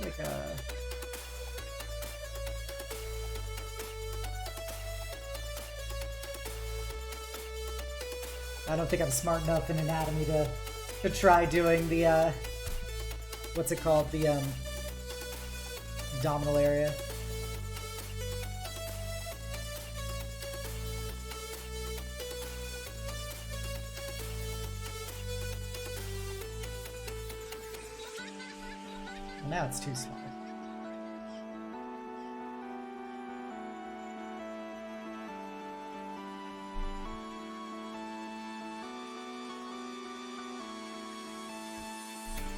Like I don't think I'm smart enough in anatomy to try doing the what's it called? The abdominal area. Well, now it's too small.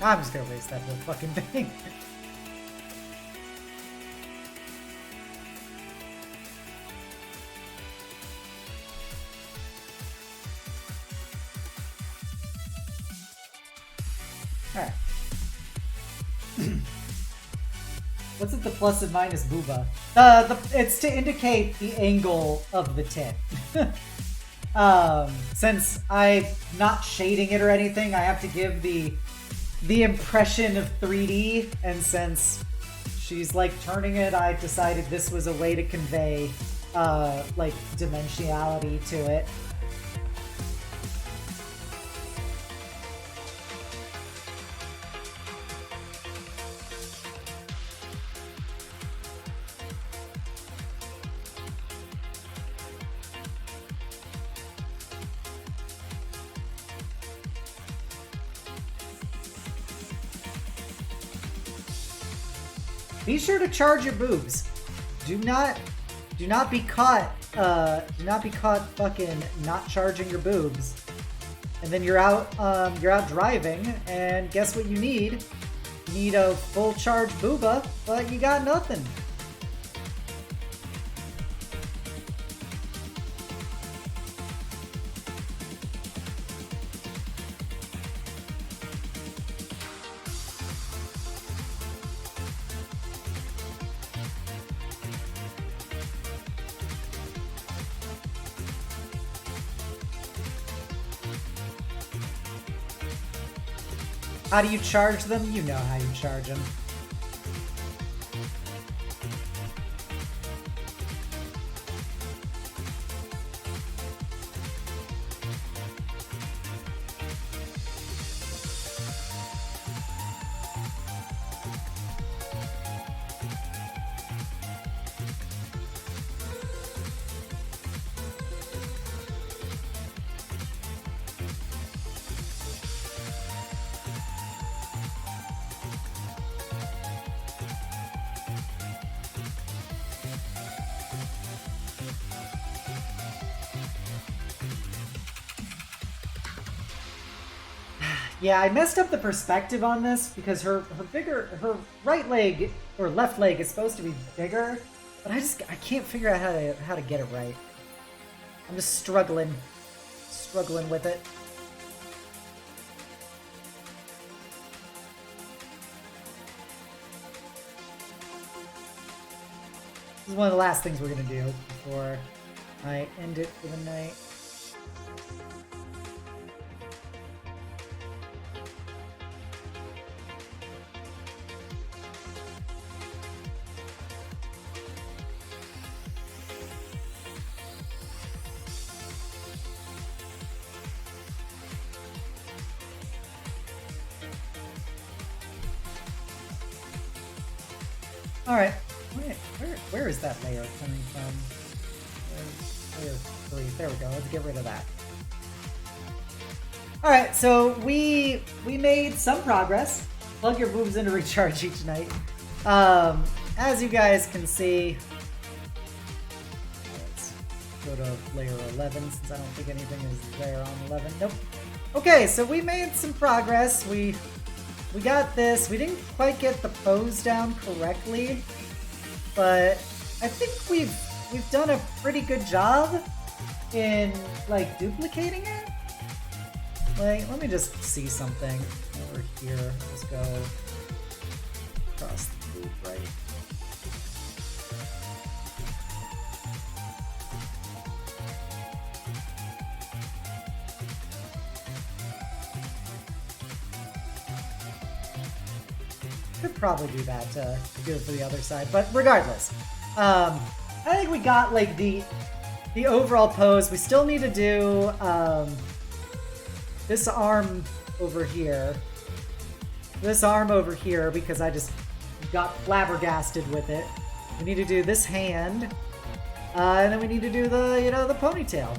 I'm just gonna waste that whole fucking thing. Alright. What's it, the plus and minus booba? It's to indicate the angle of the tit. Since I'm not shading it or anything, I have to give the impression of 3D, and since she's like turning it, I decided this was a way to convey like dimensionality to it. Be sure to charge your boobs. Do not be caught fucking not charging your boobs. And then you're out driving, and guess what you need? You need a full charge booba, but you got nothing. How do you charge them? You know how you charge them. Yeah, I messed up the perspective on this because her right leg or left leg is supposed to be bigger, but I can't figure out how to get it right. I'm just struggling with it. This is one of the last things we're gonna do before I end it for the night. Alright, where is that layer coming from? Layer 3, there we go, let's get rid of that. Alright, so we made some progress. Plug your boobs in to recharge each night. As you guys can see, let's go to layer 11 since I don't think anything is there on 11. Nope. Okay, so we made some progress. We got this. We didn't quite get the pose down correctly, but I think we've done a pretty good job in like duplicating it. Like, let me just see something over here. Let's go across the boob, right? Could probably do that to do it for the other side, but regardless, I think we got like the overall pose. We still need to do this arm over here, because I just got flabbergasted with it. We need to do this hand, and then we need to do the the ponytail.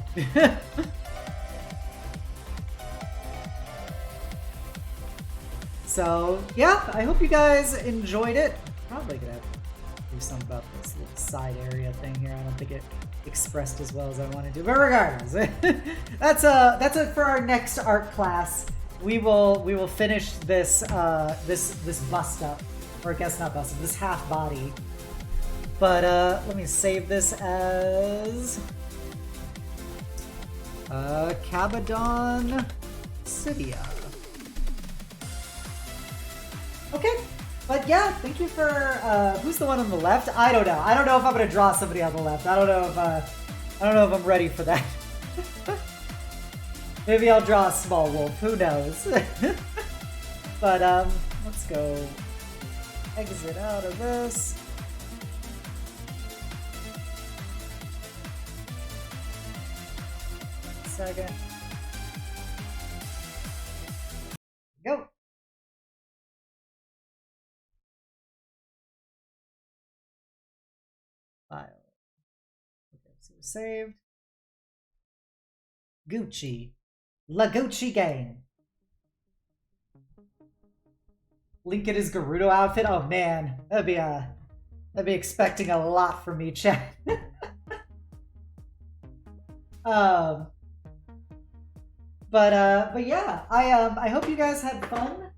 So yeah, I hope you guys enjoyed it. Probably gonna do something about this little side area thing here. I don't think it expressed as well as I want to do, but regardless, that's it for our next art class. We will finish this this bust up, or I guess not bust up, this half body. But let me save this as kabedon Obsidia. Okay, but yeah, thank you for who's the one on the left? I don't know. I don't know if I'm gonna draw somebody on the left. I don't know if I'm ready for that. Maybe I'll draw a small wolf. Who knows? But let's go exit out of this. Second. Go. File. Okay, so saved. Gucci. La Gucci Gang. Link in his Gerudo outfit. Oh man, that'd be expecting a lot from me, chat. But yeah, I hope you guys had fun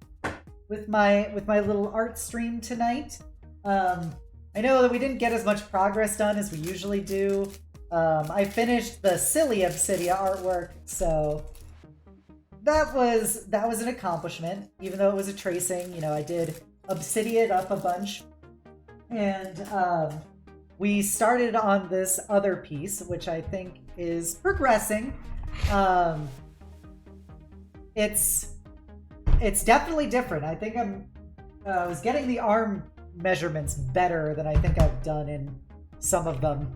with my little art stream tonight. I know that we didn't get as much progress done as we usually do. I finished the silly Obsidia artwork, so that was an accomplishment, even though it was a tracing. You know, I did Obsidia it up a bunch, and we started on this other piece, which I think is progressing. It's definitely different. I think I was getting the arm measurements better than I think I've done in some of them,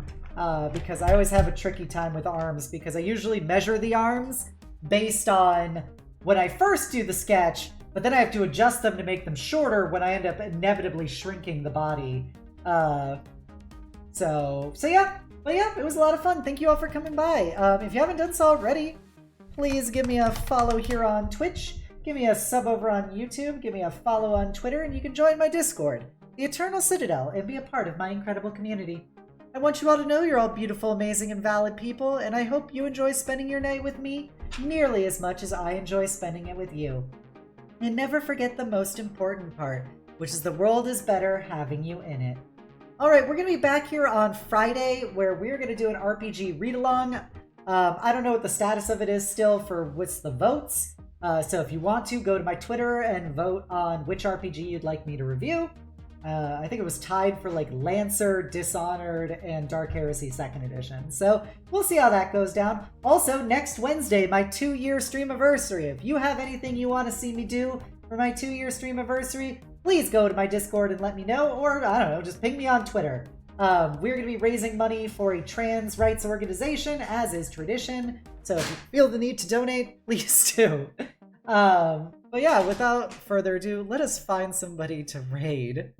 because I always have a tricky time with arms, because I usually measure the arms based on when I first do the sketch, but then I have to adjust them to make them shorter when I end up inevitably shrinking the body. So yeah. But yeah, it was a lot of fun. Thank you all for coming by. If you haven't done so already, please give me a follow here on Twitch, give me a sub over on YouTube, give me a follow on Twitter, and you can join my Discord, the Eternal Citadel, and be a part of my incredible community. I want you all to know you're all beautiful, amazing, and valid people, and I hope you enjoy spending your night with me nearly as much as I enjoy spending it with you. And never forget the most important part, which is the world is better having you in it. Alright, we're going to be back here on Friday, where we're going to do an RPG read-along. I don't know what the status of it is still for what's the votes, so if you want to, go to my Twitter and vote on which RPG you'd like me to review. I think it was tied for like Lancer, Dishonored, and Dark Heresy 2nd Edition. So we'll see how that goes down. Also, next Wednesday, my 2-year streamiversary. If you have anything you want to see me do for my 2-year streamiversary, please go to my Discord and let me know, or I don't know, just ping me on Twitter. We're going to be raising money for a trans rights organization, as is tradition. So if you feel the need to donate, please do. But yeah, without further ado, let us find somebody to raid,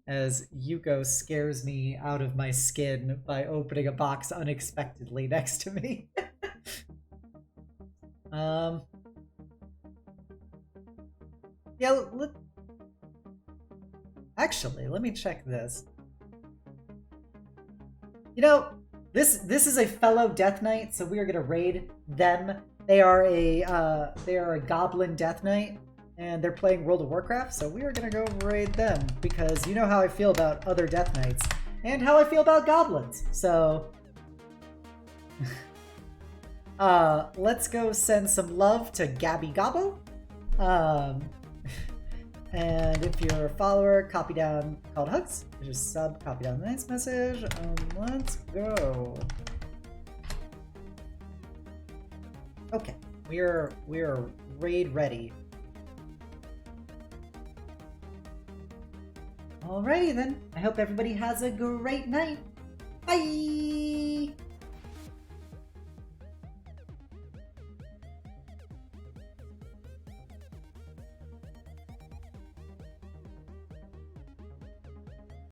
as Yuko scares me out of my skin by opening a box unexpectedly next to me. Yeah, actually, let me check this. You know, this is a fellow Death Knight, so we are gonna raid them. They are a Goblin Death Knight, and they're playing World of Warcraft, so we are gonna go raid them, because you know how I feel about other Death Knights, and how I feel about goblins, so... let's go send some love to Gabby Gobbo. And if you're a follower, copy down called hugs. Just sub, copy down the nice message. Let's go. Okay, we are raid ready. Alrighty then. I hope everybody has a great night. Bye.